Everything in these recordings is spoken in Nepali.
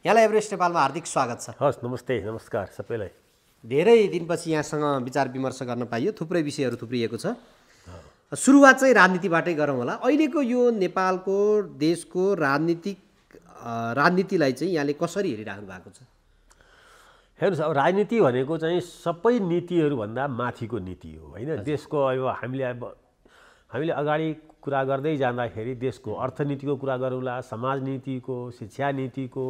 यहाँलाई एभरेस्ट नेपालमा हार्दिक स्वागत छ। हस्, नमस्ते, नमस्कार सबैलाई। धेरै दिनपछि यहाँसँग विचार विमर्श गर्न पाइयो। थुप्रै विषयहरू थुप्रिएको छ। सुरुवात चाहिँ राजनीतिबाटै गरौँ होला। अहिलेको यो नेपालको देशको राजनीतिलाई चाहिँ यहाँले कसरी हेरिराख्नु भएको छ? हेर्नुहोस्, अब राजनीति भनेको चाहिँ सबै नीतिहरूभन्दा माथिको नीति हो होइन। देशको अब हामीले अगाडि कुरा गर्दै जाँदाखेरि देशको अर्थनीतिको कुरा गरौँला, समाज नीतिको, शिक्षा नीतिको,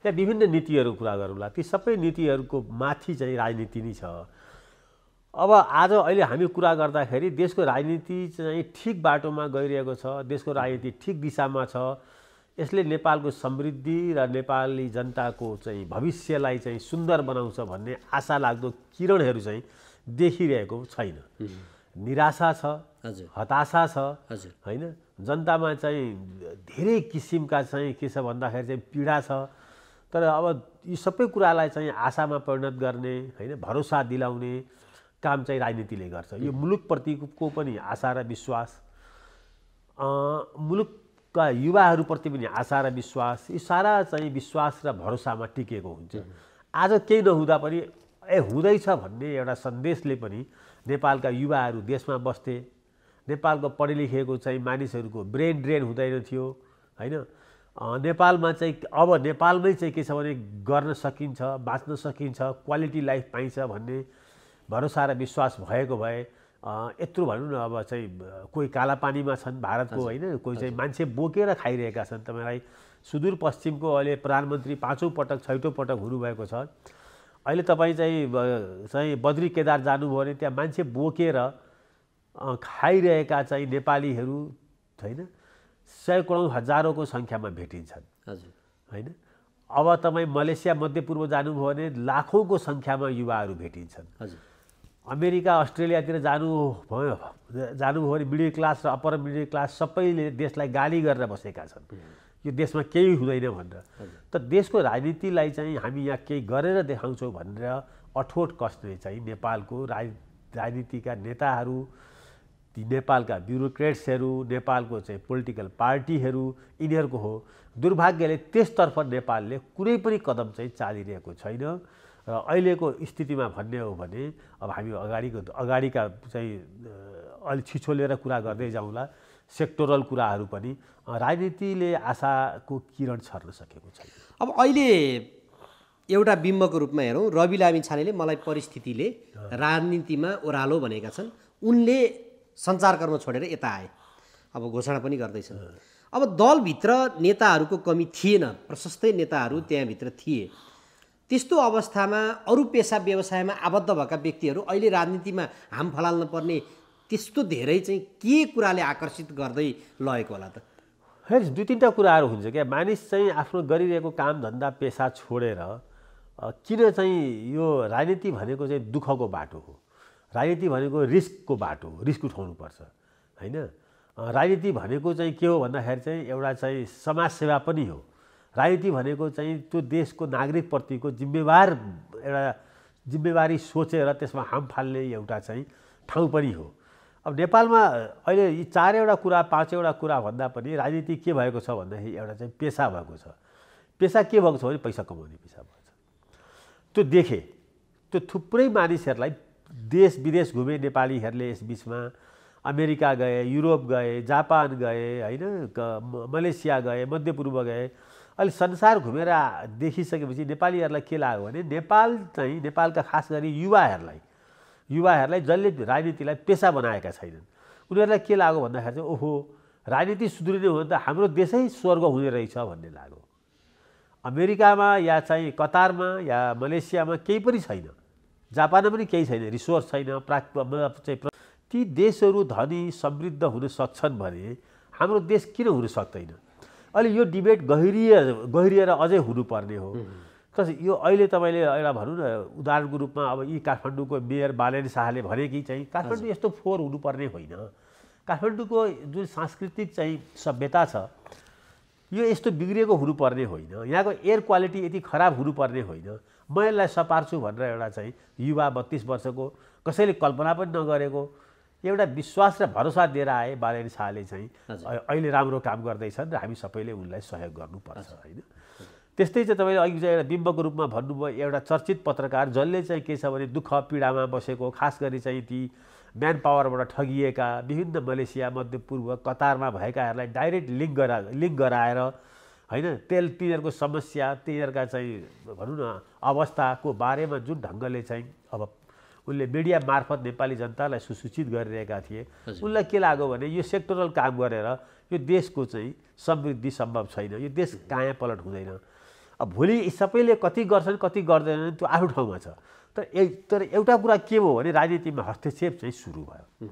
या विभिन्न नीतिहरू कुरा गरौँला। ती सबै नीतिहरूको माथि चाहिँ राजनीति नै छ। अब आज अहिले हामी कुरा गर्दाखेरि देशको राजनीति चाहिँ ठिक बाटोमा गइरहेको छ, देशको राजनीति ठिक दिशामा छ। यसले नेपालको समृद्धि र नेपाली जनताको चाहिँ भविष्यलाई चाहिँ सुन्दर बनाउँछ भन्ने आशा लाग्दो किरणहरू चाहिँ देखिरहेको छैन। निराशा छ, हताशा छ होइन। जनतामा चाहिँ धेरै किसिमका चाहिँ के छ भन्दाखेरि चाहिँ पीडा छ। तर अब यी सबै कुरालाई चाहिँ आशामा परिणत गर्ने होइन, भरोसा दिलाउने काम चाहिँ राजनीतिले गर्छ। यो मुलुकप्रतिको पनि आशा र विश्वास, मुलुकका युवाहरूप्रति पनि आशा र विश्वास, यी सारा चाहिँ विश्वास र भरोसामा टिकेको हुन्छ। आज केही नहुँदा पनि हुँदैछ भन्ने एउटा सन्देशले पनि नेपालका युवाहरू देशमा बस्थे। नेपालको पढे लेखेको चाहिँ मानिसहरूको ब्रेन ड्रेन हुँदैन थियो होइन। नेपालमा चाहिँ अब नेपालमै चाहिँ के छ भने गर्न सकिन्छ, बाँच्न सकिन्छ, क्वालिटी लाइफ पाइन्छ भन्ने भरोसा र विश्वास भएको भए यत्रो भनौँ न। अब चाहिँ कोही काला पानीमा छन् भारतको होइन, कोही चाहिँ मान्छे बोकेर खाइरहेका छन्। तपाईँलाई सुदूरपश्चिमको अहिले प्रधानमन्त्री 5औं पटक 6औं पटक हुनुभएको छ। अहिले तपाईँ चाहिँ बद्री केदार जानुभयो भने त्यहाँ मान्छे बोकेर खाइरहेका चाहिँ नेपालीहरू होइन सैकडौँ हजारौँको सङ्ख्यामा भेटिन्छन् होइन। अब तपाईँ मलेसिया मध्यपूर्व जानुभयो भने लाखौँको सङ्ख्यामा युवाहरू भेटिन्छन्। अमेरिका अस्ट्रेलियातिर जानुभयो भने मिडल क्लास र अप्पर मिडल क्लास सबैले देशलाई गाली गरेर बसेका छन्, यो देशमा केही हुँदैन भनेर। त देशको राजनीतिलाई चाहिँ हामी यहाँ केही गरेर देखाउँछौँ भनेर अठोट कस्ने चाहिँ नेपालको राजनीतिका नेताहरू, ती नेपालका ब्युरोक्रेट्सहरू, नेपालको चाहिँ पोलिटिकल पार्टीहरू, यिनीहरूको हो। दुर्भाग्यले त्यसतर्फ नेपालले कुनै पनि कदम चाहिँ चालिरहेको छैन। र अहिलेको स्थितिमा भन्ने हो भने अब हामी अगाडिका चाहिँ अलि छिछोलेर कुरा गर्दै जाउँला, सेक्टोरल कुराहरू पनि राजनीतिले आशाको किरण छर्न सकेको छैन। अब अहिले एउटा बिम्बको रूपमा हेरौँ, रवि लामिछानेले मलाई परिस्थितिले राजनीतिमा ओह्रालो भनेका छन्। उनले सञ्चारकर्म छोडेर यता आए, अब घोषणा पनि गर्दैछन्। अब दलभित्र नेताहरूको कमी थिएन, प्रशस्तै नेताहरू त्यहाँभित्र थिए। त्यस्तो अवस्थामा अरू पेसा व्यवसायमा आबद्ध भएका व्यक्तिहरू अहिले राजनीतिमा हाम फलाल्न पर्ने त्यस्तो धेरै चाहिँ के कुराले आकर्षित गर्दै लगेको होला त? हेर्नुहोस्, दुई तिनवटा कुराहरू हुन्छ क्या। मानिस चाहिँ आफ्नो गरिरहेको काम धन्दा पेसा छोडेर किन चाहिँ यो राजनीति भनेको चाहिँ दुःखको बाटो हो, राजनीति भनेको रिस्कको बाटो हो, रिस्क उठाउनुपर्छ होइन। राजनीति भनेको चाहिँ के हो भन्दाखेरि चाहिँ एउटा चाहिँ समाजसेवा पनि हो। राजनीति भनेको चाहिँ त्यो देशको नागरिकप्रतिको जिम्मेवारी सोचेर त्यसमा हाम फाल्ने एउटा चाहिँ ठाउँ पनि हो। अब नेपालमा अहिले यी 4वटा कुरा 5वटा कुरा भन्दा पनि राजनीति के भएको छ भन्दाखेरि एउटा चाहिँ पेसा भएको छ। पेसा के भएको छ भने पैसा कमाउने पेसा भएको छ। त्यो देखे, त्यो थुप्रै मानिसहरूलाई देश विदेश घुमे नेपालीहरूले, यस बिचमा अमेरिका गए, युरोप गए, जापान गए होइन, मलेसिया गए, मध्यपूर्व गए। अहिले संसार घुमेर देखिसकेपछि नेपालीहरूलाई के लाग्यो भने नेपाल चाहिँ नेपालका खास गरी युवाहरूलाई जसले राजनीतिलाई पेसा बनाएका छैनन् उनीहरूलाई के लाग्यो भन्दाखेरि चाहिँ ओहो राजनीति सुध्रिने हो भने त हाम्रो देशै स्वर्ग हुने रहेछ भन्ने लाग्यो। अमेरिकामा या चाहिँ कतारमा या मलेसियामा केही पनि छैन, जापानमा पनि केही छैन, रिसोर्स छैन, ती देशहरू धनी समृद्ध हुन सक्छन् भने हाम्रो देश किन हुन सक्दैन? अहिले यो डिबेट गहिरिएर अझै हुनुपर्ने हो। यो अहिले तपाईँले एउटा भनौँ न उदाहरणको रूपमा अब यी काठमाडौँको मेयर बालेन शाहले भने कि चाहिँ काठमाडौँ यस्तो फोहोर हुनुपर्ने होइन, काठमाडौँको जुन सांस्कृतिक चाहिँ सभ्यता छ यो यस्तो बिग्रिएको हुनुपर्ने होइन, यहाँको एयर क्वालिटी यति खराब हुनुपर्ने होइन, म यसलाई सपार्छु भनेर एउटा चाहिँ युवा 32 वर्षको कसैले कल्पना पनि नगरेको एउटा विश्वास र भरोसा दिएर आए बालेन शाहले चाहिँ अहिले राम्रो काम गर्दैछन् र हामी सबैले उनलाई सहयोग गर्नुपर्छ होइन। त्यस्तै चाहिँ तपाईँले अघि चाहिँ एउटा बिम्बको रूपमा भन्नुभयो एउटा चर्चित पत्रकार जसले चाहिँ के छ भने दुःख पीडामा बसेको खास गरी चाहिँ ती म्यान पावरबाट ठगिएका विभिन्न मलेसिया मध्यपूर्व कतारमा भएकाहरूलाई डाइरेक्ट लिङ्क गराएर होइन तिनीहरूको समस्या तिनीहरूका चाहिँ भनौँ न अवस्थाको बारेमा जुन ढङ्गले चाहिँ अब उनले मिडिया मार्फत नेपाली जनतालाई सुसूचित गरिरहेका थिए उनलाई के लाग्यो भने यो सेक्टरल काम गरेर यो देशको चाहिँ समृद्धि सम्भव छैन, यो देश कायाँ पलट हुँदैन। अब भोलि सबैले कति गर्छन् कति गर्दैनन् त्यो आफ्नो ठाउँमा छ, तर एउटा कुरा के हो भने राजनीतिमा हस्तक्षेप चाहिँ सुरु भयो।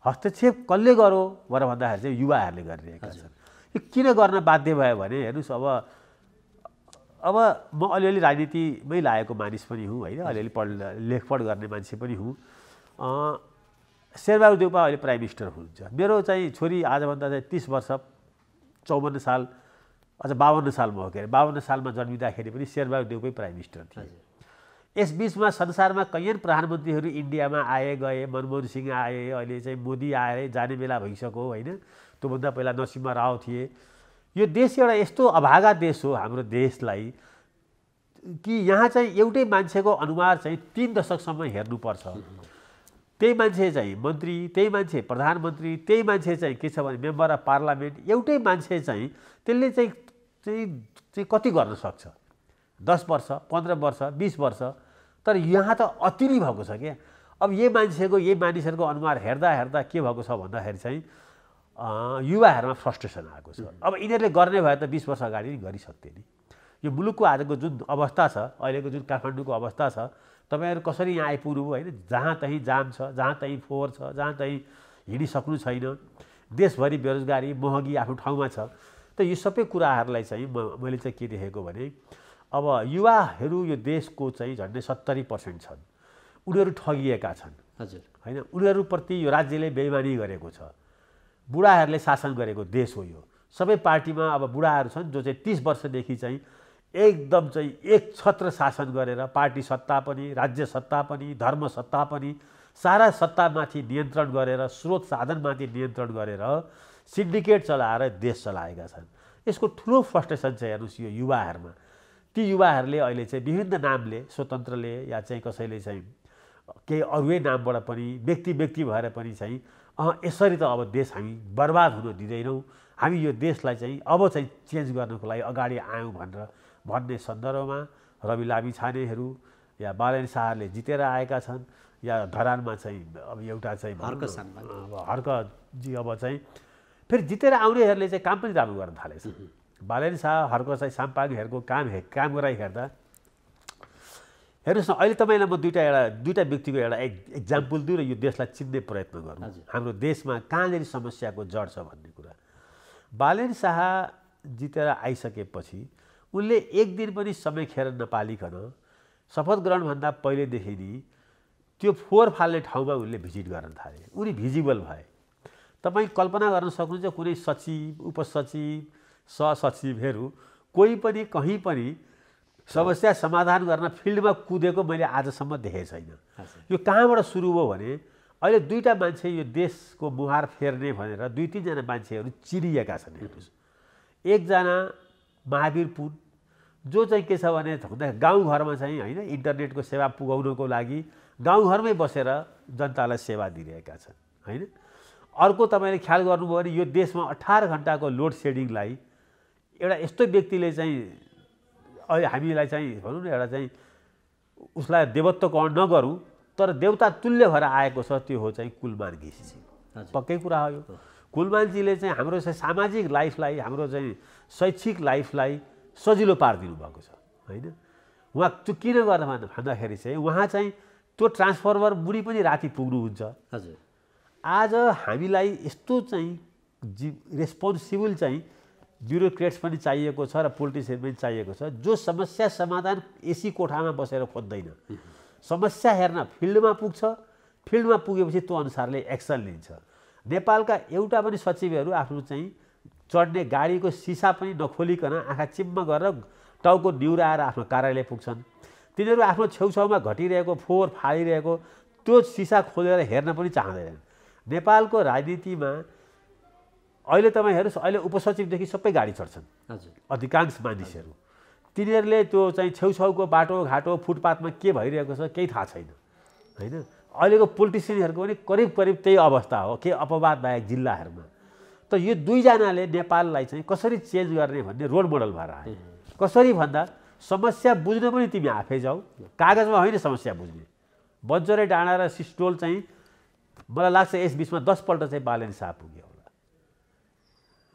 हस्तक्षेप कसले गरो भनेर भन्दाखेरि चाहिँ युवाहरूले गरिरहेका छन्। यो किन गर्न बाध्य भयो भने हेर्नुहोस् अब म अलिअलि राजनीतिमै लागेको मानिस पनि हुँ होइन, अलिअलि लेखपढ गर्ने मान्छे पनि हुँ। शेरबहादुर देउपा अहिले प्राइम मिनिस्टर हुनुहुन्छ। मेरो चाहिँ छोरी आजभन्दा चाहिँ 30 वर्ष 54 साल अझ 52 सालमा हो के अरे 52 सालमा जन्मिँदाखेरि पनि शेरबहादुर देउपै प्राइम मिनिस्टर थिए। यस बिचमा संसारमा कैयन प्रधानमन्त्रीहरू इन्डियामा आए गए, मनमोहन सिंह आए, अहिले चाहिँ मोदी आए, जाने बेला भइसक्यो होइन। त्योभन्दा पहिला नरसिम्हा राव थिए। यो देश एउटा यस्तो अभागा देश हो हाम्रो देशलाई कि यहाँ चाहिँ एउटै मान्छेको अनुहार चाहिँ 3 दशकसम्म हेर्नुपर्छ। त्यही मान्छे चाहिँ मन्त्री, त्यही मान्छे प्रधानमन्त्री, त्यही मान्छे चाहिँ के छ भने मेम्बर अफ पार्लियामेन्ट, एउटै मान्छे चाहिँ त्यसले चाहिँ कति गर्न सक्छ 10 वर्ष 15 वर्ष 20 वर्ष। तर यहाँ त अति नै भएको छ क्या। अब यही मान्छेको यही मानिसहरूको अनुहार हेर्दा हेर्दा के भएको छ भन्दाखेरि चाहिँ युवाहरूमा फ्रस्ट्रेसन आएको छ। अब यिनीहरूले गर्ने भए त 20 वर्ष अगाडि नै गरिसक्थे नि। यो मुलुकको आजको जुन अवस्था छ, अहिलेको जुन काठमाडौँको अवस्था छ, तपाईँहरू कसरी यहाँ आइपुग्नु भयो होइन। जहाँ तहीँ जाम छ, जहाँ तहीँ फोहोर छ, जहाँ तहीँ हिँडिसक्नु छैन, देशभरि बेरोजगारी महँगी आफ्नो ठाउँमा छ। त यो सबै कुराहरूलाई चाहिँ मैले चाहिँ के देखेको भने अब युवाहरू यो देशको चाहिँ झन्डै 70% छन्, उनीहरू ठगिएका छन् हजुर होइन। उनीहरूप्रति यो राज्यले बेइमानी गरेको छ। बुढाहरूले शासन गरेको देश हो यो। सबै पार्टीमा अब बुढाहरू छन् जो चाहिँ 30 वर्षदेखि चाहिँ एकदम चाहिँ एक छत्र शासन गरेर पार्टी सत्ता पनि, राज्य सत्ता पनि, धर्म सत्ता पनि, सारा सत्तामाथि नियन्त्रण गरेर, स्रोत साधनमाथि नियन्त्रण गरेर सिन्डिकेट चलाएर देश चलाएका छन्। यसको ठुलो फ्रस्ट्रेसन चाहिँ हेर्नुहोस् यो युवाहरूमा। ती युवाहरूले अहिले चाहिँ विभिन्न नामले, स्वतन्त्रले या चाहिँ कसैले चाहिँ केही अरूै नामबाट पनि व्यक्ति भएर पनि चाहिँ यसरी त अब देश हामी बर्बाद हुन दिँदैनौँ, हामी यो देशलाई चाहिँ अब चाहिँ चेन्ज गर्नको लागि अगाडि आयौँ भन्ने सन्दर्भमा रवि लामिछानेहरू या बालेन शाहले जितेर आएका छन्। या धरानमा चाहिँ अब एउटा चाहिँ हर्कजी अब चाहिँ फेरि जितेर आउनेहरूले चाहिँ काम पनि राम्रो गर्न थालेछ। बालेन शाह, हर्क चाहिँ साम्पाङहरूको काम गराइ हेर्दा हेर्नुहोस् न, अहिले तपाईँलाई म दुईवटा व्यक्तिको एउटा एक्जाम्पल दिउँ र यो देशलाई चिन्ने प्रयत्न गरौँ। हाम्रो देशमा कहाँनिर समस्याको जड छ भन्ने कुरा। बालेन शाह जितेर आइसकेपछि उनले एक दिन पनि समय खेर नपालिकन शपथ ग्रहणभन्दा पहिलेदेखि नै त्यो फोहोर फाल्ने ठाउँमा उनले भिजिट गर्न थाले। उनी भिजिबल भए। तपाईँ कल्पना गर्न सक्नुहुन्छ कुनै सचिव, उपसचिव, सहसचिवहरू कोही पनि कहीँ पनि समस्या समाधान गर्न फिल्डमा कुदेको मैले आजसम्म देखेको छैन। यो कहाँबाट सुरु भयो भने अहिले दुईवटा मान्छे यो देशको मुहार फेर्ने भनेर 2-3 मान्छेहरू चिरिएका छन्। हेर्नुहोस्, एकजना महावीर पुन जो चाहिँ के छ भने गाउँघरमा चाहिँ होइन इन्टरनेटको सेवा पुगाउनको लागि गाउँघरमै बसेर जनतालाई सेवा दिइरहेका छन् होइन। अर्को तपाईँले ख्याल गर्नुभयो भने यो देशमा 18 घन्टाको लोड सेडिङलाई एउटा यस्तो व्यक्तिले चाहिँ अहिले हामीलाई चाहिँ भनौँ न एउटा चाहिँ उसलाई देवत्वकरण नगरौँ तर देवता तुल्य भएर आएको छ, त्यो हो चाहिँ कुलमान घिसिङ। पक्कै कुरा हो यो। कुलमानजीले चाहिँ हाम्रो चाहिँ सामाजिक लाइफलाई, हाम्रो चाहिँ शैक्षिक लाइफलाई सजिलो पारिदिनु भएको छ होइन। उहाँ त्यो किन गर्दा भन्दाखेरि चाहिँ उहाँ चाहिँ त्यो ट्रान्सफर्मर मुनि पनि राति पुग्नुहुन्छ। हजुर, आज हामीलाई यस्तो चाहिँ रेस्पोन्सिबल चाहिँ ब्युरोक्रेट्स पनि चाहिएको छ र पोलिटिसियन पनि चाहिएको छ जो समस्या समाधान एसी कोठामा बसेर खोज्दैन, समस्या हेर्न फिल्डमा पुग्छ, फिल्डमा पुगेपछि त्यो अनुसारले एक्सन लिन्छ। नेपालका एउटा पनि सचिवहरू आफ्नो चाहिँ चढ्ने गाडीको सिसा पनि नखोलिकन आँखा चिम्म गरेर टाउको निहुराएर आफ्नो कार्यालय पुग्छन्। तिनीहरू आफ्नो छेउछाउमा घटिरहेको फोहोर फालिरहेको त्यो सिसा खोलेर हेर्न पनि चाहँदैनन्। नेपालको राजनीतिमा अहिले तपाईँ हेर्नुहोस्, अहिले उपसचिवदेखि सबै गाडी चढ्छन्। हजुर, अधिकांश मानिसहरू तिनीहरूले त्यो चाहिँ छेउछाउको बाटोघाटो फुटपाथमा के भइरहेको छ केही थाहा छैन होइन। अहिलेको पोलिटिसियनहरूको पनि करिब करिब त्यही अवस्था हो के अपवाद बाहेक जिल्लाहरूमा। त यो दुईजनाले नेपाललाई चाहिँ कसरी चेन्ज गर्ने भन्ने रोल मोडल भएर आयो। कसरी भन्दा समस्या बुझ्न पनि तिमी आफै जाऊ, कागजमा होइन समस्या बुझ्ने। बन्चरे डाँडा र सिस्टोल चाहिँ मलाई लाग्छ यस बिचमा 10 पल्ट चाहिँ बालेन शाह पुग्यो होला।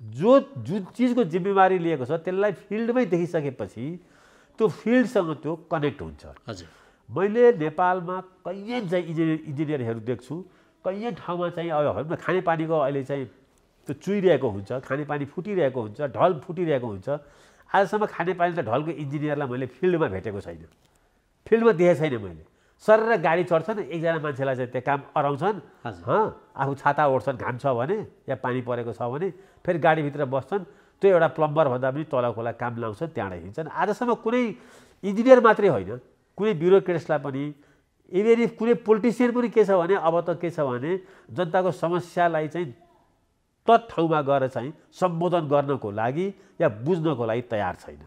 जुन चिजको जिम्मेवारी लिएको छ त्यसलाई फिल्डमै देखिसकेपछि त्यो फिल्डसँग त्यो कनेक्ट हुन्छ। हजुर, मैले नेपालमा कैयन चाहिँ इन्जिनियरहरू देख्छु, कैयन ठाउँमा चाहिँ अब खानेपानीको अहिले चाहिँ त्यो चुइरहेको हुन्छ, खानेपानी फुटिरहेको हुन्छ, ढल फुटिरहेको हुन्छ। आजसम्म खानेपानी त ढलको इन्जिनियरलाई मैले फिल्डमा भेटेको छैन, फिल्डमा देखेको छैन मैले। सर गाडी चढ्छन्, एकजना मान्छेलाई चाहिँ त्यो काम अराउँछन्, आफू छाता ओढ्छन् घाम छ भने या पानी परेको छ भने, फेरि गाडीभित्र बस्छन्, त्यो एउटा प्लम्बर भन्दा पनि तलकोलाई काम लाउँछन्, त्यहाँबाट हिँड्छन्। आजसम्म कुनै इन्जिनियर मात्रै होइन, कुनै ब्युरोक्रेट्सलाई पनि, इभेन इफ कुनै पोलिटिसियन पनि के छ भने अब त के छ भने जनताको समस्यालाई चाहिँ ठाउँमा गएर चाहिँ सम्बोधन गर्नको लागि या बुझ्नको लागि तयार छैन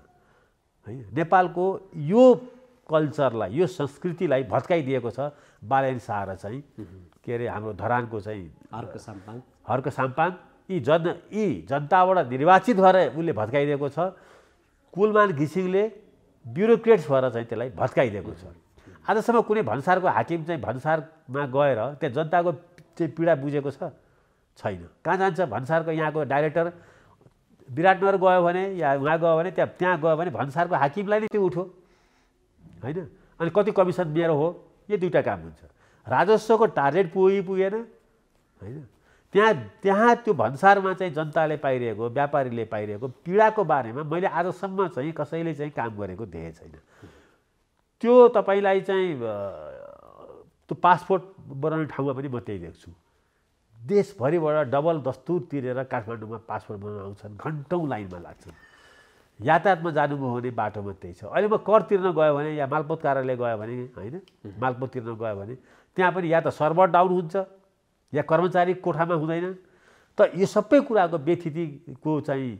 है। नेपालको यो कल्चरलाई, यो संस्कृतिलाई भत्काइदिएको छ बालेन शाह र चाहिँ के अरे हाम्रो धरानको चाहिँ हर्क साम्पाङ यी जनताबाट निर्वाचित भएर उसले भत्काइदिएको छ। कुलमान घिसिङले ब्युरोक्रेट्स भएर चाहिँ त्यसलाई भत्काइदिएको छ। आजसम्म कुनै भन्सारको हाकिम चाहिँ भन्सारमा गएर त्यहाँ जनताको चाहिँ पीडा बुझेको छैन। कहाँ जान्छ भन्सारको यहाँको डाइरेक्टर विराटनगर गयो भने या उहाँ गयो भने त्यहाँ गयो भने भन्सारको हाकिमलाई नै त्यो उठ्यो होइन। अनि कति कमिसन मेरो हो, यो दुईवटा काम हुन्छ। राजस्वको टार्गेट पुगेन होइन। त्यहाँ त्यो भन्सारमा चाहिँ जनताले पाइरहेको, व्यापारीले पाइरहेको पीडाको बारेमा मैले आजसम्म चाहिँ कसैले चाहिँ काम गरेको देखेको छैन। त्यो तपाईँलाई चाहिँ त्यो पासपोर्ट बनाउने ठाउँमा पनि म त्यही देख्छु। देशभरिबाट डबल दस्तुर तिरेर काठमाडौँमा पासपोर्ट बनाउन आउँछन्, घन्टौँ लाइनमा लाग्छन्। यातायातमा जानुभयो भने बाटोमा त्यही छ। अहिले म कर तिर्न गयो भने या मालपोत कार्यालय गयो भने होइन, मालपोत तिर्न गयो भने त्यहाँ पनि या त सर्भर डाउन हुन्छ या कर्मचारी कोठामा हुँदैन। त यो सबै कुराको व्यथितिको चाहिँ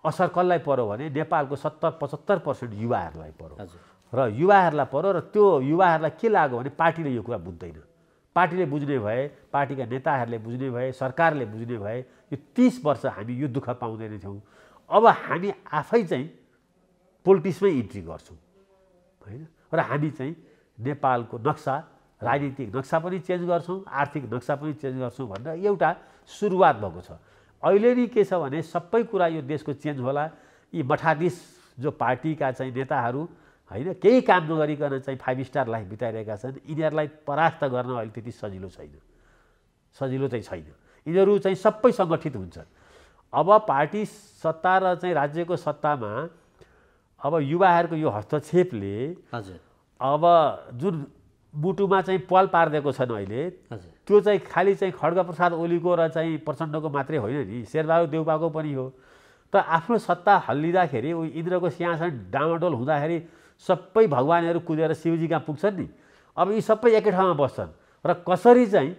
असर कसलाई पर्यो भने नेपालको 70-75% युवाहरूलाई पर्यो र युवाहरूलाई पर्यो। र त्यो युवाहरूलाई के लाग्यो भने पार्टीले यो कुरा बुझ्दैन। पार्टीले बुझ्ने भए, पार्टीका नेताहरूले बुझ्ने भए, सरकारले बुझ्ने भए यो 30 वर्ष हामी यो दुःख पाउँदैन थियौँ। अब हामी आफै चाहिँ पोलिटिक्समै इन्ट्री गर्छौँ होइन। र हामी चाहिँ नेपालको नक्सा, राजनीतिक नक्सा पनि चेन्ज गर्छौँ, आर्थिक नक्सा पनि चेन्ज गर्छौँ भनेर एउटा सुरुवात भएको छ। अहिले नि के छ भने सबै कुरा यो देशको चेन्ज होला। यी मठाधीश जो पार्टीका चाहिँ नेताहरू होइन, केही काम नगरिकन चाहिँ 5 स्टार लाइफ बिताइरहेका छन्, यिनीहरूलाई परास्त गर्न अहिले त्यति सजिलो चाहिँ छैन। यिनीहरू चाहिँ सबै सङ्गठित हुन्छन्। अब पार्टी सत्ता र चाहिँ राज्यको सत्तामा अब युवाहरूको यो हस्तक्षेपले अब जुन मुटुमा चाहिँ पाल पारिदिएको छन् अहिले, त्यो चाहिँ खालि चाहिँ खड्गप्रसाद ओलीको र चाहिँ प्रचण्डको मात्रै होइन नि, शेरबहादुर देउपाको पनि हो। त आफ्नो सत्ता हल्लिँदाखेरि इन्द्रको सिंहासन डामाडोल हुँदाखेरि सबै भगवानहरू कुदेर शिवजी कहाँ पुग्छन् नि। अब यी सबै एकै ठाउँमा बस्छन् र कसरी चाहिँ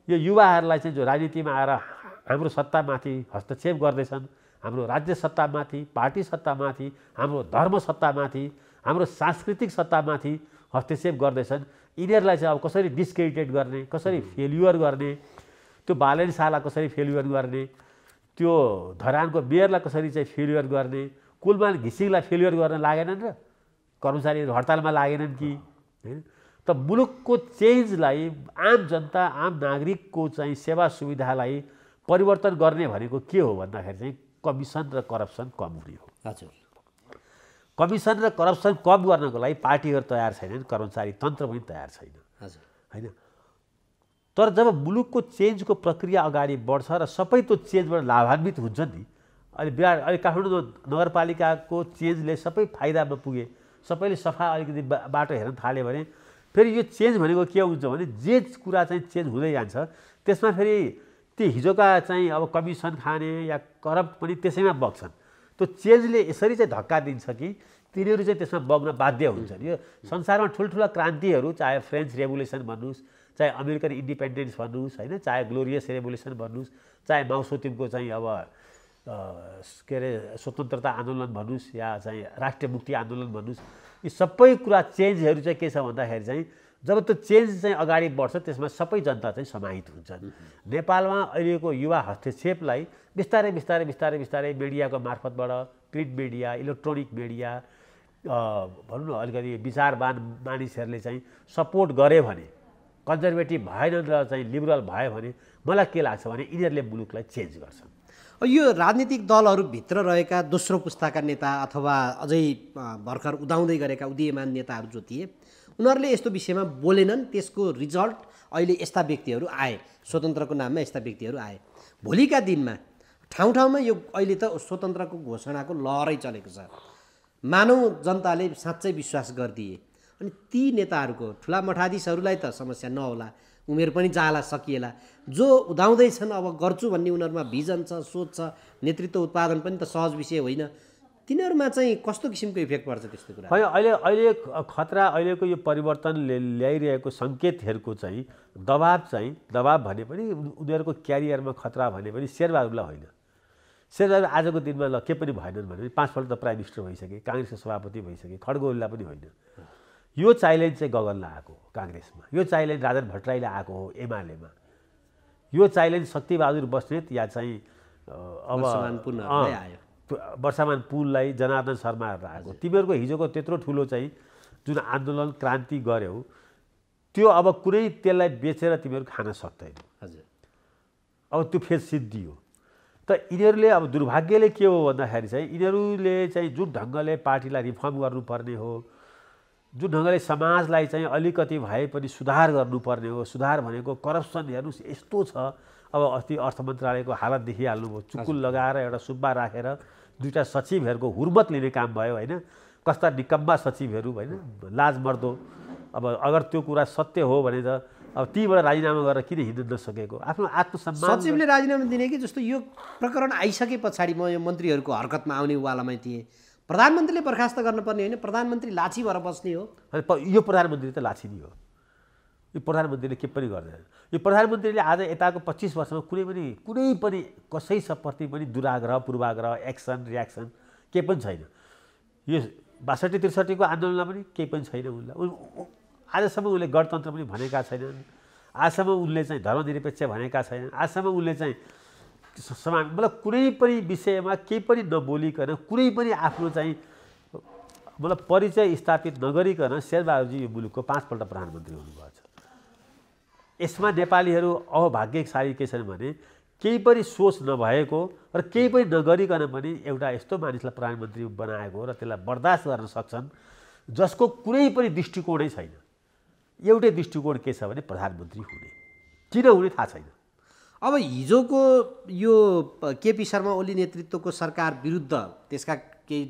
यो युवाहरूलाई चाहिँ जो राजनीतिमा आएर हाम्रो सत्तामाथि हस्तक्षेप गर्दैछन्, हाम्रो राज्य सत्तामाथि, पार्टी सत्तामाथि, हाम्रो धर्म सत्तामाथि, हाम्रो सांस्कृतिक सत्तामाथि हस्तक्षेप गर्दैछन्, यिनीहरूलाई चाहिँ अब कसरी डिस्क्रेडिटेट गर्ने, कसरी फेल्युर गर्ने, त्यो बालेन शाहलाई कसरी फेल्युर गर्ने, त्यो धरानको मेयरलाई कसरी चाहिँ फेल्युर गर्ने, कुलमान घिसिङलाई फेल्युर गर्न लागेनन् र कर्मचारीहरू हडतालमा लागेनन् कि होइन। त मुलुकको चेन्जलाई, आम जनता, आम नागरिकको चाहिँ सेवा सुविधालाई परिवर्तन गर्ने भनेको के हो भन्दाखेरि चाहिँ कमिसन र करप्सन कम हुने हो। हजुर, कमिसन र करप्सन कम गर्नको लागि पार्टीहरू तयार छैनन्, कर्मचारी तन्त्र पनि तयार छैन होइन। तर जब मुलुकको चेन्जको प्रक्रिया अगाडि बढ्छ र सबै त्यो चेन्जबाट लाभान्वित हुन्छन् नि। अहिले काठमाडौँ नगरपालिकाको चेन्जले सबै फाइदामा पुगे, सबैले सफा अलिकति बाटो हेर्न थाल्यो भने फेरि यो चेन्ज भनेको के हुन्छ भने जे कुरा चाहिँ चेन्ज हुँदै जान्छ त्यसमा फेरि ती हिजोका चाहिँ अब कमिसन खाने या करप्ट पनि त्यसैमा बग्छन्। त्यो चेन्जले यसरी चाहिँ धक्का दिन्छ कि तिनीहरू चाहिँ त्यसमा बग्न बाध्य हुन्छन्। यो संसारमा ठुल्ठुला क्रान्तिहरू, चाहे फ्रेन्च रेभोल्युसन भन्नुहोस्, चाहे अमेरिकन इन्डिपेन्डेन्स भन्नुहोस् होइन, चाहे ग्लोरियस रेभोल्युसन भन्नुहोस्, चाहे माओसोतुङको चाहिँ अब के अरे स्वतन्त्रता आन्दोलन भन्नुहोस् या चाहिँ राष्ट्रिय मुक्ति आन्दोलन भन्नुहोस्, यी सबै कुरा चेन्जहरू चाहिँ के छ भन्दाखेरि चाहिँ जब त्यो चेन्ज चाहिँ अगाडि बढ्छ त्यसमा सबै जनता चाहिँ समाहित हुन्छन्। नेपालमा अहिलेको युवा हस्तक्षेपलाई बिस्तारै बिस्तारै बिस्तारै बिस्तारै मिडियाको मार्फतबाट, प्रिन्ट मिडिया, इलेक्ट्रोनिक मिडिया, भनौँ न अलिकति विचारवान मानिसहरूले चाहिँ सपोर्ट गरे भने, कन्जर्भेटिभ भएन र चाहिँ लिबरल भयो भने मलाई के लाग्छ भने यिनीहरूले मुलुकलाई चेन्ज गर्छन्। यो राजनीतिक दलहरूभित्र रहेका दोस्रो पुस्ताका नेता अथवा अझै भर्खर उदाउँदै गरेका उदीयमान नेताहरू जो थिए उनीहरूले यस्तो विषयमा बोलेनन्। त्यसको रिजल्ट अहिले यस्ता व्यक्तिहरू आए, स्वतन्त्रको नाममा यस्ता व्यक्तिहरू आए। भोलिका दिनमा ठाउँ ठाउँमा यो अहिले त स्वतन्त्रको घोषणाको लहरै चलेको छ। मानव जनताले साँच्चै विश्वास गरिदिए अनि ती नेताहरूको ठुला मठाधीशहरूलाई त समस्या नहोला, उमेर पनि जाला सकिएला। जो उदाउँदैछन् अब गर्छु भन्ने उनीहरूमा भिजन छ, सोच छ, नेतृत्व उत्पादन पनि त सहज विषय होइन, तिनीहरूमा चाहिँ कस्तो किसिमको इफेक्ट पर्छ त्यस्तो कुरा? अहिले खतरा, अहिलेको यो परिवर्तनले ल्याइरहेको सङ्केतहरूको चाहिँ दबाब भने पनि उनीहरूको क्यारियरमा खतरा भने पनि शेरबहादुरलाई होइन। शेरबहादुर आजको दिनमा ल के पनि भएनन् भने 5 पल्ट त प्राइम मिनिस्टर भइसके, काङ्ग्रेसको सभापति भइसके, खड्ग ओलीलाई पनि होइन। यो च्यालेन्ज चाहिँ गगनलाई आएको हो काङ्ग्रेसमा, यो च्यालेन्ज राजन भट्टराईलाई आएको हो एमालेमा, यो च्यालेन्ज शक्तिबहादुर बस्नेत या चाहिँ अब वर्षमान पुललाई, जनार्दन शर्माहरूलाई आएको। तिमीहरूको हिजोको त्यत्रो ठुलो चाहिँ जुन आन्दोलन क्रान्ति गऱ्यौ त्यो अब कुनै त्यसलाई बेचेर तिमीहरू खान सक्दैनौ। हजुर, अब त्यो फेज सिद्धियो। त यिनीहरूले अब दुर्भाग्यले के हो भन्दाखेरि चाहिँ यिनीहरूले चाहिँ जुन ढङ्गले पार्टीलाई रिफर्म गर्नुपर्ने हो, जुन ढङ्गले समाजलाई चाहिँ अलिकति भए पनि सुधार गर्नुपर्ने हो, सुधार भनेको करप्सन हेर्नुहोस् यस्तो छ। अब अस्ति अर्थ मन्त्रालयको हालत देखिहाल्नुभयो, चुकुल लगाएर एउटा सुब्बा राखेर दुईवटा सचिवहरूको हुर्मत लिने काम भयो होइन। कस्ता निकम्मा सचिवहरू होइन, लाज मर्दो। अब अगर त्यो कुरा सत्य हो भने त अब तीबाट राजीनामा गरेर किन हिँड्न नसकेको? आफ्नो आत्मसम्मान। सचिवले राजीनामा दिने कि जस्तो यो प्रकरण आइसके पछाडि म यो मन्त्रीहरूको हरकतमा आउने वालामै थिएँ। प्रधानमन्त्रीले बर्खास्त गर्नुपर्ने होइन, प्रधानमन्त्री लाछी भएर बस्ने हो। यो प्रधानमन्त्री त लाछी नै हो। यो प्रधानमन्त्रीले के पनि गर्दैन। यो प्रधानमन्त्रीले आज यताको 25 वर्षमा कुनै पनि कसैप्रति पनि दुराग्रह, पूर्वाग्रह, एक्सन, रियाक्सन केही पनि छैन। यो 62-63 को आन्दोलनमा पनि केही पनि छैन उनलाई। आजसम्म उनले गणतन्त्र पनि भनेका छैनन्, आजसम्म उनले चाहिँ धर्मनिरपेक्ष भनेका छैनन्, आजसम्म उनले चाहिँ मतलब कुनै पनि विषयमा केही पनि नबोलिकन, कुनै पनि आफ्नो चाहिँ मतलब परिचय स्थापित नगरिकन शेरबहादुरजी यो मुलुकको 5 पल्ट प्रधानमन्त्री हुनुभएको छ। यसमा नेपालीहरू अभाग्यशाली के छन् भने केही पनि सोच नभएको र केही पनि नगरिकन पनि एउटा यस्तो मानिसलाई प्रधानमन्त्री बनाएको र त्यसलाई बर्दाश्त गर्न सक्छन् जसको कुनै पनि दृष्टिकोणै छैन। एउटै दृष्टिकोण के छ भने प्रधानमन्त्री हुने, किन हुने थाहा छैन। अब हिजोको यो केपी शर्मा ओली नेतृत्वको सरकार विरुद्ध त्यसका केही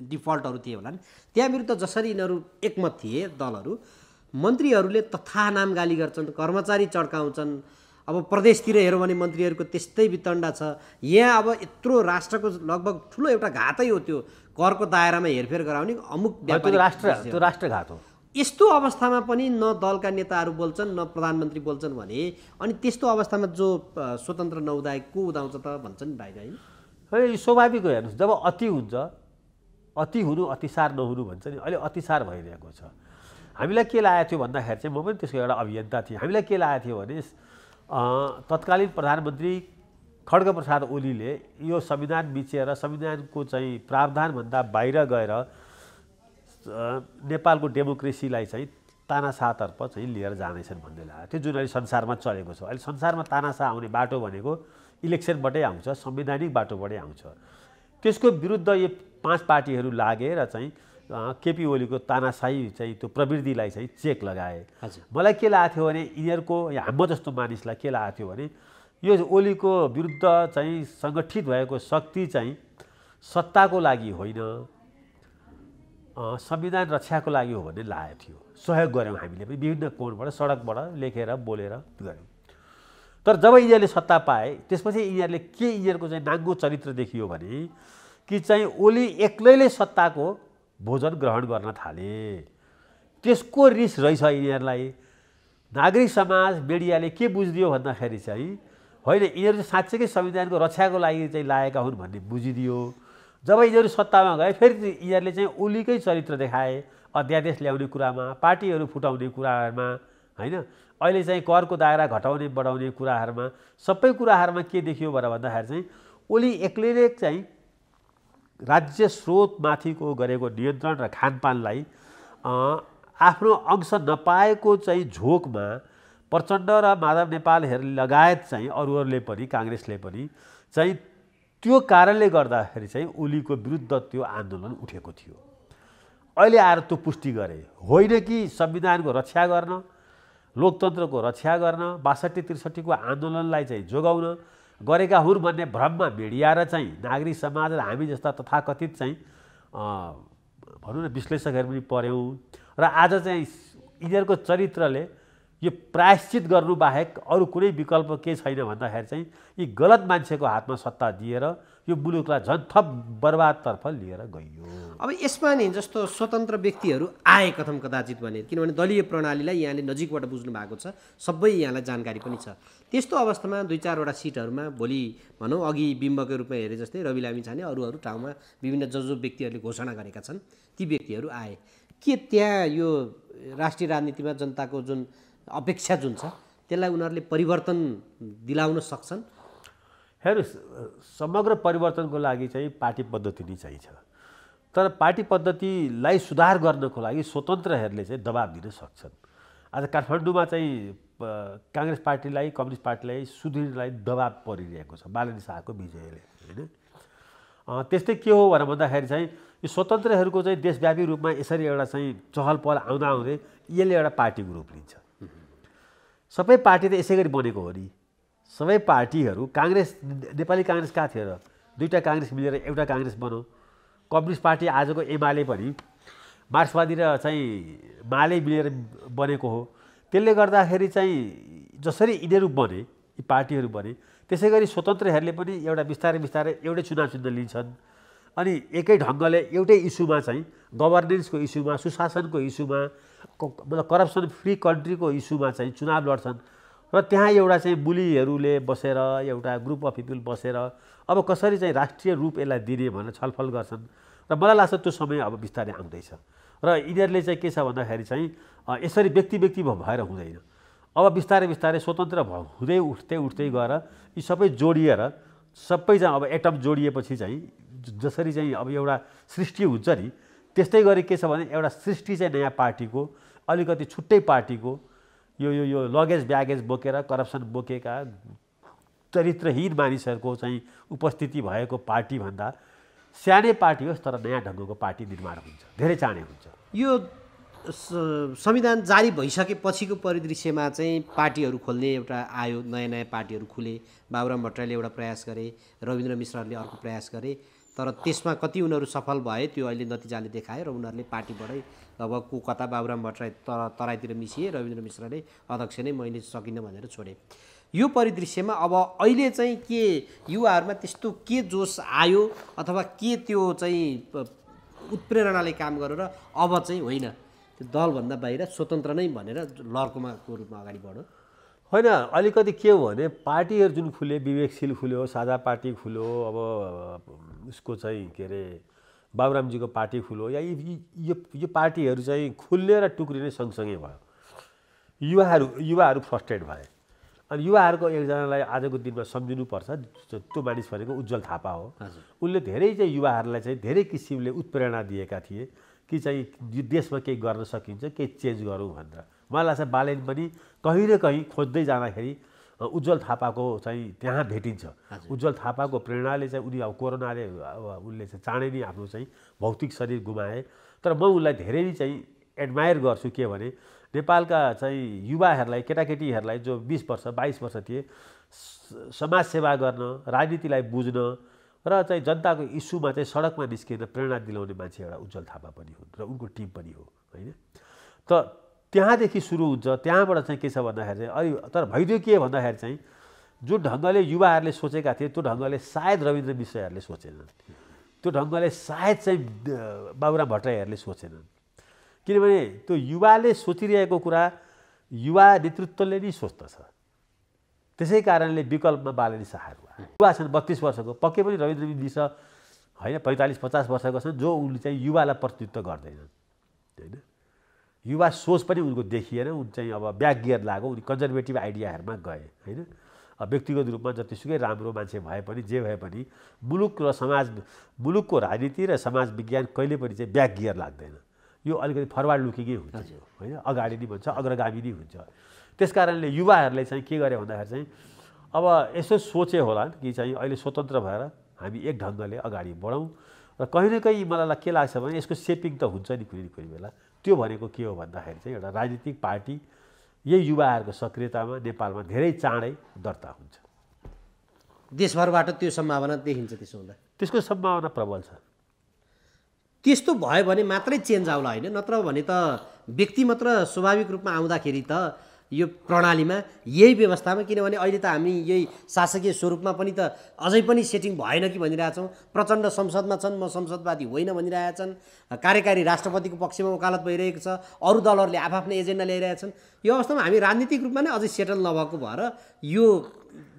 डिफल्टहरू थिए होला नि, त्यहाँ विरुद्ध जसरी यिनीहरू एकमत थिए दलहरू, मन्त्रीहरूले तथानाम गाली गर्छन्, कर्मचारी चड्काउँछन्। अब प्रदेशतिर हेरौँ भने मन्त्रीहरूको त्यस्तै वितण्डा छ। यहाँ अब यत्रो राष्ट्रको लगभग ठुलो एउटा घातै हो त्यो करको दायरामा हेरफेर गराउने अमुक त्यो राष्ट्रघात हो। यस्तो अवस्थामा पनि न दलका नेताहरू बोल्छन् न प्रधानमन्त्री बोल्छन् भने अनि त्यस्तो अवस्थामा जो स्वतन्त्र नहुँदा को उदाउँछ त भन्छन् नि भाइ? होइन, यो स्वाभाविक हो। हेर्नुहोस्, जब अति हुन्छ, अति हुनु अतिसार नहुनु भन्छ नि, अहिले अतिसार भइरहेको छ। हामीलाई के लागेको थियो भन्दाखेरि चाहिँ, म पनि त्यसको एउटा अभियन्ता थिएँ, हामीलाई के लागेको थियो भने तत्कालीन प्रधानमन्त्री खड्गप्रसाद ओलीले यो संविधान मिचेर संविधानको चाहिँ प्रावधानभन्दा बाहिर गएर नेपालको डेमोक्रेसीलाई चाहिँ तानाशाहतर्फ चाहिँ लिएर जाँदैछन् भन्ने लागेको थियो, जुन अहिले संसारमा चलेको छ। अहिले संसारमा तानाशाह आउने बाटो भनेको इलेक्सनबाटै आउँछ, संवैधानिक बाटोबाटै आउँछ। त्यसको विरुद्ध यो 5 पार्टीहरू लागे र चाहिँ केपी ओलीको तानाशाही चाहिँ त्यो प्रवृत्तिलाई चाहिँ चेक लगाए। मलाई के लागेको थियो भने यिनीहरूको हाम्रो जस्तो मानिसलाई के लागेको थियो भने यो ओलीको विरुद्ध चाहिँ सङ्गठित भएको शक्ति चाहिँ सत्ताको लागि होइन, संविधान रक्षाको लागि हो भन्ने लागेको थियो। सहयोग गऱ्यौँ हामीले पनि विभिन्न कोणबाट, सडकबाट लेखेर बोलेर गऱ्यौँ। तर जब यिनीहरूले सत्ता पाए त्यसपछि यिनीहरूले के यिनीहरूको चाहिँ नाङ्गो चरित्र देखियो भने कि चाहिँ ओली एक्लैले सत्ताको भोजन ग्रहण गर्न थाले। त्यसको रिस रहेछ यिनीहरूलाई। नागरिक समाज, मिडियाले के बुझिदियो भन्दाखेरि चाहिँ होइन यिनीहरू चाहिँ साँच्चैकै संविधानको रक्षाको लागि चाहिँ लागेका हुन् भन्ने बुझिदियो। जब यिनीहरू सत्तामा गए फेरि यिनीहरूले चाहिँ ओलीकै चरित्र देखाए अध्यादेश ल्याउने कुरामा, पार्टीहरू फुटाउने कुराहरूमा, होइन अहिले चाहिँ करको दायरा घटाउने बढाउने कुराहरूमा, सबै कुराहरूमा के देखियो भन्दाखेरि चाहिँ ओली एक्लैले चाहिँ राज्य स्रोतमाथिको गरेको नियन्त्रण र खानपानलाई आफ्नो अंश नपाएको चाहिँ झोकमा प्रचण्ड र माधव नेपालहरू लगायत चाहिँ अरूहरूले पनि काङ्ग्रेसले पनि चाहिँ त्यो कारणले गर्दाखेरि चाहिँ ओलीको विरुद्ध त्यो आन्दोलन उठेको थियो। अहिले आएर त्यो पुष्टि गरे होइन कि संविधानको रक्षा गर्न, लोकतन्त्रको रक्षा गर्न, ६२-६३को आन्दोलनलाई चाहिँ जोगाउन गरेका हुन् भन्ने भ्रममा मिडिया र चाहिँ नागरिक समाज र हामी जस्ता तथाकथित चाहिँ भनौँ न विश्लेषकहरू पनि पऱ्यौँ र आज चाहिँ यिनीहरूको चरित्रले यो प्रायश्चित गर्नुबाहेक अरू कुनै विकल्प के छैन भन्दाखेरि चाहिँ यी गलत मान्छेको हातमा सत्ता दिएर यो मुलुकलाई झन् थप बर्बादतर्फ लिएर गइयो। अब यसमा नि जस्तो स्वतन्त्र व्यक्तिहरू आए कथम कदाचित भने, किनभने दलीय प्रणालीलाई यहाँले नजिकबाट बुझ्नु भएको छ, सबै यहाँलाई जानकारी पनि छ। त्यस्तो अवस्थामा 2-4वटा सिटहरूमा भोलि भनौँ अघि बिम्बको रूपमा हेरे जस्तै रवि लामिछाने अरू ठाउँमा विभिन्न जो व्यक्तिहरूले घोषणा गरेका छन् ती व्यक्तिहरू आए, के त्यहाँ यो राष्ट्रिय राजनीतिमा जनताको जुन अपेक्षा जुन छ त्यसलाई उनीहरूले परिवर्तन दिलाउन सक्छन्? हेर्नुहोस्, समग्र परिवर्तनको लागि चाहिँ पार्टी पद्धति नै चाहिन्छ, तर पार्टी पद्धतिलाई सुधार गर्नको लागि स्वतन्त्रहरूले चाहिँ दबाब दिन सक्छन्। आज काठमाडौँमा चाहिँ काङ्ग्रेस पार्टीलाई, कम्युनिस्ट पार्टीलाई सुध्रिनलाई दबाब परिरहेको छ बालेन शाहको विजयले, होइन। त्यस्तै के हो भनेर भन्दाखेरि चाहिँ यो स्वतन्त्रहरूको चाहिँ देशव्यापी रूपमा यसरी एउटा चाहिँ चहल पहल आउँदै यसले एउटा पार्टीको रूप लिन्छ। सबै पार्टी त यसै गरी बनेको हो नि, सबै पार्टीहरू काङ्ग्रेस, नेपाली काङ्ग्रेस कहाँ थियो र? 2टा काङ्ग्रेस मिलेर एउटा काङ्ग्रेस बनाऊ। कम्युनिस्ट पार्टी आजको एमाले पनि मार्क्सवादी र चाहिँ माले मिलेर बनेको हो। त्यसले गर्दाखेरि चाहिँ जसरी यिनीहरू बने, यी पार्टीहरू बने, त्यसै गरी स्वतन्त्रहरूले पनि एउटा बिस्तारै एउटै चुनाव चिन्ह लिन्छन् अनि एकै ढङ्गले एउटै इस्युमा चाहिँ गभर्नेन्सको इस्युमा, सुशासनको इस्युमा, मतलब करप्सन फ्री कन्ट्रीको इस्युमा चाहिँ चुनाव लड्छन् र त्यहाँ एउटा चाहिँ बुलीहरूले बसेर, एउटा ग्रुप अफ पिपल बसेर अब कसरी चाहिँ राष्ट्रिय रूप यसलाई दिने भनेर छलफल गर्छन् र मलाई लाग्छ त्यो समय अब बिस्तारै आउँदैछ र यिनीहरूले चाहिँ के छ भन्दाखेरि चाहिँ यसरी व्यक्ति भएर हुँदैन। अब बिस्तारै स्वतन्त्र हुँदै उठ्दै गएर यी सबै जोडिएर सबै चाहिँ अब एटम जोडिएपछि चाहिँ जसरी चाहिँ अब एउटा सृष्टि हुन्छ नि, त्यस्तै गरी के छ भने एउटा सृष्टि चाहिँ नयाँ पार्टीको, अलिकति छुट्टै पार्टीको, यो लगेज ब्यागेज बोकेर करप्सन बोकेका चरित्रहीन मानिसहरूको चाहिँ उपस्थिति भएको पार्टी भन्दा सानै पार्टी होस् तर नयाँ ढङ्गको पार्टी निर्माण हुन्छ, धेरै चाँडै हुन्छ। यो संविधान जारी भइसकेपछिको परिदृश्यमा चाहिँ पार्टीहरू खोल्ने एउटा आयो, नयाँ पार्टीहरू खुले। बाबुराम भट्टराईले एउटा प्रयास गरे, रविन्द्र मिश्रले अर्को प्रयास गरे, तर त्यसमा कति उनीहरू सफल भए त्यो अहिले नतिजाले देखायो र उनीहरूले पार्टीबाटै अब कता बाबुराम भट्टराई तराईतिर मिसिए, रविन्द्र मिश्रले अध्यक्ष नै मैले सकिनँ भनेर छोडे। यो परिदृश्यमा अब अहिले चाहिँ के युवाहरूमा त्यस्तो के जोस आयो अथवा के त्यो चाहिँ उत्प्रेरणाले काम गरेर अब चाहिँ होइन त्यो दलभन्दा बाहिर स्वतन्त्र नै भनेर लड्कोमाको रूपमा अगाडि बढ्यो? होइन, अलिकति के हो भने पार्टीहरू जुन खुले, विवेकशील खुल्यो, साझा पार्टी खुल्यो, अब उसको चाहिँ के अरे बाबुरामजीको पार्टी खुल्यो, या यो पार्टीहरू चाहिँ खुल्ने र टुक्रिने सँगसँगै भयो। युवाहरू फ्रस्ट्रेट भए अनि युवाहरूको एकजनालाई आजको दिनमा सम्झिनुपर्छ, त्यो मानिस भनेको उज्जवल थापा हो। उनले धेरै चाहिँ युवाहरूलाई चाहिँ धेरै किसिमले उत्प्रेरणा दिएका थिए कि चाहिँ देशमा केही गर्न सकिन्छ, केही चेन्ज गरौँ भनेर। मलाई लाग्छ बालेन पनि कहीँ न कहीँ खोज्दै जाँदाखेरि उज्जवल थापाको चाहिँ त्यहाँ भेटिन्छ। उज्जवल थापाको प्रेरणाले चाहिँ उनी अब कोरोनाले अब उनले चाहिँ चाँडै नै आफ्नो चाहिँ भौतिक शरीर गुमाए, तर म उनलाई धेरै नै चाहिँ एडमायर गर्छु। के भने नेपालका चाहिँ युवाहरूलाई, केटाकेटीहरूलाई जो 20 वर्ष 22 वर्ष थिए, समाजसेवा गर्न, राजनीतिलाई बुझ्न र चाहिँ जनताको इस्युमा चाहिँ सडकमा निस्किएर प्रेरणा दिलाउने मान्छे एउटा उज्जवल थापा पनि हुन् र उनको टिम पनि हो, होइन। त त्यहाँदेखि सुरु हुन्छ। त्यहाँबाट चाहिँ के छ भन्दाखेरि चाहिँ अलि तर भइदियो के भन्दाखेरि चाहिँ जुन ढङ्गले युवाहरूले सोचेका थिए त्यो ढङ्गले सायद रविन्द्र मिश्रहरूले सोचेनन्, त्यो ढङ्गले सायद चाहिँ बाबुराम भट्टराईहरूले सोचेनन्। किनभने त्यो युवाले सोचिरहेको कुरा युवा नेतृत्वले नै सोच्दछ। त्यसै कारणले विकल्पमा बालनी शाहहरू युवा छन् 32 वर्षको, पक्कै पनि रविन्द्र मिन्दिस होइन 45-50 वर्षको छन्, जो उनले चाहिँ युवालाई प्रतिनिधित्व गर्दैनन् होइन। युवा सोच पनि उनको देखिएन, उन चाहिँ अब ब्याक गियर लाग्यो, उनी कन्जर्भेटिभ आइडियाहरूमा गए होइन। व्यक्तिगत रूपमा जतिसुकै राम्रो मान्छे भए पनि जे भए पनि मुलुक र समाज, मुलुकको राजनीति र समाज विज्ञान कहिले पनि चाहिँ ब्याक गियर लाग्दैन, यो अलिकति फरवार्ड लुकिङै हुन्छ होइन, अगाडि नै भन्छ, अग्रगामी नै हुन्छ। त्यस कारणले युवाहरूले चाहिँ के गरे भन्दाखेरि चाहिँ अब यसो सोचे होला कि चाहिँ अहिले स्वतन्त्र भएर हामी एक ढङ्गले अगाडि बढौँ र कहीँ न कहीँ मलाई के लाग्छ भने यसको सेपिङ त हुन्छ नि कुनै बेला। त्यो भनेको के हो भन्दाखेरि चाहिँ एउटा राजनीतिक पार्टी यही युवाहरूको सक्रियतामा नेपालमा धेरै चाँडै दर्ता हुन्छ। देशभरबाट त्यो सम्भावना देखिन्छ। त्यसो हुँदा त्यसको सम्भावना प्रबल छ। त्यस्तो भयो भने मात्रै चेन्ज आउला होइन, नत्र भने त व्यक्ति मात्र स्वाभाविक रूपमा आउँदाखेरि त यो प्रणालीमा यही व्यवस्थामा, किनभने अहिले त हामी यही शासकीय स्वरूपमा पनि त अझै पनि सेटिङ भएन कि भनिरहेछौँ। प्रचण्ड संसदमा छन्, म संसदवादी होइन भनिरहेछन्, कार्यकारी राष्ट्रपतिको पक्षमा वकालत भइरहेको छ, अरू दलहरूले आफ्नै एजेन्डा ल्याइरहेछन्। यो अवस्थामा हामी राजनीतिक रूपमा नै अझै सेटल नभएको भएर यो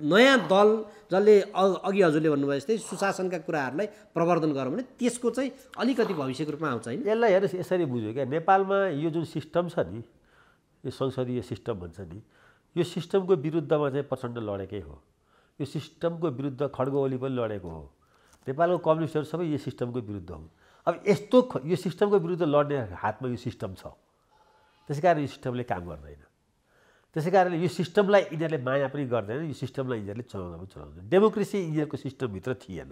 नयाँ दल जसले अघि हजुरले भन्नुभयो जस्तै सुशासनका कुराहरूलाई प्रवर्धन गरौँ भने त्यसको चाहिँ अलिकति भविष्यको रूपमा आउँछ होइन। यसलाई हेर्नुहोस् यसरी बुझ्यो क्या, नेपालमा यो जुन सिस्टम छ नि, यो संसदीय सिस्टम भन्छ नि, यो सिस्टमको विरुद्धमा चाहिँ प्रचण्ड लडेकै हो। यो सिस्टमको विरुद्ध खड्ग ओली पनि लडेको हो। नेपालको कम्युनिस्टहरू सबै यो सिस्टमको विरुद्ध हो। अब यस्तो यो सिस्टमको विरुद्ध लड्ने हातमा यो सिस्टम छ, त्यसै कारण यो सिस्टमले काम गर्दैन। त्यसै कारणले यो सिस्टमलाई यिनीहरूले माया पनि गर्दैन, यो सिस्टमलाई यिनीहरूले चलाउन पनि चलाउँदैन। डेमोक्रेसी यिनीहरूको सिस्टमभित्र थिएन।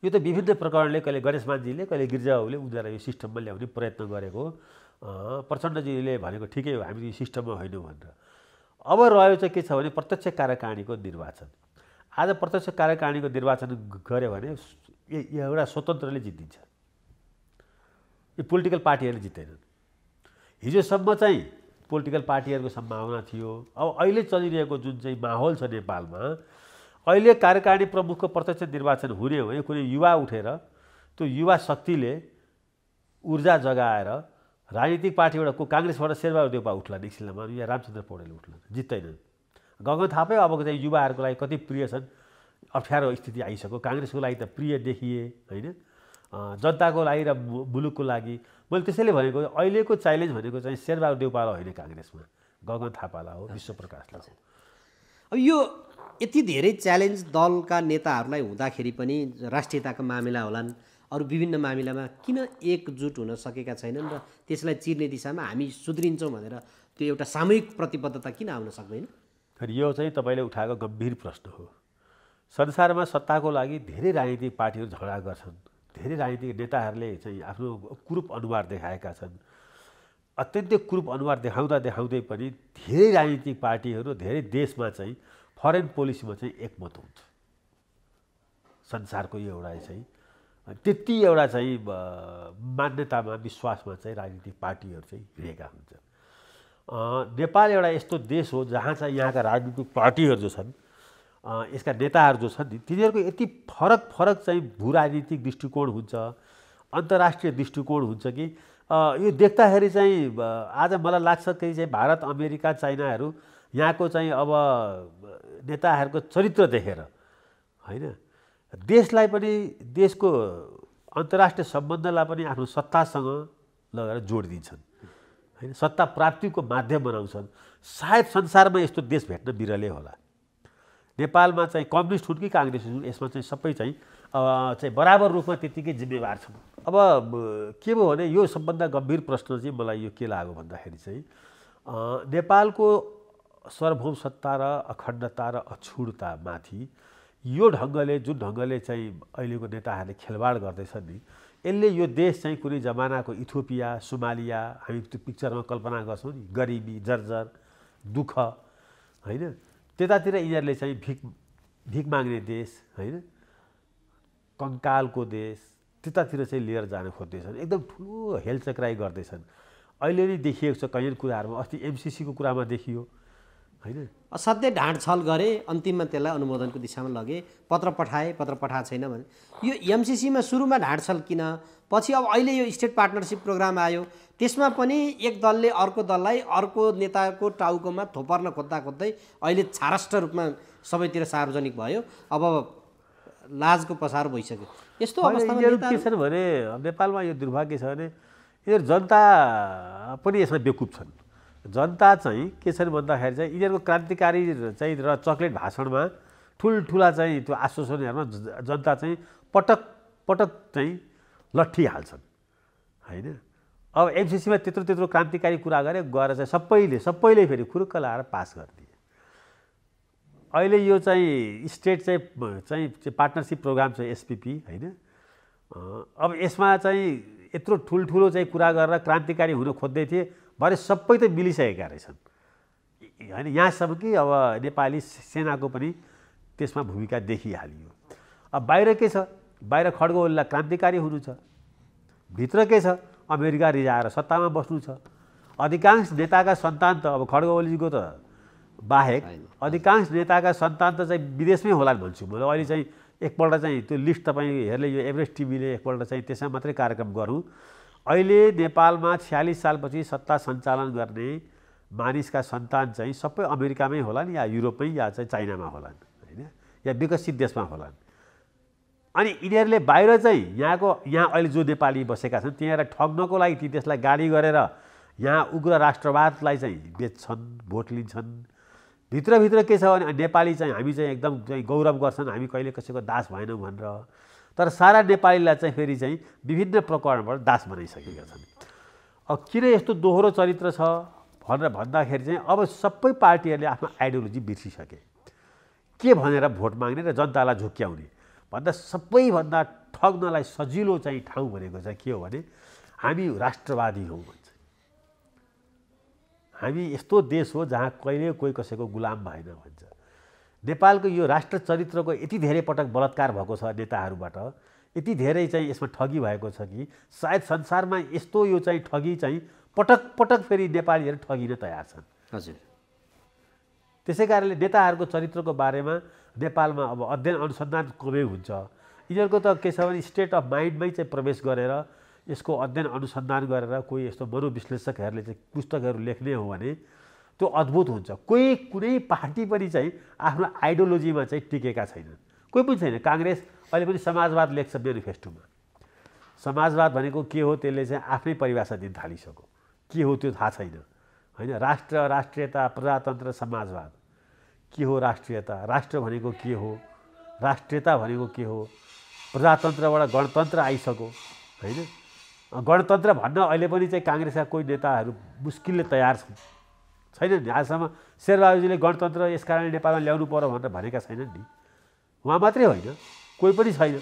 यो त विभिन्न प्रकारले कहिले गणेश मानजीले कहिले गिरिजाबाबुले उनीहरूलाई यो सिस्टममा ल्याउने प्रयत्न गरेको हो। प्रचण्डजीले भनेको ठिकै हो, हामी यो सिस्टममा होइनौँ भनेर। अब रह्यो चाहिँ के छ भने प्रत्यक्ष कार्यकारिणीको निर्वाचन। आज प्रत्यक्ष कार्यकारिणीको निर्वाचन गऱ्यो भने एउटा स्वतन्त्रले जितिन्छ, यो पोलिटिकल पार्टीहरूले जित्दैनन्। हिजोसम्म चाहिँ पोलिटिकल पार्टीहरूको सम्भावना थियो। अब अहिले चलिरहेको जुन चाहिँ माहौल छ नेपालमा, अहिले कार्यकारिणी प्रमुखको प्रत्यक्ष निर्वाचन हुने हो भने कुनै युवा उठेर त्यो युवा शक्तिले ऊर्जा जगाएर राजनीतिक पार्टीबाट को काङ्ग्रेसबाट शेरबहादुर देउपा उठ्ला निक्सिलामा या रामचन्द्र पौडेल उठ्ला, जित्दैनन्। गगन थापै अबको चाहिँ युवाहरूको लागि कति प्रिय छन्, अप्ठ्यारो स्थिति आइसक्यो। काङ्ग्रेसको लागि त प्रिय देखिए होइन, जनताको लागि र मुलुकको लागि। मैले त्यसैले भनेको अहिलेको च्यालेन्ज भनेको चाहिँ शेरबहादुर देउपालाई होइन, काङ्ग्रेसमा गगन थापालाई हो, विश्वप्रकाशलाई हो। अब यो यति धेरै च्यालेन्ज दलका नेताहरूलाई हुँदाखेरि पनि राष्ट्रियताका मामिला होलान्, अरू विभिन्न मामिलामा किन एकजुट हुन सकेका छैनन् र त्यसलाई चिर्ने दिशामा हामी सुध्रिन्छौँ भनेर त्यो एउटा सामूहिक प्रतिबद्धता किन आउन सक्दैन? यो चाहिँ तपाईँले उठाएको गम्भीर प्रश्न हो। संसारमा सत्ताको लागि धेरै राजनीतिक पार्टीहरू झगडा गर्छन्, धेरै राजनीतिक नेताहरूले चाहिँ आफ्नो कुरूप अनुहार देखाएका छन्। अत्यन्तै कुरूप अनुहार देखाउँदै पनि धेरै राजनीतिक पार्टीहरू धेरै देशमा चाहिँ फरेन पोलिसीमा चाहिँ एकमत हुन्छ। संसारको यो एउटा चाहिँ त्यति एउटा चाहिँ मान्यतामा विश्वासमा चाहिँ राजनीतिक पार्टीहरू चाहिँ हिँडेका हुन्छन्। नेपाल एउटा यस्तो देश हो जहाँ चाहिँ यहाँका राजनीतिक पार्टीहरू जो छन्, यसका नेताहरू जो छन् नि, तिनीहरूको यति फरक चाहिँ भू राजनीतिक दृष्टिकोण हुन्छ, अन्तर्राष्ट्रिय दृष्टिकोण हुन्छ कि यो देख्दाखेरि चाहिँ आज मलाई लाग्छ कि चाहिँ भारत, अमेरिका, चाइनाहरू यहाँको चाहिँ अब नेताहरूको चरित्र देखेर होइन, देशलाई पनि देशको अन्तर्राष्ट्रिय सम्बन्धलाई पनि आफ्नो सत्तासँग लगेर जोडिदिन्छन् होइन, सत्ता प्राप्तिको माध्यम बनाउँछन्। सायद संसारमा यस्तो देश भेट्न बिरलै होला। नेपालमा चाहिँ कम्युनिस्ट हुन् कि काङ्ग्रेस हुन्, यसमा चाहिँ सबै चाहिँ बराबर रूपमा त्यत्तिकै जिम्मेवार छन्। अब के भयो भने यो सबभन्दा गम्भीर प्रश्न चाहिँ मलाई यो के लाग्यो भन्दाखेरि चाहिँ नेपालको सार्वभौम सत्ता र अखण्डता र अछुटतामाथि यो ढङ्गले जुन ढङ्गले चाहिँ अहिलेको नेताहरूले खेलवाड गर्दैछन् नि, यसले यो देश चाहिँ कुनै जमानाको इथियोपिया, सोमालिया हामी त्यो पिक्चरमा कल्पना गर्छौँ नि, गरिबी, जर्जर, दुःख होइन, त्यतातिर यिनीहरूले चाहिँ भिख माग्ने देश होइन, कङ्कालको देश, त्यतातिर चाहिँ लिएर जान खोज्दैछन्। एकदम ठुलो हेलचक्राइ गर्दैछन्। अहिले नै देखिएको छ कैयन कुराहरूमा। अस्ति एमसिसीको कुरामा देखियो, होइन। असाध्यै ढाँडछल गरे, अन्तिममा त्यसलाई अनुमोदनको दिशामा लगे, पत्र पठाएको छैन भने यो एमसिसीमा सुरुमा ढाँडछल किन, पछि अब अहिले यो स्टेट पार्टनरसिप प्रोग्राम आयो, त्यसमा पनि एक दलले अर्को दललाई अर्को नेताको टाउकोमा थोपर्न खोज्दै अहिले छारष्ट रूपमा सबैतिर सार्वजनिक भयो। अब लाजको पसार भइसक्यो। यस्तो अवस्थामा यिनीहरू के छन् भने नेपालमा यो दुर्भाग्य छ भने यिनीहरू जनता पनि यसमा बेकुब छन्। जनता चाहिँ के छन् भन्दाखेरि चाहिँ यिनीहरूको क्रान्तिकारी चाहिँ र चक्लेट भाषणमा ठुल्ठुला चाहिँ त्यो आश्वासनहरूमा जनता चाहिँ पटक पटक चाहिँ लट्ठी हाल्छन् होइन। अब एमसिसीमा त्यत्रो क्रान्तिकारी कुरा गएर चाहिँ सबैले फेरि खुरुक्क लाएर पास गरिदिए। अहिले यो चाहिँ स्टेट चाहिँ पार्टनरसिप प्रोग्राम चाहिँ एसपिपी होइन। अब यसमा चाहिँ यत्रो ठुल्ठुलो चाहिँ कुरा गरेर क्रान्तिकारी हुन खोज्दै थिए, भरे सबै त मिलिसकेका रहेछन् होइन। यहाँसम्म कि अब नेपाली सेनाको पनि त्यसमा भूमिका देखिहालियो। अब बाहिर के छ, बाहिर खड्ग ओलीलाई क्रान्तिकारी हुनु छ, भित्र के छ, अमेरिका रिजाएर सत्तामा बस्नु छ। अधिकांश नेताका सन्तान त अब खड्ग ओलीको त बाहेक अधिकांश नेताका सन्तान त चाहिँ विदेशमै होलान् भन्छु म। अहिले चाहिँ एकपल्ट चाहिँ त्यो लिस्ट तपाईँहरूले यो एभरेस्ट टिभीले एकपल्ट चाहिँ त्यसमा मात्रै कार्यक्रम गरौँ। अहिले नेपालमा 46 सालपछि सत्ता सञ्चालन गर्ने मानिसका सन्तान चाहिँ सबै अमेरिकामै होलान् या युरोपमै या चाहिँ चाइनामा होलान् होइन, या विकसित देशमा होलान्। अनि यिनीहरूले बाहिर चाहिँ यहाँ अहिले जो नेपाली बसेका छन् तिनीहरूलाई ठग्नको लागि ती देशलाई गाली गरेर यहाँ उग्र राष्ट्रवादलाई चाहिँ बेच्छन्, भोट लिन्छन्। भित्रभित्र के छ भने नेपाली चाहिँ हामी चाहिँ एकदम चाहिँ गौरव गर्छन्, हामी कहिले कसैको दास भएनौँ भनेर। तर सारा नेपालीलाई चाहिँ फेरि चाहिँ विभिन्न प्रकरणबाट दास बनाइसकेका छन्। अब किन यस्तो दोहोरो चरित्र छ भनेर भन्दाखेरि चाहिँ अब सबै पार्टीहरूले आफ्नो आइडियोलोजी बिर्सिसके। के भनेर भोट माग्ने र जनतालाई झुक्क्याउने भन्दा सबैभन्दा ठग्नलाई सजिलो चाहिँ ठाउँ भनेको चाहिँ के हो भने हामी राष्ट्रवादी हौँ भन्छ। हामी यस्तो देश हो जहाँ कहिले कोही कसैको गुलाम भएन भन्छ। नेपालको यो राष्ट्र चरित्रको यति धेरै पटक बलात्कार भएको छ नेताहरूबाट, यति धेरै चाहिँ यसमा ठगी भएको छ कि सायद संसारमा यस्तो यो चाहिँ ठगी चाहिँ पटक पटक फेरि नेपालीहरू ठगिन तयार छन्। हजुर। त्यसै कारणले नेताहरूको चरित्रको बारेमा नेपालमा अब अध्ययन अनुसन्धान कमै हुन्छ। यिनीहरूको त के छ भने स्टेट अफ माइन्डमै चाहिँ प्रवेश गरेर यसको अध्ययन अनुसन्धान गरेर कोही यस्तो मनोविश्लेषकहरूले चाहिँ पुस्तकहरू लेख्ने हो भने त्यो अद्भुत हुन्छ। कुनै पार्टी पनि चाहिँ आफ्नो आइडियोलोजीमा चाहिँ टिकेका छैनन्, कोही पनि छैन। काङ्ग्रेस अहिले पनि समाजवाद लेख्छ मेनिफेस्टोमा। समाजवाद भनेको के हो त्यसले चाहिँ आफ्नै परिभाषा दिन थालिसक्यो, के हो त्यो थाहा छैन होइन। राष्ट्रियता, प्रजातन्त्र, समाजवाद के हो राष्ट्रियता, राष्ट्र भनेको के हो, राष्ट्रियता भनेको के हो, प्रजातन्त्रबाट गणतन्त्र आइसक्यो होइन। गणतन्त्र भन्न अहिले पनि चाहिँ काङ्ग्रेसका कोही नेताहरू मुस्किलले तयार छैनन् नि। आजसम्म शेरबहादुरजीले गणतन्त्र यस कारणले नेपालमा ल्याउनु पर्यो भनेर भनेका छैनन् नि। उहाँ मात्रै होइन, कोही पनि छैन।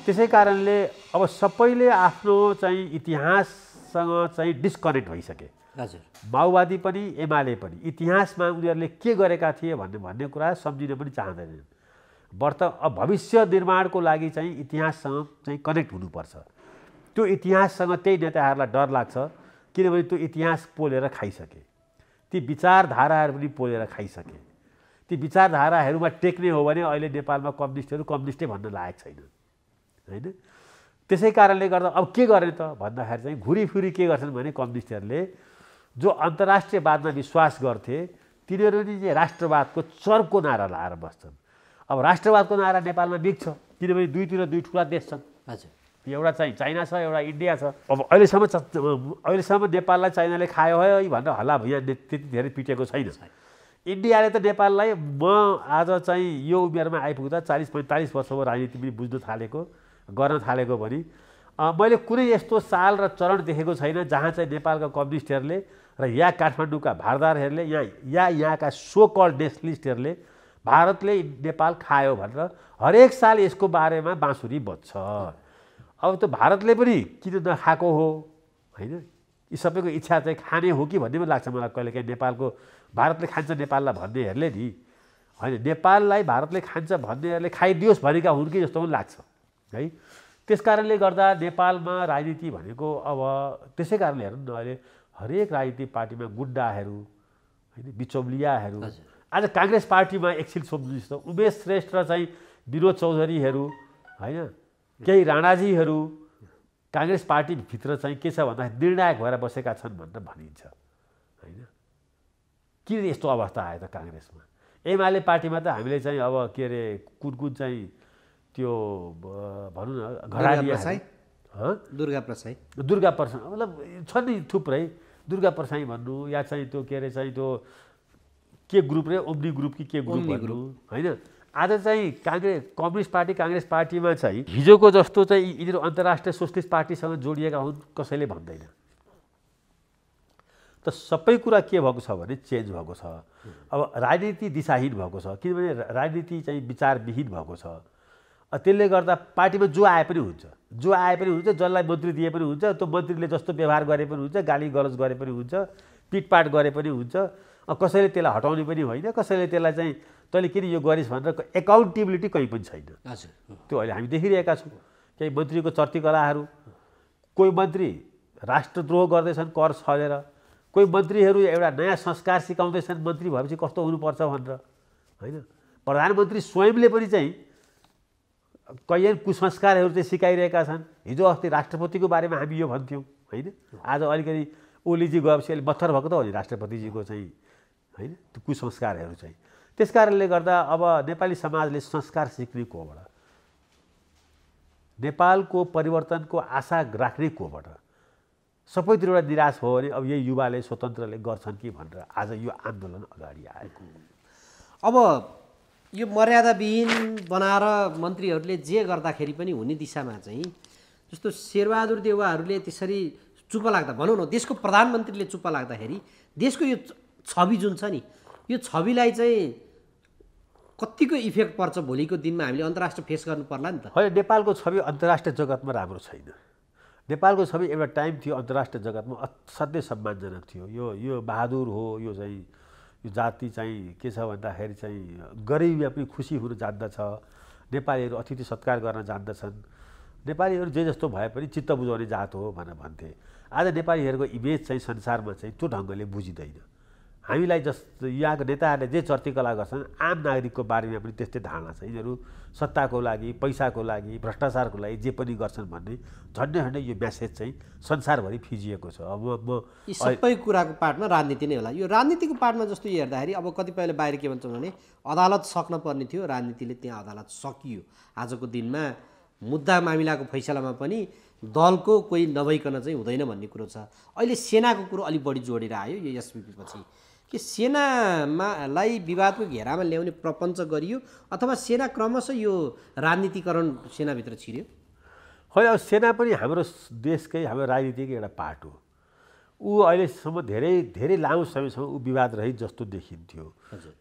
त्यसै कारणले अब सबैले आफ्नो चाहिँ इतिहाससँग चाहिँ डिस्कनेक्ट भइसके। हजुर। माओवादी पनि एमाले पनि इतिहासमा उनीहरूले के गरेका थिए भन्ने कुरा सम्झिन पनि चाहँदैनन्। अब भविष्य निर्माणको लागि चाहिँ इतिहाससँग चाहिँ कनेक्ट हुनुपर्छ। त्यो इतिहाससँग त्यही नेताहरूलाई डर लाग्छ, किनभने त्यो इतिहास पोलेर खाइसके, ती विचारधाराहरू पनि पोलेर खाइसके। ती विचारधाराहरूमा टेक्ने हो भने अहिले नेपालमा कम्युनिस्टहरू कम्युनिस्टै भन्न लायक छैनन् होइन। त्यसै कारणले गर्दा अब के गर्ने त भन्दाखेरि चाहिँ घुरीफुरी के गर्छन् भने कम्युनिस्टहरूले जो अन्तर्राष्ट्रियवादमा विश्वास गर्थे तिनीहरू नि चाहिँ राष्ट्रवादको चर्को नारा लाएर बस्छन्। अब राष्ट्रवादको नारा नेपालमा बिग्छ, किनभने दुई ठुला देश छन्। हजुर। एउटा चाहिँ चाइना छ, एउटा इन्डिया छ। अब अहिलेसम्म नेपाललाई चाइनाले खायो है भनेर हल्ला यहाँ त्यति धेरै पिटेको छैन। इन्डियाले त नेपाललाई म आज चाहिँ यो उमेरमा आइपुग्दा 40-45 वर्ष भयो राजनीति पनि बुझ्न थालेको, गर्न थालेको पनि मैले कुनै यस्तो साल र चरण देखेको छैन जहाँ चाहिँ नेपालका कम्युनिस्टहरूले र या काठमाडौँका भारदारहरूले यहाँका सो कल्ड नेसनलिस्टहरूले भारतले नेपाल खायो भनेर हरेक साल यसको बारेमा बाँसुरी बज्छ। अब त भारतले पनि किन नखाएको हो होइन, यी सबैको इच्छा चाहिँ खाने हो कि भन्ने पनि लाग्छ मलाई कहिलेकाहीँ। नेपालको भारतले खान्छ नेपाललाई भन्नेहरूले नि होइन, नेपाललाई भारतले खान्छ भन्नेहरूले खाइदियोस् भनेका हुन् कि जस्तो पनि लाग्छ है। त्यस कारणले गर्दा नेपालमा राजनीति भनेको अब त्यसै कारणले हेर्नु न अहिले हरेक राजनीतिक पार्टीमा गुन्डाहरू होइन बिचौलियाहरू। आज काङ्ग्रेस पार्टीमा एकछिन सोध्नुहोस् त, उमेश श्रेष्ठ र चाहिँ विनोद चौधरीहरू होइन, केही राणाजीहरू काङ्ग्रेस पार्टीभित्र चाहिँ के छ भन्दाखेरि निर्णायक भएर बसेका छन् भनेर भनिन्छ होइन। किन यस्तो अवस्था आयो त काङ्ग्रेसमा? एमाले पार्टीमा त हामीले चाहिँ अब के अरे कुन कुन चाहिँ त्यो भनौँ न दुर्गा प्रसाई मतलब छ नि थुप्रै, दुर्गा प्रसाई भन्नु या चाहिँ त्यो के अरे चाहिँ त्यो के ग्रुप रे ओम्नी ग्रुप कि के ग्रुप भन्नु होइन। आज चाहिँ कम्युनिस्ट पार्टी काङ्ग्रेस पार्टीमा चाहिँ हिजोको जस्तो चाहिँ यिनीहरू अन्तर्राष्ट्रिय सोसलिस्ट पार्टीसँग जोडिएका हुन् कसैले भन्दैन। त सबै कुरा के भएको छ भने चेन्ज भएको छ। अब राजनीति दिशाहीन भएको छ, किनभने राजनीति चाहिँ विचारविहीन भएको छ। त्यसले गर्दा पार्टीमा जो आए पनि हुन्छ, जसलाई मन्त्री दिए पनि हुन्छ, त्यो मन्त्रीले जस्तो व्यवहार गरे पनि हुन्छ, गाली गलौज गरे पनि हुन्छ, पिटपाट गरे पनि हुन्छ। कसैले त्यसलाई हटाउने पनि होइन, कसैले त्यसलाई चाहिँ तैँले किन यो गरिस् भनेर एकाउन्टेबिलिटी कहीँ पनि छैन। त्यो अहिले हामी देखिरहेका छौँ। केही मन्त्रीको चर्तीकलाहरू, कोही मन्त्री राष्ट्रद्रोह गर्दैछन् कर छलेर, कोही मन्त्रीहरू एउटा नयाँ संस्कार सिकाउँदैछन् मन्त्री भएपछि कस्तो हुनुपर्छ भनेर होइन। प्रधानमन्त्री स्वयंले पनि चाहिँ कैयन कुसंस्कारहरू चाहिँ सिकाइरहेका छन्। हिजो अस्ति राष्ट्रपतिको बारेमा हामी यो भन्थ्यौँ होइन, आज अलिकति ओलीजी गएपछि अहिले मत्थर भएको त हो नि राष्ट्रपतिजीको चाहिँ होइन त्यो कुसंस्कारहरू चाहिँ। त्यस कारणले गर्दा अब नेपाली समाजले संस्कार सिक्ने कोबाट, नेपालको परिवर्तनको आशा राख्ने कोबाट, सबैतिरबाट निराश भयो भने अब यही युवाले स्वतन्त्रले गर्छन् कि भनेर आज यो आन्दोलन अगाडि आएको। अब यो मर्यादाविहीन बनाएर मन्त्रीहरूले जे गर्दाखेरि पनि हुने दिशामा चाहिँ जस्तो शेरबहादुर देउवाहरूले त्यसरी चुप लाग्दा भनौँ न, देशको प्रधानमन्त्रीले चुप लाग्दाखेरि देशको यो छवि जुन छ नि, यो छविलाई चाहिँ कतिको इफेक्ट पर्छ भोलिको दिनमा हामीले अन्तर्राष्ट्रिय फेस गर्नु पर्ला नि त। होइन, नेपालको छवि अन्तर्राष्ट्रिय जगतमा राम्रो छैन। नेपालको छवि एउटा टाइम थियो अन्तर्राष्ट्रिय जगतमा असाध्यै सम्मानजनक थियो। यो बहादुर हो, यो चाहिँ यो जाति चाहिँ के छ भन्दाखेरि चाहिँ गरिबीमा पनि खुसी हुन जान्दछ, नेपालीहरू अतिथि सत्कार गर्न जान्दछन्, नेपालीहरू जे जस्तो भए पनि चित्त बुझाउने जात हो भनेर भन्थे। आज नेपालीहरूको इमेज चाहिँ संसारमा चाहिँ त्यो ढङ्गले बुझिँदैन। हामीलाई जस्तो यहाँको नेताहरूले जे चर्तीकला गर्छन् आम नागरिकको बारेमा पनि त्यस्तै धारणा छ। यिनीहरू सत्ताको लागि, पैसाको लागि, भ्रष्टाचारको लागि जे पनि गर्छन् भन्ने झन्डै यो म्यासेज चाहिँ संसारभरि फिजिएको छ। अब यी सबै कुराको पार्टमा राजनीति नै होला। यो राजनीतिको पार्टमा जस्तो हेर्दाखेरि अब कतिपयले बाहिर के भन्छौँ भने अदालत सक्न पर्ने थियो, राजनीतिले त्यहाँ अदालत सकियो। आजको दिनमा मुद्दा मामिलाको फैसलामा पनि दलको कोही नभइकन चाहिँ हुँदैन भन्ने कुरो छ। अहिले सेनाको कुरो अलिक बढी जोडेर आयो यो एसपिपी पछि कि सेनालाई विवादको घेरामा ल्याउने प्रपञ्च गरियो अथवा सेना क्रमशः यो राजनीतिकरण सेनाभित्र छिर्यो। होइन, अब सेना पनि हाम्रो देशकै हाम्रो राजनीतिकै एउटा पार्ट हो। ऊ अहिलेसम्म धेरै लामो समयसम्म ऊ विवाद रहित जस्तो देखिन्थ्यो।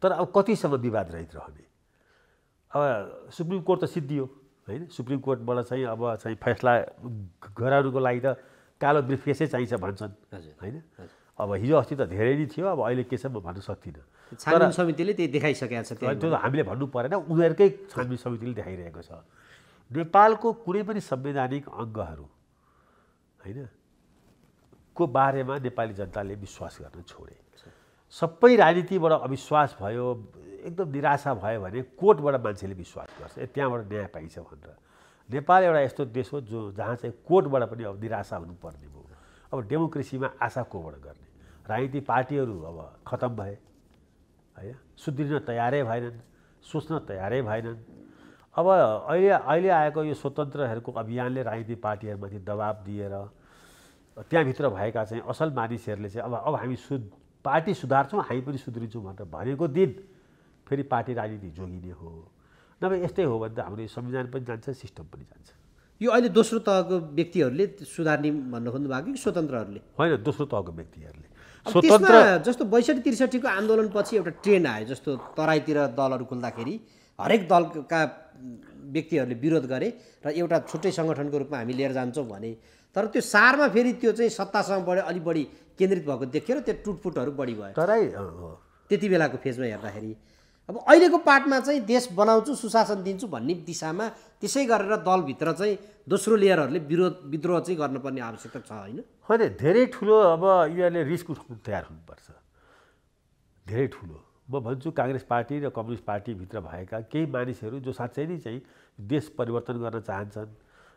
तर अब कतिसम्म विवाद रहित रहने? अब सुप्रिम कोर्ट त सिद्धियो होइन, सुप्रिम कोर्टबाट चाहिँ अब चाहिँ फैसला गराउनुको लागि त कालो ब्रिफकेसै चाहिन्छ भन्छन् होइन। अब हिजो अस्ति त धेरै नै थियो, अब अहिले के छ म भन्न सक्दिनँ। छानबिन समितिले त्यही देखाइसकेको छ। त्यो त हामीले भन्नु परेन, उनीहरूकै छानबिन समितिले देखाइरहेको छ। नेपालको कुनै पनि संवैधानिक अङ्गहरू होइन को बारेमा नेपाली जनताले विश्वास गर्न छोडे। सबै राजनीतिबाट अविश्वास भयो, एकदम निराशा भयो भने कोर्टबाट मान्छेले विश्वास गर्छ, त्यहाँबाट न्याय पाइन्छ भनेर। नेपाल एउटा यस्तो देश हो जहाँ चाहिँ कोर्टबाट पनि अब निराशा हुनुपर्ने भयो। अब डेमोक्रेसीमा आशा कोबाट गर्ने? राजनीतिक पार्टीहरू अब खतम भए होइन, सुध्रिन तयारै भएनन्, सोच्न तयारै भएनन्। अब अहिले आएको यो स्वतन्त्रहरूको अभियानले राजनीतिक पार्टीहरूमाथि दबाब दिएर त्यहाँभित्र भएका चाहिँ असल मानिसहरूले चाहिँ अब हामी पार्टी सुधार्छौँ, हामी पनि सुध्रिन्छौँ भनेर भनेको दिन फेरि पार्टी राजनीति जोगिने हो। नभए यस्तै हो भने त हाम्रो संविधान पनि जान्छ, सिस्टम पनि जान्छ। यो अहिले दोस्रो तहको व्यक्तिहरूले सुधार्ने भन्न खोज्नु भएको कि स्वतन्त्रहरूले? होइन, दोस्रो तहको व्यक्तिहरूले। स्वतन्त्र जस्तो 62-63 को आन्दोलनपछि एउटा ट्रेन्ड आयो, जस्तो तराईतिर दलहरू खुल्दाखेरि हरेक दलका व्यक्तिहरूले विरोध गरे र एउटा छुट्टै सङ्गठनको रूपमा हामी लिएर जान्छौँ भने, तर त्यो सारमा फेरि त्यो चाहिँ सत्तासँग अलिक बढी केन्द्रित भएको देखियो र त्यो टुटफुटहरू बढी भयो तराई त्यति बेलाको फेजमा हेर्दाखेरि। अब अहिलेको पार्टमा चाहिँ देश बनाउँछु, सुशासन दिन्छु भन्ने दिशामा त्यसै गरेर दलभित्र चाहिँ दोस्रो लेयरहरूले विद्रोह चाहिँ गर्नुपर्ने आवश्यकता छ होइन? होइन, धेरै ठुलो अब यिनीहरूले रिस्क उठाउनु तयार हुनुपर्छ। धेरै ठुलो। म भन्छु काङ्ग्रेस पार्टी र कम्युनिस्ट पार्टीभित्र भएका केही मानिसहरू जो साँच्चै नै चाहिँ देश परिवर्तन गर्न चाहन्छन्,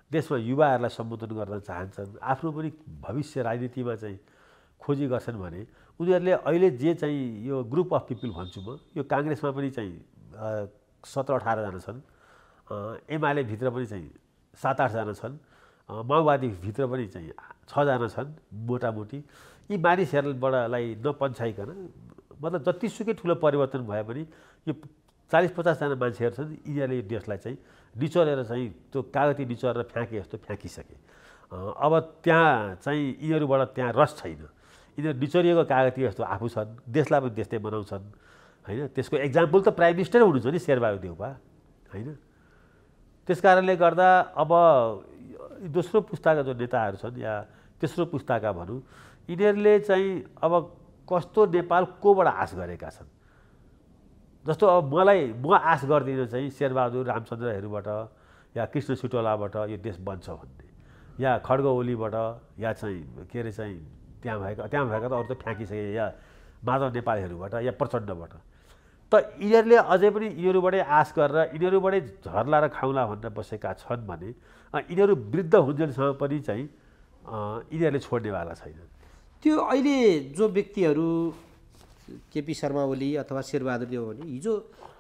देशमा युवाहरूलाई सम्बोधन गर्न चाहन्छन्, आफ्नो पनि भविष्य राजनीतिमा चाहिँ खोजी गर्छन् भने उनीहरूले अहिले जे चाहिँ यो ग्रुप अफ पिपल भन्छु म, यो काङ्ग्रेसमा पनि चाहिँ 17-18 जना छन्, एमाले भित्र पनि चाहिँ 7-8 जना छन्, माओवादीभित्र पनि चाहिँ 6 जना छन् मोटामोटी। यी मानिसहरूलाई नपन्छाइकन मतलब जतिसुकै ठुलो परिवर्तन भए पनि यो 40-50 जना मान्छेहरू छन्, यिनीहरूले यो देशलाई चाहिँ निचोरेर चाहिँ त्यो कागती निचोरेर फ्याँके जस्तो फ्याँकिसके। अब त्यहाँ चाहिँ यिनीहरूबाट त्यहाँ रस छैन, यिनीहरू निचोरिएको कागती जस्तो आफू छन्, देशलाई पनि त्यस्तै बनाउँछन् होइन। त्यसको एक्जाम्पल त प्राइम मिनिस्टर हुनुहुन्छ नि शेरबहादुर देउवा होइन। त्यस कारणले गर्दा अब दोस्रो पुस्ताका जो नेताहरू छन् या तेस्रो पुस्ताका भनौँ, यिनीहरूले चाहिँ अब कस्तो नेपाल कोबाट आश गरेका छन्। जस्तो अब म आश गर्दिनँ चाहिँ शेरबहादुर रामचन्द्रहरूबाट या कृष्ण सिटोलाबाट यो देश बन्छ भन्ने, या खड्ग ओलीबाट या चाहिँ के अरे चाहिँ त्यहाँ भएका त अरू त फ्याँकिसके, या माधव नेपालीहरूबाट या प्रचण्डबाट। त यिनीहरूले अझै पनि यिनीहरूबाटै आश गरेर यिनीहरूबाटै झर्ला र खाउला भनेर बसेका छन् भने यिनीहरू वृद्ध हुन्जेलसम्म पनि चाहिँ यिनीहरूले छोड्नेवाला छैनन्। त्यो अहिले जो व्यक्तिहरू केपी शर्मा ओली अथवा शेरबहादुर देउवा भने हिजो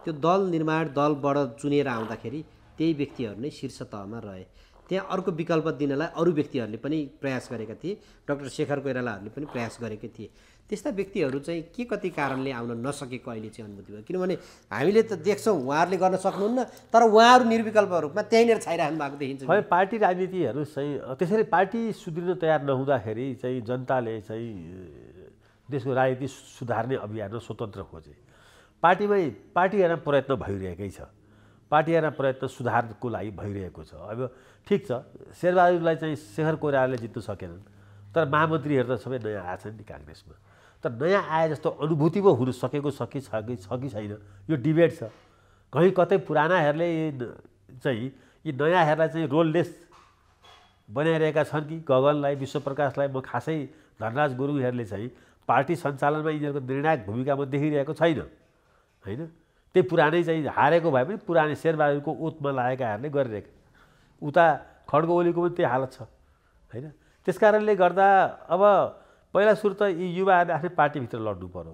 त्यो दल निर्माण दलबाट चुनेर आउँदाखेरि त्यही व्यक्तिहरू नै शीर्ष तहमा रहे। त्यहाँ अर्को विकल्प दिनलाई अरू व्यक्तिहरूले पनि प्रयास गरेका थिए, डाक्टर शेखर कोइरालाहरूले पनि प्रयास गरेकै थिए। त्यस्ता व्यक्तिहरू चाहिँ के कति कारणले आउन नसकेको अहिले चाहिँ अनुभूति भयो? किनभने हामीले त देख्छौँ उहाँहरूले गर्न सक्नुहुन्न, तर उहाँहरू निर्विकल्प रूपमा त्यहीँनिर छाइरहनु भएको देखिन्छ। खै पार्टी राजनीतिहरू चाहिँ त्यसरी पार्टी सुध्रिन तयार नहुँदाखेरि चाहिँ जनताले चाहिँ देशको राजनीति सुधार्ने अभियानमा स्वतन्त्र खोजे। पार्टी हेर्न प्रयत्न भइरहेकै छ, पार्टी हेर्न प्रयत्न सुधारको लागि भइरहेको छ। अब ठिक छ, शेरबहादुरलाई चाहिँ शेखर कोइरालाले जित्न सकेनन्, तर महामन्त्रीहरू त सबै नयाँ आएछन् नि काङ्ग्रेसमा। तर नयाँ आए जस्तो अनुभूति पो हुन सकेको छ कि छैन, यो डिबेट छ। कहीँ कतै पुरानाहरूले चाहिँ यी नयाँहरूलाई चाहिँ रोललेस बनाइरहेका छन् कि गगनलाई, विश्वप्रकाशलाई। म खासै धनराज गुरुङहरूले चाहिँ पार्टी सञ्चालनमा यिनीहरूको निर्णायक भूमिका म देखिरहेको छैन होइन। त्यही पुरानै चाहिँ हारेको भए पनि पुरानै शेरबहादुरको ओतमा लागेकाहरूले गरिरहेका, उता खड्ग ओलीको पनि त्यही हालत छ होइन। त्यस कारणले गर्दा अब पहिला सुरु त यी युवाहरूले आफ्नै पार्टीभित्र लड्नु पर्यो,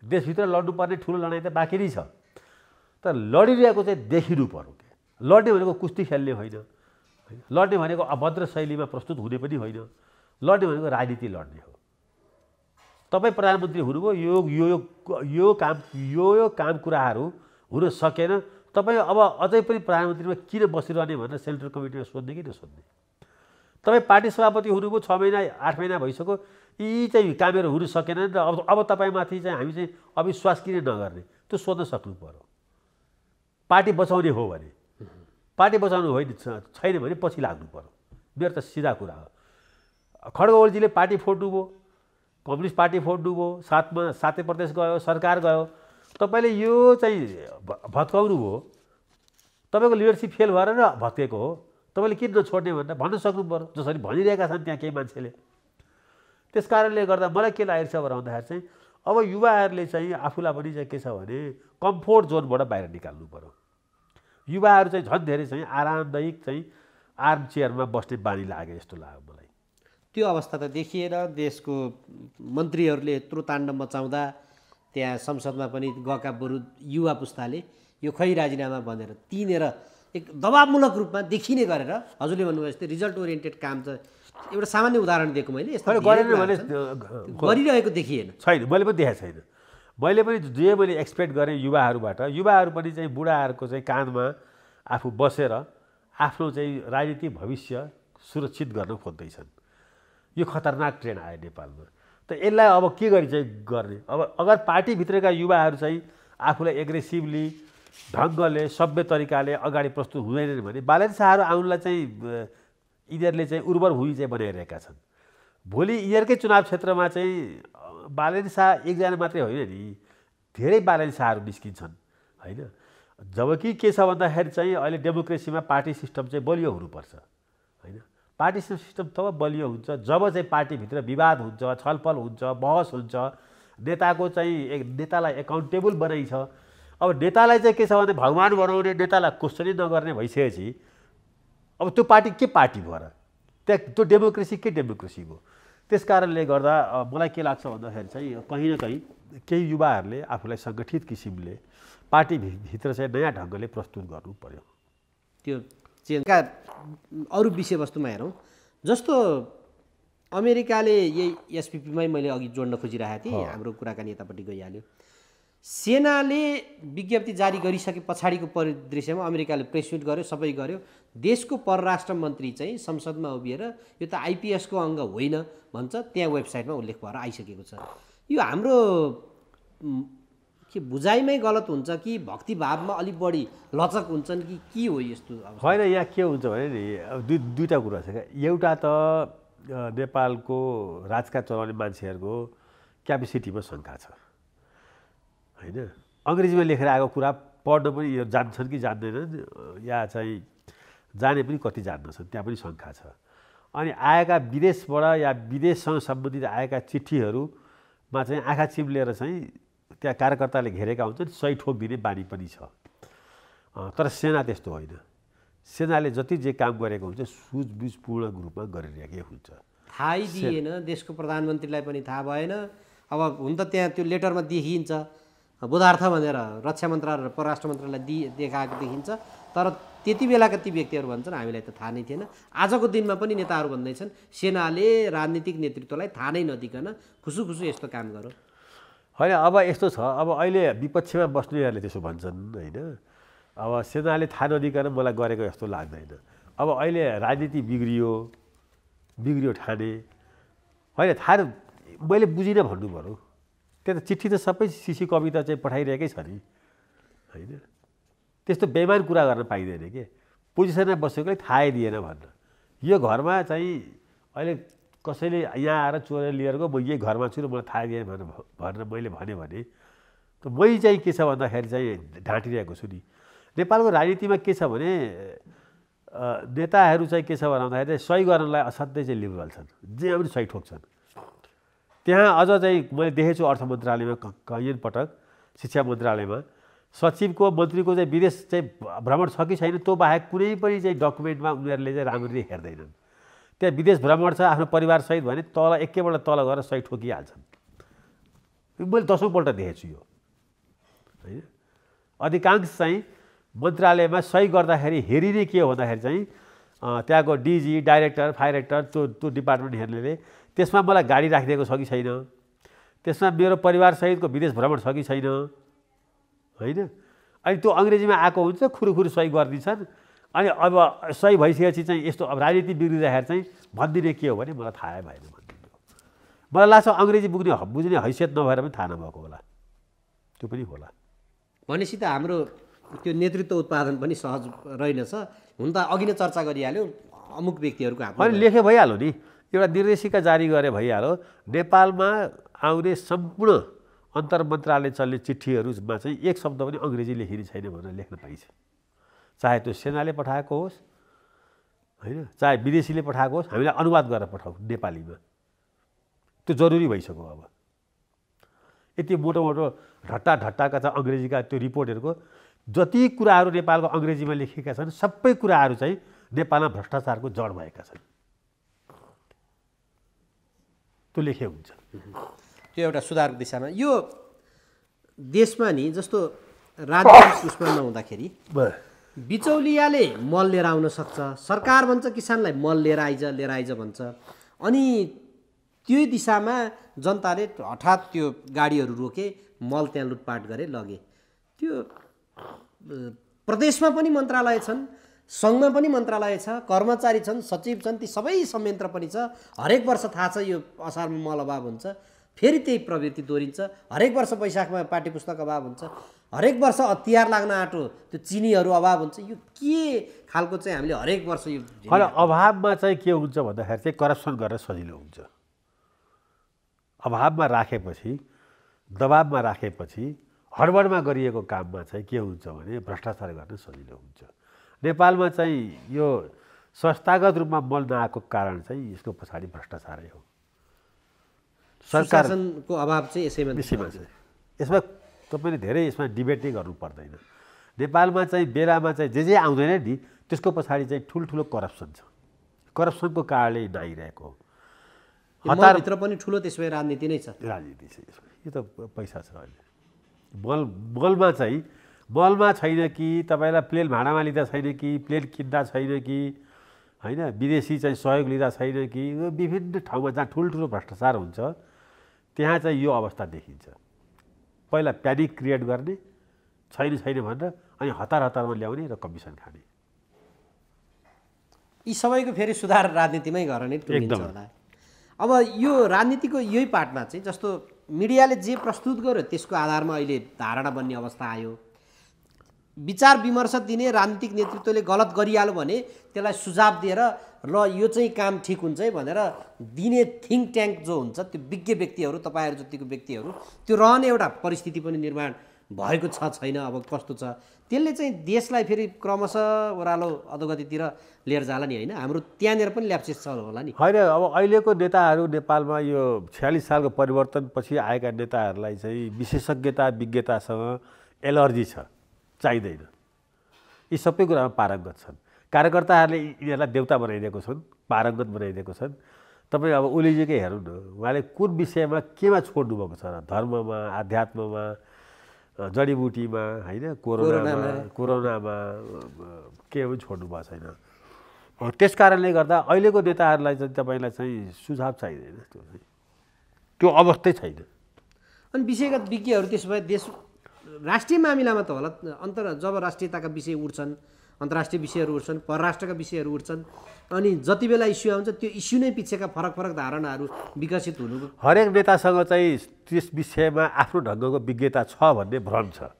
देशभित्र लड्नुपर्ने ठुलो लडाइँ त बाँकी नै छ, तर लडिरहेको चाहिँ देखिनु पर्यो। लड्ने भनेको कुस्ती खेल्ने होइन, लड्ने भनेको अभद्र शैलीमा प्रस्तुत हुने पनि होइन, लड्ने भनेको राजनीति लड्ने हो। तपाईँ प्रधानमन्त्री हुनुभयो, यो काम कुराहरू हुन सकेन, तपाईँ अब अझै पनि प्रधानमन्त्रीमा किन बसिरहने भनेर सेन्ट्रल कमिटीमा सोध्ने कि नसोध्ने? तपाईँ पार्टी सभापति हुनुभयो, 6 महिना 8 महिना भइसक्यो, यी चाहिँ कामहरू हुन सकेनन् र अब तपाईँमाथि चाहिँ हामी चाहिँ अविश्वास किन नगर्ने, त्यो सोध्न सक्नु पर्यो। पार्टी बचाउने हो भने, पार्टी बचाउनु होइन छैन भने पछि लाग्नु पर्यो। मेरो त सिधा कुरा हो। खड्ग ओलीजीले पार्टी फोड्नुभयो, कम्युनिस्ट पार्टी फोड्नुभयो, सातै प्रदेश गयो, सरकार गयो, तपाईँले यो चाहिँ भत्काउनु भयो, तपाईँको लिडरसिप फेल भएर र भत्केको हो, तपाईँले किन नछोड्ने भनेर भन्न सक्नु पर्यो, जसरी भनिरहेका छन् त्यहाँ केही मान्छेले। त्यस कारणले गर्दा मलाई के लागेको छ भन्दाखेरि चाहिँ अब युवाहरूले चाहिँ आफूलाई पनि चाहिँ के छ भने कम्फोर्ट जोनबाट बाहिर निकाल्नु पर्यो। युवाहरू चाहिँ झन् धेरै चाहिँ आरामदायक चाहिँ आर्म चेयरमा बस्ने बानी लाग्यो जस्तो लाग्यो मलाई। त्यो अवस्था त देखिएर देशको मन्त्रीहरूले यत्रो ताण्डव मचाउँदा त्यहाँ संसदमा पनि गएका बरु युवा पुस्ताले यो खै राजीनामा भनेर तिनेर एक दबावमूलक रूपमा देखिने गरेर हजुरले भन्नुभयो जस्तै रिजल्ट ओरिएन्टेड काम त एउटा सामान्य उदाहरण दिएको मैले, यस्तो गरिरहेको देखिएन छैन, मैले पनि देखेको छैन। मैले पनि जे मैले एक्सपेक्ट गरेँ युवाहरूबाट, युवाहरू पनि चाहिँ बुढाहरूको चाहिँ काँधमा आफू बसेर आफ्नो चाहिँ राजनीतिक भविष्य सुरक्षित गर्न खोज्दैछन्। यो खतरनाक ट्रेन्ड आयो नेपालमा। त यसलाई अब के गरी चाहिँ गर्ने? अब अगर पार्टीभित्रका युवाहरू चाहिँ आफूलाई एग्रेसिभली ढङ्गले सभ्य तरिकाले अगाडि प्रस्तुत हुँदैनन् भने बालेन शाहहरू आउनलाई चाहिँ यिनीहरूले चाहिँ उर्वर भूमि चाहिँ बनाइरहेका छन्। भोलि यिनीहरूकै चुनाव क्षेत्रमा चाहिँ बालेन शाह एकजना मात्रै होइन नि, धेरै बालेन शाहहरू निस्किन्छन् होइन। जबकि के छ भन्दाखेरि चाहिँ अहिले डेमोक्रेसीमा पार्टी सिस्टम चाहिँ बलियो हुनुपर्छ होइन। पार्टी सिस्टम तब बलियो हुन्छ जब चाहिँ पार्टीभित्र विवाद हुन्छ, छलफल हुन्छ, बहस हुन्छ नेताको चाहिँ नेतालाई एकाउन्टेबल बनाइन्छ। अब नेतालाई चाहिँ के छ भने भगवान बनाउने, नेतालाई क्वेसनै नगर्ने भइसकेपछि अब त्यो पार्टी के पार्टी भयो र? त्यहाँ त्यो डेमोक्रेसी के डेमोक्रेसी भयो? त्यस कारणले गर्दा मलाई के लाग्छ भन्दाखेरि चाहिँ कहीँ न कहीँ केही युवाहरूले आफूलाई सङ्गठित किसिमले पार्टीभित्र चाहिँ नयाँ ढङ्गले प्रस्तुत गर्नु पर्यो। त्यो चेन्जका अरू विषयवस्तुमा हेरौँ, जस्तो अमेरिकाले यही एसपिपीमै मैले अघि जोड्न खोजिरहेको थिएँ, हाम्रो कुराकानी यतापट्टि गइहाल्यो। सेनाले विज्ञप्ति जारी गरिसके पछाडिको परिदृश्यमा अमेरिकाले प्रेस मिट गर्यो, सबै गर्यो। देशको परराष्ट्र मन्त्री चाहिँ संसदमा उभिएर यो त आइपिएसको अङ्ग होइन भन्छ, त्यहाँ वेबसाइटमा उल्लेख भएर आइसकेको छ। यो हाम्रो के बुझाइमै गलत हुन्छ कि भक्तिभावमा अलिक बढी लचक हुन्छन् कि के हो यस्तो? होइन, यहाँ के हुन्छ भने नि दुईवटा कुरा छ क्या। एउटा त नेपालको राजकाज चलाउने मान्छेहरूको क्यापेसिटीमा शङ्का छ होइन। अङ्ग्रेजीमा लेखेर आएको कुरा पढ्न पनि यो जान्छन् कि जान्दैनन्, या चाहिँ जाने पनि कति जान्दैछन्, त्यहाँ पनि शङ्का छ। अनि आएका विदेशबाट या विदेशसँग सम्बन्धित आएका चिठीहरूमा चाहिँ आँखा चिम्लेर चाहिँ त्यहाँ कार्यकर्ताले घेरेका हुन्छन्, सही ठोकिदिने बानी पनि छ। तर सेना त्यस्तो होइन। सेनाले जति जे काम गरेको हुन्छ सुझबुझपूर्ण रूपमा गरिरहेकै हुन्छ। थाहै दिएन, देशको प्रधानमन्त्रीलाई पनि थाहा भएन। अब हुन त त्यहाँ त्यो लेटरमा देखिन्छ बोधार्थ भनेर रक्षा मन्त्रालय र परराष्ट्र मन्त्रालयलाई देखाएको देखिन्छ, तर त्यति बेलाका ती व्यक्तिहरू भन्छन् हामीलाई त थाहा नै थिएन। आजको दिनमा पनि नेताहरू भन्दैछन् सेनाले राजनीतिक नेतृत्वलाई थाहा नै नदिकन खुसुखुसु यस्तो काम गर्यो। होइन, अब यस्तो छ, अब अहिले विपक्षमा बस्नेहरूले त्यसो भन्छन् होइन। अब सेनाले थाहा नदिकन मलाई गरेको जस्तो लाग्दैन। अब अहिले राजनीति बिग्रियो ठाने होइन, थाहा मैले बुझिनँ भन्नु पऱ्यो। त्यो त चिठी त सबै सिसी कविता चाहिँ पठाइरहेकै छ नि होइन। त्यस्तो बेइमान कुरा गर्न पाइँदैन के। पोजिसनमा बसेकोले थाहै दिएन भन्न। यो घरमा चाहिँ अहिले कसैले यहाँ आएर चोरेर लिएर गयो, म यही घरमा छु र मलाई थाहा दिएन भनेर मैले भने त मै चाहिँ के छ भन्दाखेरि चाहिँ ढाँटिरहेको छु नि। नेपालको राजनीतिमा के छ भने नेताहरू चाहिँ के छ भन्दाखेरि चाहिँ सही गर्नलाई असाध्यै चाहिँ लिबरल छन्, जे पनि सही ठोक्छन्। त्यहाँ अझ चाहिँ मैले देखेको छु अर्थ मन्त्रालयमा कैयन पटक, शिक्षा मन्त्रालयमा सचिवको मन्त्रीको चाहिँ विदेश चाहिँ भ्रमण छ कि छैन त्यो बाहेक कुनै पनि चाहिँ डकुमेन्टमा उनीहरूले चाहिँ राम्ररी हेर्दैनन्। त्यहाँ विदेश भ्रमण छ आफ्नो परिवारसहित भने तल एकैपल्ट तल गएर सही ठोकिहाल्छन्। मैले 10औँ पल्ट देखेको छु यो होइन। अधिकांश चाहिँ मन्त्रालयमा सही गर्दाखेरि हेरिने के हो भन्दाखेरि चाहिँ त्यहाँको डिजी, डाइरेक्टर, फाइरेक्टर त्यो डिपार्टमेन्ट हेर्नेले त्यसमा मलाई गाडी राखिदिएको छ कि छैन, त्यसमा मेरो परिवारसहितको विदेश भ्रमण छ कि छैन होइन। अनि त्यो अङ्ग्रेजीमा आएको हुन्छ, खुरुखुरु सही गरिदिन्छन्। अनि अब सही भइसकेपछि चाहिँ यस्तो अब राजनीति बिग्रिँदाखेरि चाहिँ भनिदिने के हो भने मलाई थाहै भएन भनिदिनु। मलाई लाग्छ अङ्ग्रेजी बुझ्ने हैसियत नभएर पनि थाहा नभएको होला, त्यो पनि होला। भनेपछि त हाम्रो त्यो नेतृत्व उत्पादन पनि सहज रहेनछ। हुन त अघि नै चर्चा गरिहाल्यो अमुक व्यक्तिहरूको हातमा। अनि लेखे भइहाल्यो नि, एउटा निर्देशिका जारी गरे भइहाल्यो। नेपालमा आउने सम्पूर्ण अन्तर मन्त्रालय चल्ने चिठीहरूमा चाहिँ एक शब्द पनि अङ्ग्रेजी लेखिने छैन भनेर लेख्न पाइन्छ। चाहे त्यो सेनाले पठाएको होस् होइन, चाहे विदेशीले पठाएको होस्, हामीलाई अनुवाद गरेर पठाऊ नेपालीमा। त्यो जरुरी भइसक्यो। अब यति मोटो ढट्टाका चाहिँ अङ्ग्रेजीका त्यो रिपोर्टहरूको जति कुराहरू नेपालको अङ्ग्रेजीमा लेखेका छन् सबै कुराहरू चाहिँ नेपालमा भ्रष्टाचारको जड भएका छन्, त्यो लेखे हुन्छ। त्यो एउटा सुधारको दिशामा यो देशमा नि जस्तो राजनीतिक उसमा नहुँदाखेरि बिचौलियाले मल लिएर आउन सक्छ, सरकार भन्छ किसानलाई मल लिएर आइज भन्छ। अनि त्यही दिशामा जनताले हठात त्यो गाडीहरू रोके, मल त्यहाँ लुटपाट गरे, लगे। त्यो प्रदेशमा पनि मन्त्रालय छन्, सङ्घमा पनि मन्त्रालय छ, कर्मचारी छन्, सचिव छन्, ती सबै संयन्त्र पनि छ। हरेक वर्ष थाहा छ यो असारमा मल अभाव हुन्छ, फेरि त्यही प्रवृत्ति दोहोरिन्छ। हरेक वर्ष वैशाखमा पाठ्यपुस्तक अभाव हुन्छ, हरेक वर्ष तिहार लाग्न आँटो त्यो चिनीहरू अभाव हुन्छ। यो के खालको चाहिँ हामीले हरेक वर्ष यो अभावमा चाहिँ के हुन्छ भन्दाखेरि चाहिँ करप्सन गरेर सजिलो हुन्छ। अभावमा राखेपछि, दबाबमा राखेपछि, हडबडमा गरिएको काममा चाहिँ के हुन्छ भने भ्रष्टाचार गर्न सजिलो हुन्छ। नेपालमा चाहिँ यो संस्थागत रूपमा मल नआएको कारण चाहिँ यसको पछाडि भ्रष्टाचारै हो। सुशासनको अभाव चाहिँ यसैमा छ। यसमा तपाईँले धेरै यसमा डिबेट नै गर्नु पर्दैन। नेपालमा चाहिँ बेलामा चाहिँ जे आउँदैन नि त्यसको पछाडि चाहिँ ठुल्ठुलो करप्सन छ। करप्सनको कारणले नआइरहेको हो। हतारभित्र पनि ठुलो त्यसो भए राजनीति नै छ। राजनीति छ यसमा, यो त पैसा छ अहिले। मलमा चाहिँ मलमा छैन कि तपाईँलाई प्लेन भाडामा लिँदा छैन कि प्लेन किन्दा छैन कि होइन विदेशी चाहिँ सहयोग लिँदा छैन कि यो विभिन्न ठाउँमा जहाँ ठुल्ठुलो भ्रष्टाचार हुन्छ त्यहाँ चाहिँ यो अवस्था देखिन्छ। पहिला प्यानिक क्रिएट गर्ने छैन भनेर अनि हतारमा ल्याउने र कमिसन खाने। यी सबैको फेरि सुधार राजनीतिमै गरेर नै टुङ्गिन्छ होला। अब यो राजनीतिको यही पार्टमा चाहिँ जस्तो मिडियाले जे प्रस्तुत गर्यो त्यसको आधारमा अहिले धारणा बन्ने अवस्था आयो। विचार विमर्श दिने राजनीतिक नेतृत्वले गलत गरिहाल्यो भने त्यसलाई सुझाव दिएर ल यो चाहिँ काम ठिक हुन्छ है भनेर दिने थिङ्क ट्याङ्क जो हुन्छ त्यो विज्ञ व्यक्तिहरू तपाईँहरू जतिको व्यक्तिहरू त्यो रहने एउटा परिस्थिति पनि निर्माण भएको छैन। अब कस्तो छ त्यसले चाहिँ देशलाई फेरि क्रमशः ओह्रालो अधोगतितिर लिएर जाला नि होइन। हाम्रो त्यहाँनिर पनि ल्याप्सेस छ होला नि। होइन अब अहिलेको नेताहरू नेपालमा यो 46 सालको परिवर्तनपछि आएका नेताहरूलाई चाहिँ विशेषज्ञता विज्ञतासँग एलर्जी छ, चाहिँदैन। यी सबै कुरामा पारङ्गत छन्। कार्यकर्ताहरूले यिनीहरूलाई देउता बनाइदिएको छन्, पारङ्गत बनाइदिएको छन्। तपाईँ अब ओलीजीकै हेर्नु न, उहाँले कुन विषयमा केमा छोड्नुभएको छ र? धर्ममा, आध्यात्ममा, जडीबुटीमा, होइन कोरोनामा के पनि छोड्नु भएको छैन। त्यस कारणले गर्दा अहिलेको नेताहरूलाई चाहिँ तपाईँलाई चाहिँ सुझाव चाहिँदैन, त्यो अवस्थै छैन। अनि विषयगत विज्ञहरू त्यसो भए देश राष्ट्रिय मामिलामा त होला जब राष्ट्रियताका विषय उठ्छन्, अन्तर्राष्ट्रिय विषयहरू उठ्छन्, परराष्ट्रका विषयहरू उठ्छन्, अनि जति बेला इस्यु आउँछ त्यो इस्यु नै पछिका फरक धारणाहरू विकसित हुनुको हरेक नेतासँग चाहिँ त्यस विषयमा आफ्नो ढङ्गको विज्ञता छ भन्ने भ्रम छ।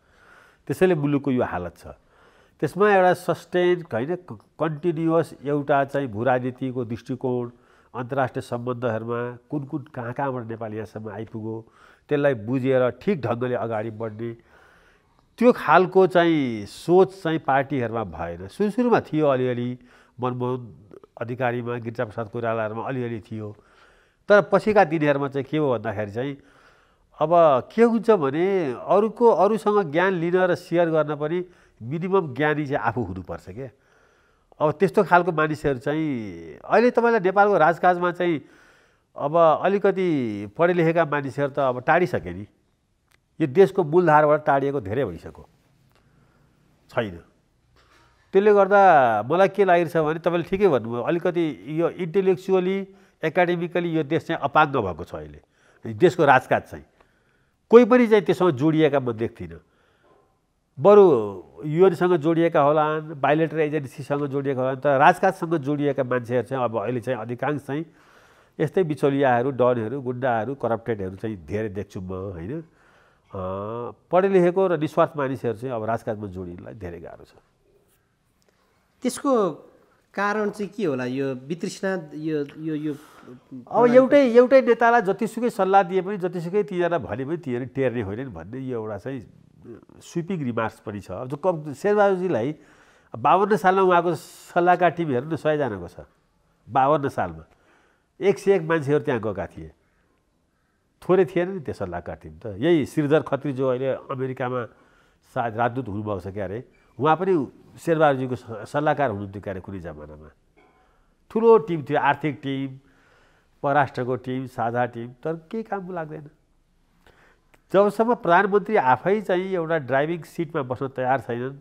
त्यसैले मुलुकको यो हालत छ। त्यसमा एउटा सस्टेन होइन कन्टिन्युअस एउटा चाहिँ भू राजनीतिको दृष्टिकोण, अन्तर्राष्ट्रिय सम्बन्धहरूमा कुन कहाँबाट नेपाल यहाँसम्म आइपुग्यो त्यसलाई बुझेर ठिक ढङ्गले अगाडि बढ्ने त्यो खालको चाहिँ सोच चाहिँ पार्टीहरूमा भएन। सुरुमा थियो, अलिअलि मनमोहन अधिकारीमा, गिरिजाप्रसाद कोइरालाहरूमा अलिअलि थियो। तर पछिका दिनहरूमा चाहिँ के हो भन्दाखेरि चाहिँ अब के हुन्छ भने अरूसँग ज्ञान लिन र सेयर गर्न पनि मिनिमम ज्ञानी चाहिँ आफू हुनुपर्छ क्या। अब त्यस्तो खालको मानिसहरू चाहिँ अहिले तपाईँलाई नेपालको राजकाजमा चाहिँ अब अलिकति पढे लेखेका मानिसहरू त अब टाढिसके नि। यो देशको मूलधारबाट टाढिएको धेरै भइसक्यो छैन। त्यसले गर्दा मलाई के लागिरहेछ भने तपाईँले ठिकै भन्नुभयो, अलिकति यो इन्टेलेक्चुअली एकाडेमिकली यो देश चाहिँ अपाङ्ग भएको छ अहिले। देशको राजकाज चाहिँ कोही पनि चाहिँ त्यससँग जोडिएका म देख्दिनँ। बरु युएनसँग जोडिएका होलान्, बाइलेटरल एजेन्सीसँग जोडिएका होलान्, तर राजकाजसँग जोडिएका मान्छेहरू चाहिँ अब अहिले चाहिँ अधिकांश चाहिँ यस्तै बिचौलियाहरू, डनहरू, गुन्डाहरू, करप्टेडहरू चाहिँ धेरै देख्छु म होइन। पढे लेखेको र निस्वार्थ मानिसहरू चाहिँ अब राजकाजमा जोडिनलाई धेरै गाह्रो छ। त्यसको कारण चाहिँ के होला? यो वितृष्णा यो यो यो अब एउटै नेतालाई जतिसुकै सल्लाह दिए पनि जतिसुकै तिनीहरूलाई भने पनि तिनीहरू टेर्ने होइनन् भन्ने यो एउटा चाहिँ स्विपिङ रिमार्क्स पनि छ। अब शेरबहादुरजीलाई 52 सालमा उहाँको सल्लाहकार टिम हेर्नु न 100 जनाको छ। 52 सालमा 101 मान्छेहरू त्यहाँ गएका थिए। थोरै थिएन नि त्यो सल्लाहकार टिम त। यही श्रीधर खत्री जो अहिले अमेरिकामा सायद राजदूत हुनुभएको छ क्या अरे, उहाँ पनि शेरबहादुरजीको सल्लाहकार हुनुहुन्थ्यो क्या अरे कुनै जमानामा। ठुलो टिम थियो, आर्थिक टिम, परराष्ट्रको टिम, साझा टिम, तर केही काम लाग्दैन। जबसम्म प्रधानमन्त्री आफै चाहिँ एउटा ड्राइभिङ सिटमा बस्न तयार छैनन्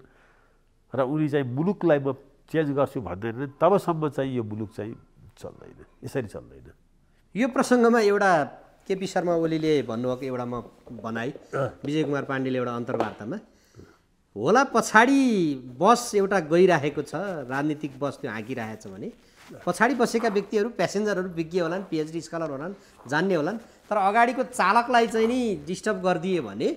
र उनी चाहिँ मुलुकलाई म चेन्ज गर्छु भन्दैनन् तबसम्म चाहिँ यो मुलुक चाहिँ चल्दैन, यसरी चल्दैन। यो प्रसङ्गमा एउटा केपी शर्मा ओलीले भन्नुभएको एउटा म भनाइ, विजय कुमार पाण्डेले एउटा अन्तर्वार्तामा होला पछाडि बस एउटा गइरहेको छ, राजनीतिक बस त्यो हाँकिरहेको छ भने पछाडि बसेका व्यक्तिहरू प्यासेन्जरहरू विज्ञ होलान्, पिएचडी स्कलर होलान्, जान्ने होलान्, तर अगाडिको चालकलाई चाहिँ नि डिस्टर्ब गरिदिए भने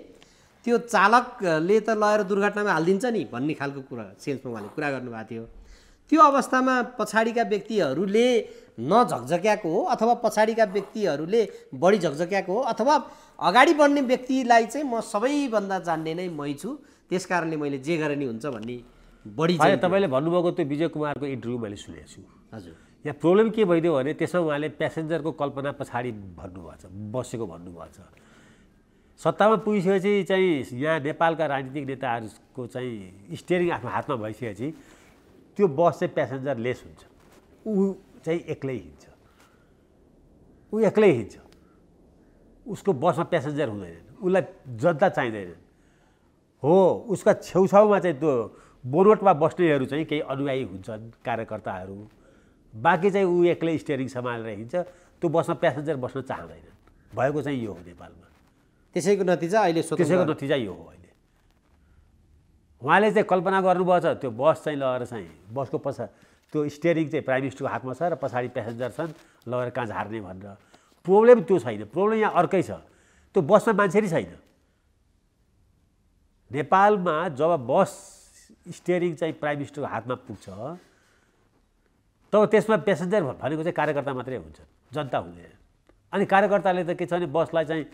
त्यो चालकले त लगेर दुर्घटनामा हालिदिन्छ नि भन्ने खालको कुरा सेल्समा उहाँले कुरा गर्नुभएको थियो। त्यो अवस्थामा पछाडिका व्यक्तिहरूले नझकझक्याएको हो अथवा पछाडिका व्यक्तिहरूले बढी झकझक्याएको हो अथवा अगाडि बढ्ने व्यक्तिलाई चाहिँ म सबैभन्दा जान्ने नै मै छु, त्यस कारणले मैले जे गरे नि हुन्छ भन्ने बढी चाहिँ तपाईँले भन्नुभएको त्यो विजय कुमारको इन्टरभ्यू मैले सुनेको छु। हजुर, यहाँ प्रब्लम के भइदियो भने त्यसमा उहाँले प्यासेन्जरको कल्पना पछाडि भन्नुभएको छ, बसेको भन्नुभएको छ। सत्तामा पुगिसकेपछि चाहिँ यहाँ नेपालका राजनीतिक नेताहरूको चाहिँ स्टियरिङ आफ्नो हातमा भइसकेपछि त्यो बस चाहिँ प्यासेन्जर लेस हुन्छ, ऊ चाहिँ एक्लै हिँड्छ, ऊ एक्लै हिँड्छ, उसको बसमा प्यासेन्जर हुँदैन, उसलाई जनता चाहिँदैन। हो, उसका छेउछाउमा चाहिँ त्यो बोनटमा बस्नेहरू चाहिँ केही अनुयायी हुन्छन्, कार्यकर्ताहरू, बाँकी चाहिँ ऊ एक्लै स्टियरिङ सम्हालेर हिँड्छ, त्यो बसमा प्यासेन्जर बस्न चाहँदैन। भएको चाहिँ यो हो नेपालमा। त्यसैको नतिजा अहिले त्यसैको नतिजा यो हो। अहिले उहाँले चाहिँ कल्पना गर्नुभएको छ त्यो बस चाहिँ लगेर चाहिँ बसको त्यो स्टियरिङ चाहिँ प्राइम मिनिस्टरको हातमा छ र पछाडि प्यासेन्जर छन्, लगेर कहाँ झार्ने भनेर। प्रब्लम त्यो छैन, प्रब्लम यहाँ अर्कै छ, त्यो बसमा मान्छे नै छैन। नेपालमा जब बस स्टियरिङ चाहिँ प्राइम मिनिस्टरको हातमा पुग्छ तब त्यसमा प्यासेन्जर भनेको चाहिँ कार्यकर्ता मात्रै हुन्छ, जनता हुँदैन। अनि कार्यकर्ताले त के छ भने बसलाई चाहिँ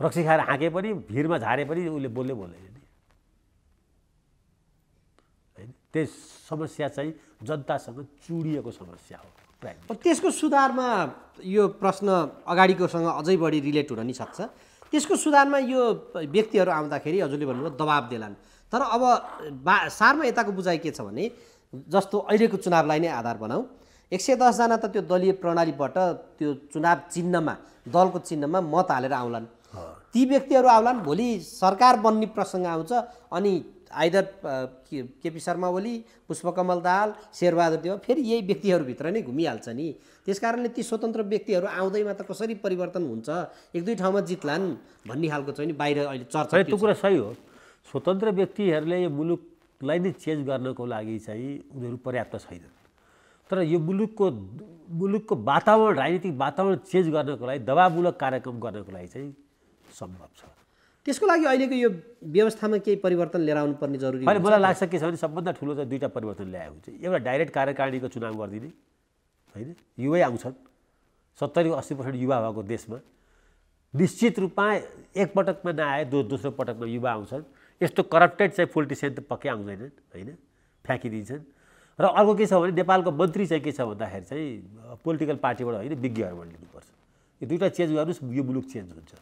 रक्सी खाएर हाँके पनि, भिरमा झारे पनि उसले बोल्दैन नि, होइन? त्यस समस्या चाहिँ जनतासँग चुडिएको समस्या हो। त्यसको सुधारमा यो प्रश्न अगाडिकोसँग अझै बढी रिलेट हुन नि सक्छ। त्यसको सुधारमा यो व्यक्तिहरू आउँदाखेरि हजुरले भन्नुभयो दबाब देलान्, तर अब सारमा यताको बुझाइ के छ भने जस्तो अहिलेको चुनावलाई नै आधार बनाऊ, 110 जना त त्यो दलीय प्रणालीबाट त्यो चुनाव चिन्हमा, दलको चिन्हमा मत हालेर आउलान्। ती व्यक्तिहरू आउलान्, भोलि सरकार बन्ने प्रसङ्ग आउँछ अनि आइदर केपी शर्मा ओली, पुष्पकमल दाहाल, शेरबहादुर देउवा फेरि यही व्यक्तिहरूभित्र नै घुमिहाल्छ नि। त्यस कारणले ती स्वतन्त्र व्यक्तिहरू आउँदैमा त कसरी परिवर्तन हुन्छ, एक दुई ठाउँमा जित्लान् भन्ने खालको चाहिँ नि बाहिर अहिले चर्चा। त्यो कुरा सही हो। स्वतन्त्र व्यक्तिहरूले यो मुलुकलाई नै चेन्ज गर्नको लागि चाहिँ उनीहरू पर्याप्त छैनन्। तर यो मुलुकको वातावरण, राजनीतिक वातावरण चेन्ज गर्नको लागि, दबावमूलक कार्यक्रम गर्नको लागि चाहिँ सम्भव छ। त्यसको लागि अहिलेको यो व्यवस्थामा केही परिवर्तन लिएर आउनुपर्ने जरुरी होइन। मलाई लाग्छ के छ भने सबभन्दा ठुलो चाहिँ दुईवटा परिवर्तन ल्याएको हुन्छ। एउटा डाइरेक्ट कार्यकारिणीको चुनाव गरिदिने, होइन? युवै आउँछन्, 70-80% युवा भएको देशमा निश्चित रूपमा एकपटकमा नआए दोस्रो पटकमा युवा आउँछन्। यस्तो करप्टेड चाहिँ पोलिटिसियन त पक्कै आउँदैनन्, होइन? फ्याँकिदिन्छन्। र अर्को के छ भने नेपालको मन्त्री चाहिँ के छ भन्दाखेरि चाहिँ पोलिटिकल पार्टीबाट होइन, विज्ञहरूबाट लिनुपर्छ। यो दुईवटा चेन्ज गर्नुहोस्, यो मुलुक चेन्ज हुन्छ।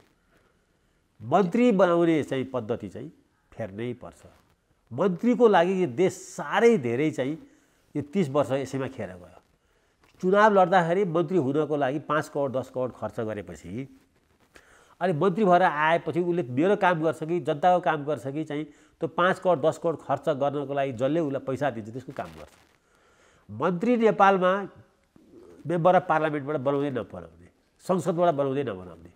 मन्त्री बनाउने चाहिँ पद्धति चाहिँ फेर्नै पर्छ। मन्त्रीको लागि यो देश साह्रै धेरै चाहिँ यो 30 वर्ष यसैमा खेर गयो। चुनाव लड्दाखेरि मन्त्री हुनको लागि 5 करोड 10 करोड खर्च गरेपछि अनि मन्त्री भएर आएपछि उसले मेरो काम गर्छ कि जनताको काम गर्छ कि चाहिँ त्यो 5 करोड 10 करोड खर्च गर्नको लागि जसले उसलाई पैसा दिन्छ त्यसको काम गर्छ। मन्त्री नेपालमा मेम्बर अफ पार्लियामेन्टबाट बनाउँदै नबनाउने, संसदबाट बनाउँदै नबनाउने,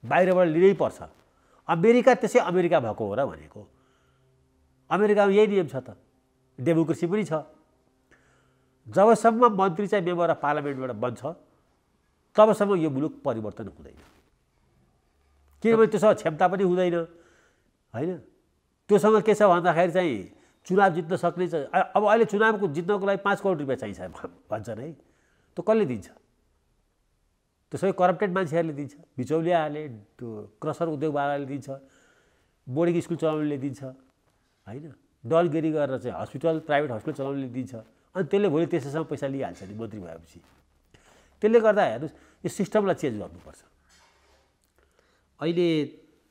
बाहिरबाट लिनै पर्छ। अमेरिका त्यसै अमेरिका भएको हो र भनेको। अमेरिकामा यही नियम छ त, डेमोक्रेसी पनि छ। जबसम्म मन्त्री चाहिँ मेम्बर अफ पार्लियामेन्टबाट बन्छ तबसम्म यो मुलुक परिवर्तन हुँदैन, किनभने त्योसँग क्षमता पनि हुँदैन, होइन? त्योसँग के छ भन्दाखेरि चाहिँ चुनाव जित्न सक्ने छ। अब अहिले चुनावको जित्नको लागि 5 करोड रुपियाँ चाहिन्छ भन्छन् है, त्यो कसले दिन्छ? त्यो सबै करप्टेड मान्छेहरूले दिन्छ, बिचौलियाहरूले, त्यो क्रसर उद्योगवालाले दिन्छ, बोर्डिङ स्कुल चलाउनेले दिन्छ, होइन? दलगिरी गरेर चाहिँ हस्पिटल, प्राइभेट हस्पिटल चलाउनेले दिन्छ। अनि त्यसले भोलि त्यसैसँग पैसा लिइहाल्छ नि मन्त्री भएपछि। त्यसले गर्दा हेर्नुहोस् यो सिस्टमलाई चेन्ज गर्नुपर्छ। अहिले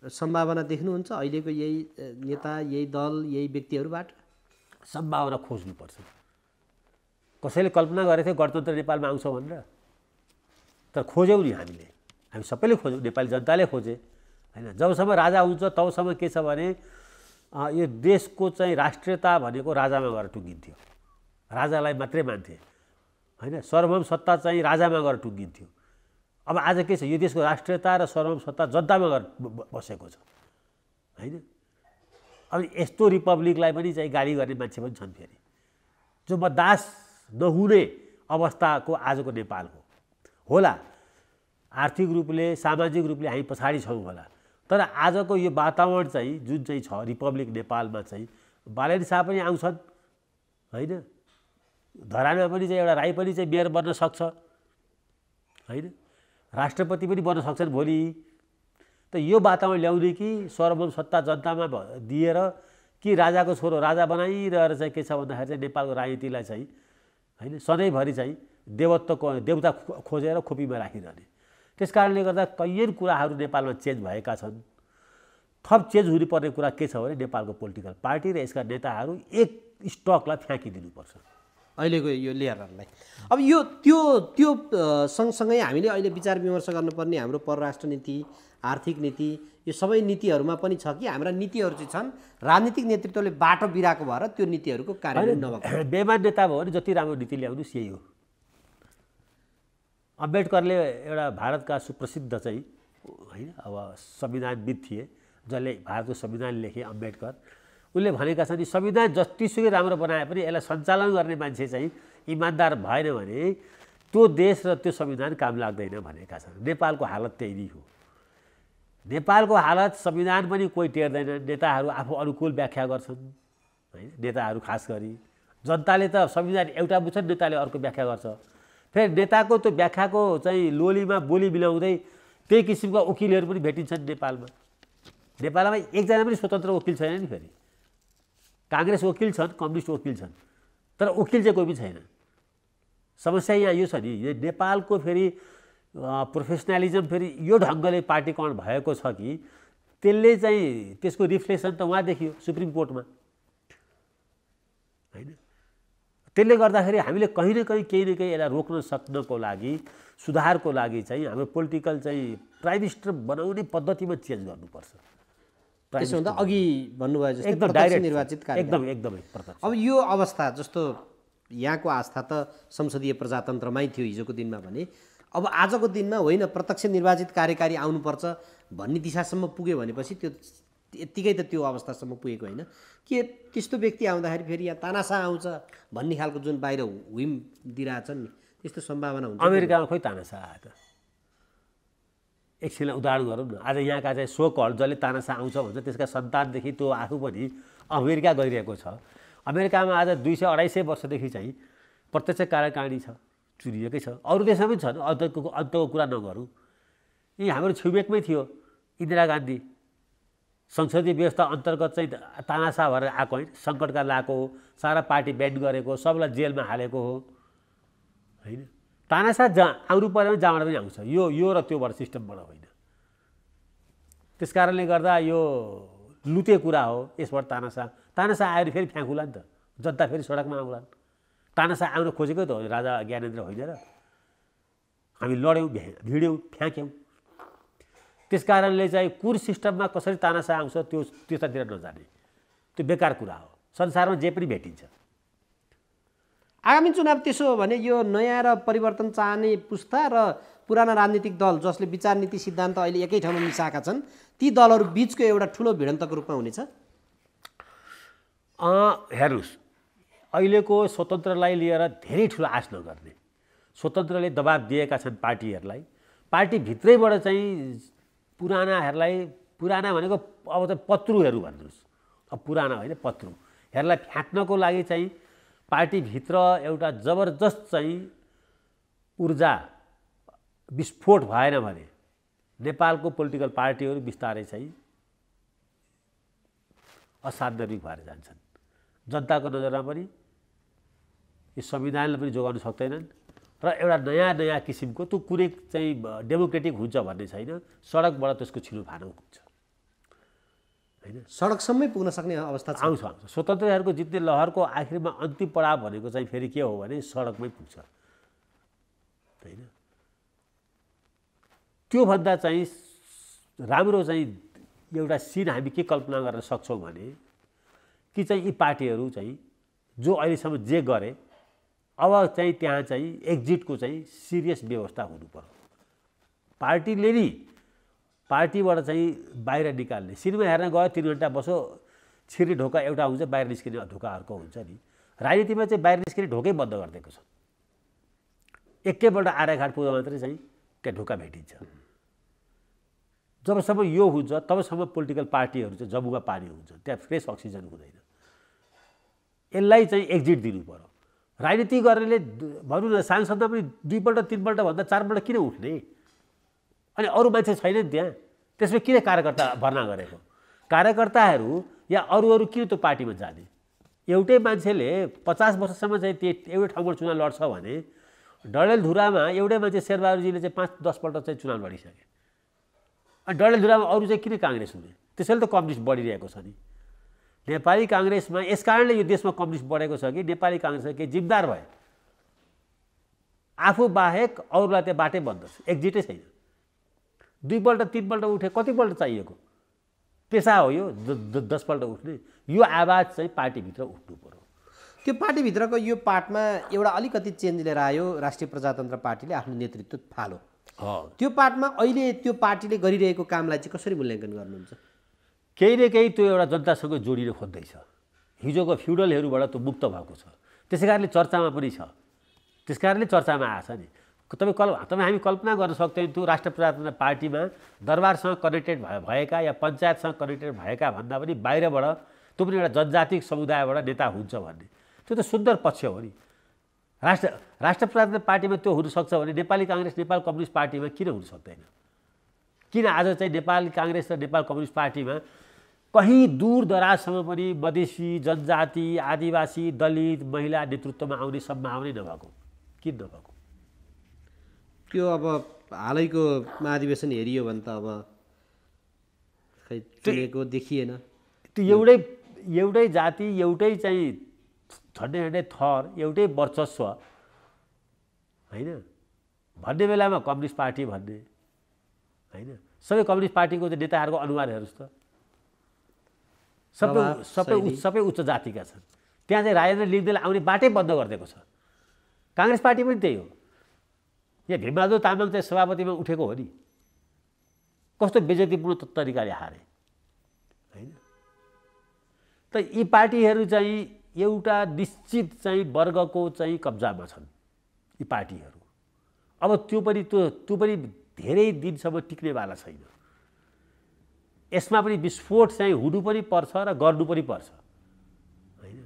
सम्भावना देख्नुहुन्छ अहिलेको यही नेता, यही दल, यही व्यक्तिहरूबाट? सम्भावना खोज्नुपर्छ। कसैले कल्पना गरेको थियो गणतन्त्र नेपालमा आउँछ भनेर, तर खोज्यौँ नि हामी सबैले खोज्यौँ, नेपाली जनताले खोजे, होइन? जबसम्म राजा हुन्छ तबसम्म के छ भने यो देशको चाहिँ राष्ट्रियता भनेको राजामा गएर टुङ्गिन्थ्यो, राजालाई मात्रै मान्थे, होइन? सार्वभौम सत्ता चाहिँ राजामा गएर टुङ्गिन्थ्यो। अब आज के छ, यो देशको राष्ट्रियता र सार्वभौम सत्ता जनतामा गएर बसेको छ, होइन? अनि यस्तो रिपब्लिकलाई पनि चाहिँ गाली गर्ने मान्छे पनि छन् फेरि, जो बर्दाश्त नहुने अवस्थाको आजको नेपाल हो। होला आर्थिक रूपले, सामाजिक रूपले हामी पछाडि छौँ होला, तर आजको यो वातावरण चाहिँ जुन चाहिँ छ रिपब्लिक नेपालमा चाहिँ बालेन शाह पनि आउँछन्, होइन? धरानमा पनि चाहिँ एउटा राई पनि चाहिँ मेयर बन्न सक्छ, होइन? राष्ट्रपति पनि बन्न सक्छन् भोलि। त यो वातावरण ल्याउने कि सार्वभौम सत्ता जनतामा दिएर कि राजाको छोरो राजा बनाइरहेर चाहिँ के छ भन्दाखेरि चाहिँ नेपालको राजनीतिलाई चाहिँ, होइन, सधैँभरि चाहिँ देवता खोजेर खोपीमा राखिरहने। त्यस कारणले गर्दा कैयन कुराहरू नेपालमा चेन्ज भएका छन्। थप चेन्ज हुनुपर्ने कुरा के छ भने नेपालको पोलिटिकल पार्टी र यसका नेताहरू एक स्टकलाई फ्याँकिदिनुपर्छ अहिलेको यो लेयरहरूलाई। अब यो त्यो त्यो सँगसँगै हामीले अहिले विचार विमर्श गर्नुपर्ने हाम्रो परराष्ट्र नीति, आर्थिक नीति, यो सबै नीतिहरूमा पनि छ कि हाम्रा नीतिहरू चाहिँ छन् राजनीतिक नेतृत्वले बाटो बिराएको भएर त्यो नीतिहरूको कार्यान्वयन नभएको। बेमान नेता भयो भने जति राम्रो नीति ल्याउनुहोस् यही हो। अम्बेडकरले एउटा भारतका सुप्रसिद्ध चाहिँ होइन अब संविधानविद थिए जसले भारतको संविधान लेखे अम्बेडकर। उनले भनेका छन् संविधान जतिसुकै राम्रो बनाए पनि यसलाई सञ्चालन गर्ने मान्छे चाहिँ इमान्दार भएन भने त्यो देश र त्यो संविधान काम लाग्दैन भनेका छन्। नेपालको हालत त्यही नै हो। नेपालको हालत संविधान पनि कोही टेर्दैन, नेताहरू आफू अनुकूल व्याख्या गर्छन् होइन। नेताहरू खास गरी जनताले त संविधान एउटा बुझ्छ, नेताले अर्को व्याख्या गर्छ। फेरि नेताको त्यो व्याख्याको चाहिँ लोलीमा बोली मिलाउँदै त्यही किसिमका वकिलहरू पनि भेटिन्छन् नेपालमा। नेपालमा एकजना पनि स्वतन्त्र वकिल छैन नि। फेरि काङ्ग्रेस वकिल छन्, कम्युनिस्ट वकिल छन्, तर वकिल चाहिँ कोही पनि छैन। समस्या यहाँ यो छ नि, नेपालको फेरि प्रोफेसनलिजम फेरि यो ढङ्गले पार्टीकरण भएको छ कि त्यसले चाहिँ त्यसको रिफ्लेक्सन त उहाँ देखियो सुप्रिम कोर्टमा होइन। त्यसले गर्दाखेरि हामीले कहीँ न कहीँ केही न केही यसलाई रोक्न सक्नको लागि, सुधारको लागि चाहिँ हाम्रो पोलिटिकल चाहिँ प्राइम मिनिस्टर बनाउने पद्धतिमा चेन्ज गर्नुपर्छ। त्यसो भन्दा अघि भन्नुभयो जस्तै एकदम प्रत्यक्ष डाइरेक्ट निर्वाचित एकदमै प्रत्यक्ष। अब यो अवस्था जस्तो यहाँको आस्था त संसदीय प्रजातन्त्रमै थियो हिजोको दिनमा भने अब आजको दिनमा होइन प्रत्यक्ष निर्वाचित कार्यकारी आउनुपर्छ भन्ने दिशासम्म पुग्यो भनेपछि त्यो यत्तिकै त त्यो अवस्थासम्म पुगेको होइन के त्यस्तो व्यक्ति आउँदाखेरि फेरि यहाँ तानासा आउँछ भन्ने खालको जुन बाहिर हुइम दिइरहेछन् नि त्यस्तो सम्भावना हुन्छ? अमेरिकामा खोइ तानासा आयो त? एकछिनलाई उदाहरण गरौँ न। आज यहाँका चाहिँ सो कल जसले तानासा आउँछ भन्छ त्यसका सन्तानदेखि त्यो आफू पनि अमेरिका गइरहेको छ। अमेरिकामा आज 200-250 वर्षदेखि चाहिँ प्रत्यक्ष कार्यकारिणी छ, चुनिएकै छ। अरू देशमा पनि छन्, अन्तको कुरा नगरौँ। यी हाम्रो छिमेकमै थियो इन्दिरा गान्धी, संसदीय व्यवस्था अन्तर्गत चाहिँ तानासा भएर आएको होइन, सङ्कटकाल आएको हो, सारा पार्टी ब्यान्ड गरेको, सबलाई जेलमा हालेको हो होइन। तानासा आउनु पऱ्यो भने जहाँबाट पनि आउँछ, यो र त्योबाट सिस्टमबाट होइन। त्यस कारणले गर्दा यो लुते कुरा हो। यसबाट तानासा आएर फेरि फ्याँकुला नि त, जनता फेरि सडकमा आउलान्। तानासा आउन खोजेको त हो राजा ज्ञानेन्द्र होइन र? हामी लड्यौँ, भिड्यौँ, फ्याँक्यौँ। त्यस कारणले चाहिँ कुर सिस्टममा कसरी तानासा आउँछ त्यतातिर नजाने, त्यो बेकार कुरा हो। संसारमा जे पनि भेटिन्छ। आगामी चुनाव त्यसो हो भने यो नयाँ र परिवर्तन चाहने पुस्ता र पुराना राजनीतिक दल जसले विचार नीति सिद्धान्त अहिले एकै ठाउँमा मिसाएका छन् ती दलहरू बिचको एउटा ठुलो भिडन्तको रूपमा हुनेछ? हेर्नुहोस्, अहिलेको स्वतन्त्रलाई लिएर धेरै ठुलो आश नगर्ने। स्वतन्त्रले दबाब दिएका छन् पार्टीहरूलाई। पार्टीभित्रैबाट चाहिँ पुराना भनेको अब त पत्रुहरू भन्नुहोस्, अब पुराना होइन पत्रुहरूलाई फ्याँक्नको लागि चाहिँ पार्टीभित्र एउटा जबरजस्त चाहिँ ऊर्जा विस्फोट भएन भने नेपालको पोलिटिकल पार्टीहरू बिस्तारै चाहिँ असान्दर्भिक भएर जान्छन्। जनताको नजरमा पनि यो संविधानले पनि जोगाउन सक्दैनन् र एउटा नयाँ किसिमको त्यो कुनै चाहिँ डेमोक्रेटिक हुन्छ भन्ने छैन। सडकबाट त्यसको छिनोफानो हुन्छ होइन, सडकसम्मै पुग्न सक्ने अवस्था आउँछ। स्वतन्त्रहरूको जित्ने लहरको आखिरमा अन्तिम पडाव भनेको चाहिँ फेरि के हो भने सडकमै पुग्छ होइन। त्योभन्दा चाहिँ राम्रो चाहिँ एउटा सिन हामी के कल्पना गर्न सक्छौँ भने कि चाहिँ यी पार्टीहरू चाहिँ जो अहिलेसम्म जे गरे अब चाहिँ त्यहाँ चाहिँ एक्जिटको चाहिँ सिरियस व्यवस्था हुनुपर्छ। पार्टीले नि पार्टीबाट चाहिँ बाहिर निकाल्ने, सिनेमा हेर्न गयो 3 घन्टा बसो, छिर्ने ढोका एउटा हुन्छ, बाहिर निस्किने ढोका अर्को हुन्छ नि। राजनीतिमा चाहिँ बाहिर निस्किने ढोकै बन्द गरिदिएको छ। एकैपल्ट आर्यघाट पुग्दा मात्रै चाहिँ त्यहाँ ढोका भेटिन्छ। जबसम्म यो हुन्छ तबसम्म पोलिटिकल पार्टीहरू चाहिँ जमुगा पानी हुन्छ, त्यहाँ फ्रेस अक्सिजन हुँदैन। यसलाई चाहिँ एक्जिट दिनु पर्यो। राजनीति गर्नेले भनौँ न सांसदमा पनि 2पल्ट 3पल्ट भन्दा 4पल्ट किन उठ्ने? अनि अरू मान्छे छैन त्यहाँ, त्यसमा किन कार्यकर्ता भर्ना गरेको? कार्यकर्ताहरू या अरू किन त्यो पार्टीमा जाने? एउटै मान्छेले 50 वर्षसम्म चाहिँ त्यो एउटै ठाउँबाट चुनाव लड्छ भने डडेलधुरामा एउटै मान्छे शेरबहादुरजीले चाहिँ 5-10 पल्ट चाहिँ चुनाव लडिसके। अनि डडेलधुरामा अरू चाहिँ किन काङ्ग्रेस हुने? त्यसैले त कम्युनिस्ट बढिरहेको छ नि। नेपाली काङ्ग्रेसमा यस कारणले यो देशमा कम्युनिस्ट बढेको छ कि नेपाली काङ्ग्रेसले केही जिम्मेदार भयो, आफू बाहेक अरूलाई त्यो बाटै बन्द छ, एक्जिटै छैन। 2 पल्ट 3 पल्ट उठे, कतिपल्ट चाहिएको? पेसा हो यो 10 पल्ट उठ्ने। यो आवाज चाहिँ पार्टीभित्र उठ्नु पर्यो। त्यो पार्टीभित्रको यो पार्टमा एउटा अलिकति चेन्ज लिएर आयो राष्ट्रिय प्रजातन्त्र पार्टीले, आफ्नो नेतृत्व फालो। त्यो पार्टमा अहिले त्यो पार्टीले गरिरहेको कामलाई चाहिँ कसरी मूल्याङ्कन गर्नुहुन्छ? केही न केही त्यो एउटा जनतासँग जोडिन खोज्दैछ। हिजोको फ्युडलहरूबाट त्यो मुक्त भएको छ, त्यसै कारणले चर्चामा पनि छ, त्यस कारणले चर्चामा आएछ नि। हामी कल्पना गर्न सक्दैनौँ त्यो राष्ट्रिय प्रजातन्त्र पार्टीमा दरबारसँग कनेक्टेड भएका या पञ्चायतसँग कनेक्टेड भएका भन्दा पनि बाहिरबाट त्यो पनि एउटा जनजातिक समुदायबाट नेता हुन्छ भन्ने, त्यो त सुन्दर पक्ष हो नि। राष्ट्रिय प्रजातन्त्र पार्टीमा त्यो हुनसक्छ भने नेपाली काङ्ग्रेस नेपाल कम्युनिस्ट पार्टीमा किन हुन सक्दैन? किन आज चाहिँ नेपाली काङ्ग्रेस र नेपाल कम्युनिस्ट पार्टीमा कहीँ दूर दराजसम्म पनि मधेसी, जनजाति, आदिवासी, दलित, महिला नेतृत्वमा आउने सम्भावना नभएको? किन नभएको? त्यो अब हालैको महाधिवेशन हेरियो भने त अब खै चुनेको देखिएन। त्यो एउटै जाति, एउटै चाहिँ झन्डै थर, एउटै वर्चस्व होइन भन्ने बेलामा कम्युनिस्ट पार्टी भन्ने होइन, सबै कम्युनिस्ट पार्टीको चाहिँ नेताहरूको अनुहार हेर्नुहोस् त, सबै उच्च जातिका छन्। त्यहाँ चाहिँ राजेन्द्र लिङ्गदेन आउने बाटै बन्द गरिदिएको छ। काङ्ग्रेस पार्टी पनि त्यही हो। यहाँ भीमबहादुर तामाङ चाहिँ सभापतिमा उठेको हो नि, कस्तो बेइज्जतीपूर्ण तरिकाले हारे होइन। त यी पार्टीहरू चाहिँ एउटा निश्चित चाहिँ वर्गको चाहिँ कब्जामा छन् यी पार्टीहरू। अब त्यो पनि धेरै दिनसम्म टिक्नेवाला छैन। यसमा पनि विस्फोट चाहिँ हुनु पनि पर्छ र गर्नु पनि पर्छ होइन।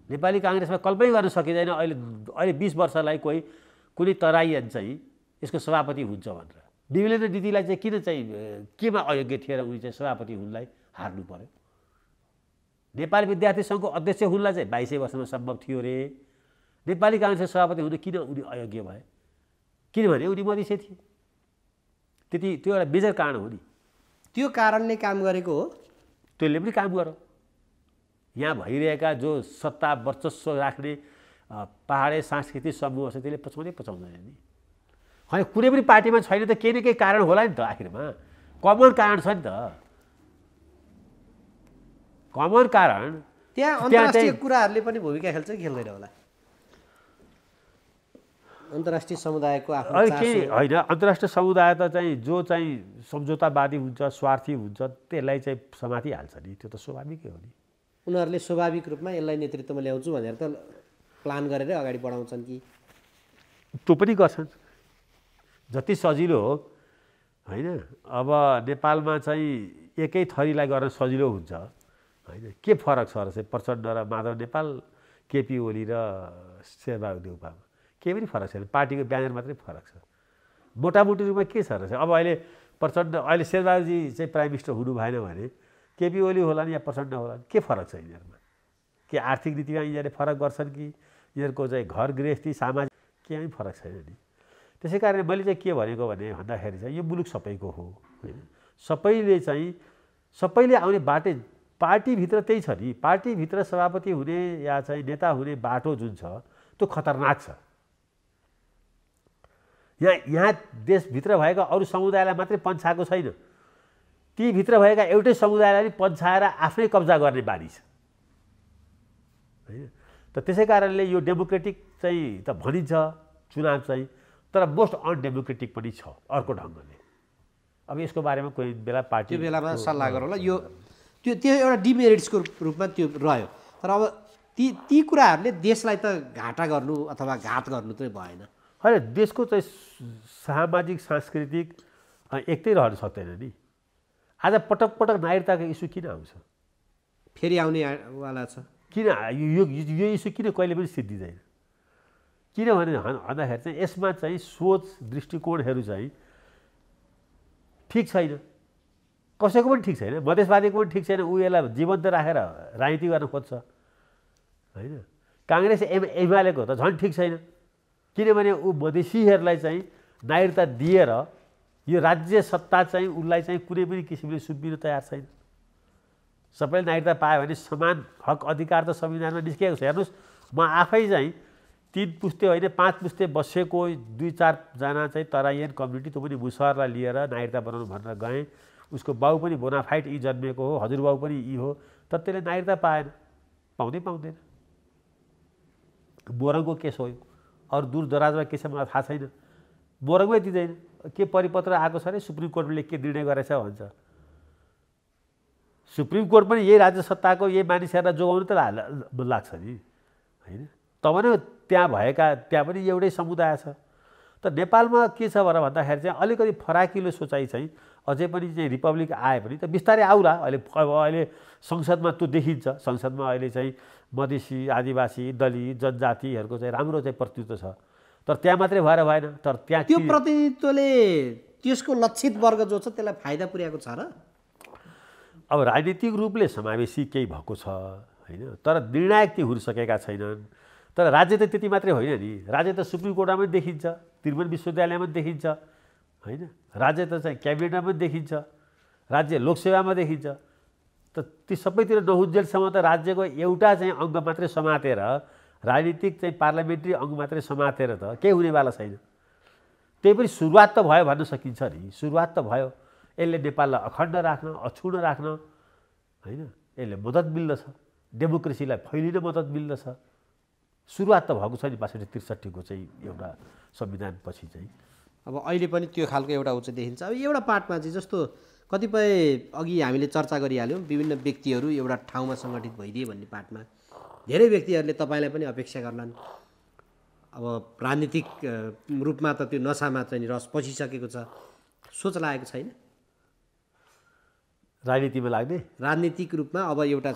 नेपाली काङ्ग्रेसमा कल्पनै गर्न सकिँदैन अहिले 20 वर्षलाई कुनै तराईयन चाहिँ यसको सभापति हुन्छ भनेर। विमलेन्द्र दिदीलाई चाहिँ किन चाहिँ केमा अयोग्य थिएर उनी चाहिँ सभापति हुनलाई हार्नु पर्यो? नेपाली विद्यार्थी सङ्घको अध्यक्ष हुनलाई चाहिँ 22 वर्षमा सम्भव थियो रे। नेपाली काङ्ग्रेसको सभापति हुन किन उनी अयोग्य भए? किनभने उनी मधेसी थिए। त्यो एउटा मेजर कारण हो नि। त्यो कारणले काम गरेको हो। त्यसले पनि काम गर्यो। यहाँ भइरहेका जो सत्ता वर्चस्व राख्ने पहाडे सांस्कृतिक समूह छ त्यसले पचाउँदैन नि। होइन कुनै पनि पार्टीमा छैन त केही न केही कारण होला नि त। आखिरमा कमन कारण छ नि त। कमन कारण त्यहाँ अन्तर्राष्ट्रिय कुराहरूले पनि भूमिका खेल्छ कि खेल्दैन होला? अन्तर्राष्ट्रिय समुदायको आफ्नो होइन, अन्तर्राष्ट्रिय समुदाय त चाहिँ जो चाहिँ सम्झौतावादी हुन्छ, स्वार्थी हुन्छ, त्यसलाई चाहिँ समातिहाल्छ नि। त्यो त स्वाभाविकै हो नि। उनीहरूले स्वाभाविक रूपमा यसलाई नेतृत्वमा ल्याउँछु भनेर त प्लान गरेर अगाडि बढाउँछन् कि? त्यो पनि गर्छन्। जति सजिलो हो होइन। अब नेपालमा चाहिँ एकै थरीलाई गर्न सजिलो हुन्छ होइन। के फरक छ र चाहिँ प्रचण्ड र माधव नेपाल, केपी ओली र शेरबहादुर देउपामा? केही पनि फरक छैन। पार्टीको ब्यानर मात्रै फरक छ। मोटामोटी रूपमा के छ र चाहिँ अब अहिले शेरबहादुरजी चाहिँ प्राइम मिनिस्टर हुनु भएन भने केपी ओली होला नि या प्रचण्ड होला नि, के फरक छ यिनीहरूमा? के आर्थिक नीतिमा यिनीहरूले फरक गर्छन् कि यिनीहरूको चाहिँ घर गृहस्थी सामाजिक केही पनि फरक छैन नि। त्यसै कारणले मैले चाहिँ के भनेको भन्दाखेरि चाहिँ यो मुलुक सबैको हो होइन। सबैले आउने बाटो पार्टीभित्र त्यही छ नि। पार्टीभित्र सभापति हुने या चाहिँ नेता हुने बाटो जुन छ त्यो खतरनाक छ। यहाँ देशभित्र भएका अरू समुदायलाई मात्रै पन्छाएको छैन, ती भित्र भएका एउटै समुदायलाई पनि पन्छाएर आफ्नै कब्जा गर्ने बानी छ होइन। त त्यसै कारणले यो डेमोक्रेटिक चाहिँ त भनिन्छ चुनाव चाहिँ, तर मोस्ट अनडेमोक्रेटिक पनि छ अर्को ढङ्गले। अब यसको बारेमा कोही बेला पार्टी त्यो बेलामा सल्लाह गरौँला। यो त्यो एउटा डिमेरिट्सको रूपमा त्यो रह्यो। तर अब ती कुराहरूले देशलाई त घाटा गर्नु अथवा घात गर्नु चाहिँ भएन। होइन, देशको चाहिँ सामाजिक सांस्कृतिक एकै रहन सक्दैन नि। आज पटक पटक नागरिकताको इस्यु किन आउँछ? फेरि आउनेवाला छ। किन यो इस्यु किन कहिले पनि सिद्धिँदैन? किनभने भन्दाखेरि चाहिँ यसमा चाहिँ सोच दृष्टिकोणहरू चाहिँ ठिक छैन। कसैको पनि ठिक छैन। मधेसवादीको पनि ठिक छैन। ऊ यसलाई जीवन्त राखेर राजनीति गर्न खोज्छ होइन। काङ्ग्रेस एमालेको त झन् ठिक छैन। किनभने ऊ मधेसीहरूलाई चाहिँ नागरिकता दिएर यो राज्य सत्ता चाहिँ उसलाई चाहिँ कुनै पनि किसिमले सुम्पिन तयार छैन। सबैले नागरिकता पायो भने समान हक अधिकार त संविधानमा निस्किएको छ। हेर्नुहोस्, म आफै चाहिँ 3 पुस्ते होइन 5 पुस्ते बसेको 2-4 जना चाहिँ तराइयन कम्युनिटी, त्यो पनि मुसहरलाई लिएर नागरिकता बनाउनु भनेर गएँ। उसको बाउ पनि बोनाफाइट यी जन्मेको हो, हजुरबाउ पनि यी हो, तर त्यसले नागरिकता पाएन, पाउँदैन। मोरङको केस हो यो, अरू दूर दराजमा के छ मलाई थाहा छैन। मोरङमै दिँदैन, के परिपत्र आएको छ अरे सुप्रिम कोर्टले के निर्णय गरेछ भन्छ। सुप्रिम कोर्ट पनि यही राज्य सत्ताको यही मानिसहरूलाई जोगाउनु त लाग्छ नि, होइन? तब नै त्यहाँ पनि एउटै समुदाय छ। त नेपालमा के छ भन्दाखेरि चाहिँ अलिकति फराकिलो सोचाइ चाहिँ अझै पनि चाहिँ रिपब्लिक आए पनि त बिस्तारै आउला। अहिले संसदमा त्यो देखिन्छ। संसदमा अहिले चाहिँ मधेसी, आदिवासी, दलित, जनजातिहरूको चाहिँ राम्रो चाहिँ प्रतिनिधित्व छ। तर त्यहाँ मात्रै भएर भएन, तर त्यहाँ त्यो प्रतिनिधित्वले त्यसको लक्षित वर्ग जो छ त्यसलाई फाइदा पुर्याएको छ र? अब राजनीतिक रूपले समावेशी केही भएको छ, होइन? तर निर्णायक ती हुन सकेका छैनन्। तर राज्य त त्यति मात्रै होइन नि, राज्य त सुप्रिम कोर्टमा पनि देखिन्छ, त्रिभुवन विश्वविद्यालयमा पनि देखिन्छ, होइन? राज्य त चाहिँ क्याबिनेटमा पनि देखिन्छ, राज्य लोकसेवामा देखिन्छ। त ती सबैतिर नहुन्जेलसम्म त राज्यको एउटा चाहिँ अङ्ग मात्रै समातेर, राजनीतिक चाहिँ पार्लियामेन्ट्री अङ्ग मात्रै समातेर त केही हुनेवाला छैन। त्यही पनि सुरुवात त भयो भन्न सकिन्छ नि, सुरुवात त भयो। यसले नेपाललाई अखण्ड राख्न, अछुण राख्न, होइन? यसले मद्दत मिल्दछ, डेमोक्रेसीलाई फैलिन मद्दत मिल्दछ। सुरुवात त भएको छ नि ६२-६३ को चाहिँ एउटा संविधानपछि चाहिँ। अब अहिले पनि त्यो खालको एउटा उच्च देखिन्छ। अब एउटा पार्टमा चाहिँ जस्तो कतिपय अघि हामीले चर्चा गरिहाल्यौँ, विभिन्न व्यक्तिहरू एउटा ठाउँमा सङ्गठित भइदिए भन्ने पार्टमा धेरै व्यक्तिहरूले तपाईँलाई पनि अपेक्षा गर्लान्। अब राजनीतिक रूपमा त त्यो नसामा चाहिँ रस पसिसकेको छ, सोच लागेको छैन राजनीतिमा लाग्ने? राजनीतिक रूपमा अब एउटा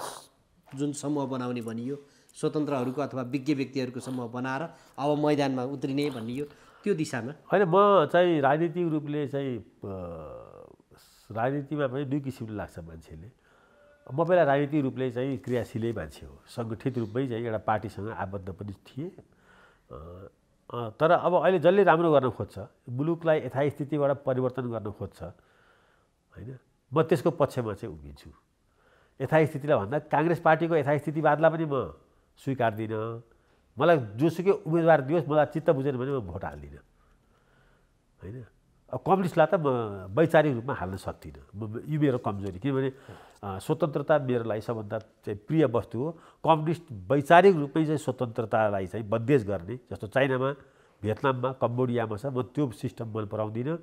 जुन समूह बनाउने भनियो, स्वतन्त्रहरूको अथवा विज्ञ व्यक्तिहरूको समूह बनाएर अब मैदानमा उत्रिने भनियो, त्यो दिशामा? होइन, म चाहिँ राजनीतिक रूपले चाहिँ राजनीतिमा पनि 2 किसिमले लाग्छ मान्छेले। म पहिला राजनीतिक रूपले चाहिँ क्रियाशीलै मान्छे हो, सङ्गठित रूपमै चाहिँ एउटा पार्टीसँग आबद्ध पनि थिएँ। तर अब अहिले जसले राम्रो गर्न खोज्छ, मुलुकलाई यथास्थितिबाट परिवर्तन गर्न खोज्छ, होइन? म त्यसको पक्षमा चाहिँ उभिन्छु। यथास्थितिलाई भन्दा काङ्ग्रेस पार्टीको यथास्थितिवादलाई पनि म स्वीकार्दिनँ। मलाई जोसुकै उम्मेदवार दियोस्, मलाई चित्त बुझेन भने म भोट हाल्दिनँ, होइन? अब कम्युनिस्टलाई त म वैचारिक रूपमा हाल्न सक्दिनँ, यो मेरो कमजोरी। किनभने स्वतन्त्रता मेरो लागि सबभन्दा चाहिँ प्रिय वस्तु हो। कम्युनिस्ट वैचारिक रूपमै चाहिँ स्वतन्त्रतालाई चाहिँ बन्देज गर्ने, जस्तो चाइनामा, भियतनाममा, कम्बोडियामा छ, म त्यो सिस्टम मन पराउँदिनँ।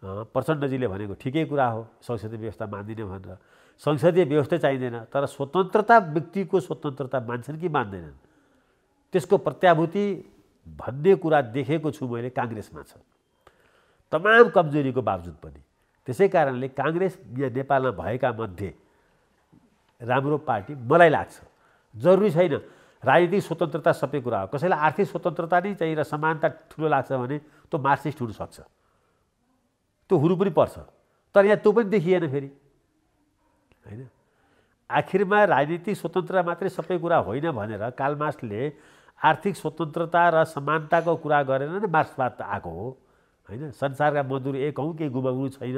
प्रचण्डजीले भनेको ठिकै कुरा हो, संसदीय व्यवस्था मान्दिनँ भनेर। संसदीय व्यवस्था चाहिँदैन, तर स्वतन्त्रता, व्यक्तिको स्वतन्त्रता मान्छन् कि मान्दैनन्, त्यसको प्रत्याभूति भन्ने कुरा देखेको छु मैले काङ्ग्रेसमा छ, तमाम कमजोरीको बावजुद पनि। त्यसै कारणले काङ्ग्रेस यहाँ नेपालमा भएका मध्ये राम्रो पार्टी मलाई लाग्छ। जरुरी छैन राजनीतिक स्वतन्त्रता सबै कुरा हो। कसैलाई आर्थिक स्वतन्त्रता नै चाहिँ र समानता ठुलो लाग्छ भने त्यो मार्क्सिस्ट हुनसक्छ, त्यो हुनु पनि पर्छ। तर यहाँ त्यो पनि देखिएन फेरि, होइन? आखिरमा राजनीतिक स्वतन्त्रता मात्रै सबै कुरा होइन भनेर कार्ल मार्क्सले आर्थिक स्वतन्त्रता र समानताको कुरा गरेर नै मार्क्सवाद आएको हो, होइन? संसारका मजदुर एक हौँ, केही गुमाउनु छैन,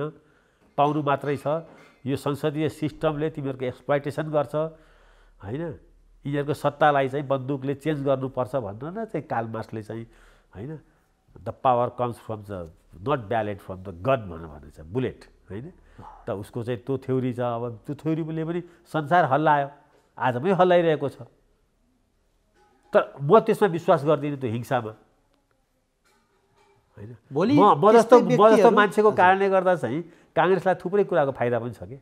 पाउनु मात्रै छ। यो संसदीय सिस्टमले तिमीहरूको एक्सप्लोइटेसन गर्छ, होइन? यिनीहरूको सत्तालाई चाहिँ बन्दुकले चेन्ज गर्नुपर्छ भनेर न चाहिँ कार्ल मार्क्सले चाहिँ, होइन? The power comes from the not ballot from the gun भनेर भनेको छ, बुलेट, होइन? त उसको चाहिँ त्यो थ्योरी छ। अब त्यो थ्योरीले पनि संसार हल्लायो, आज पनि हल्लाइरहेको छ। तर म त्यसमा विश्वास गर्दिनँ, त्यो हिंसामा, होइन? म जस्तो मान्छेको कारणले गर्दा चाहिँ काङ्ग्रेसलाई थुप्रै कुराको फाइदा पनि छ कि।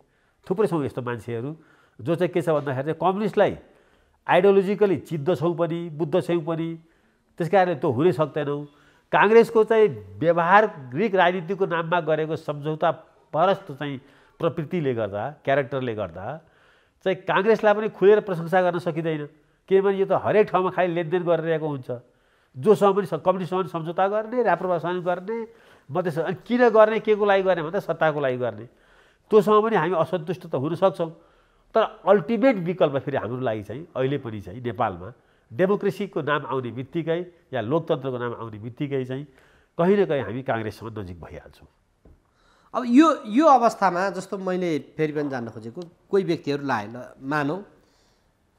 थुप्रै छौँ यस्तो मान्छेहरू जो चाहिँ के छ भन्दाखेरि चाहिँ कम्युनिस्टलाई आइडियोलोजिकली चिन्दछौँ पनि, बुझ्दछौँ पनि, त्यस कारणले त्यो हुनै सक्दैनौँ। काङ्ग्रेसको चाहिँ व्यवहारिक राजनीतिको नाममा गरेको सम्झौता परस्त चाहिँ प्रवृत्तिले गर्दा, क्यारेक्टरले गर्दा चाहिँ काङ्ग्रेसलाई पनि खुलेर प्रशंसा गर्न सकिँदैन। किनभने यो त हरेक ठाउँमा खालि लेनदेन गरिरहेको हुन्छ, जोसँग पनि कम्युनिस्टसँग पनि सम्झौता गर्ने, राप्रपासँग गर्ने, मधेस। अनि किन गर्ने, के को लागि गर्ने भन्दा सत्ताको लागि गर्ने। त्योसँग पनि हामी असन्तुष्ट त हुन सक्छौँ, तर अल्टिमेट विकल्प फेरि हाम्रो लागि चाहिँ अहिले पनि चाहिँ नेपालमा डेमोक्रेसीको नाम आउने बित्तिकै या लोकतन्त्रको नाम आउने बित्तिकै चाहिँ कहीँ न कहीँ हामी काङ्ग्रेससँग नजिक भइहाल्छौँ। अब यो अवस्थामा जस्तो मैले फेरि पनि जान्न खोजेको कोही व्यक्तिहरू मानौँ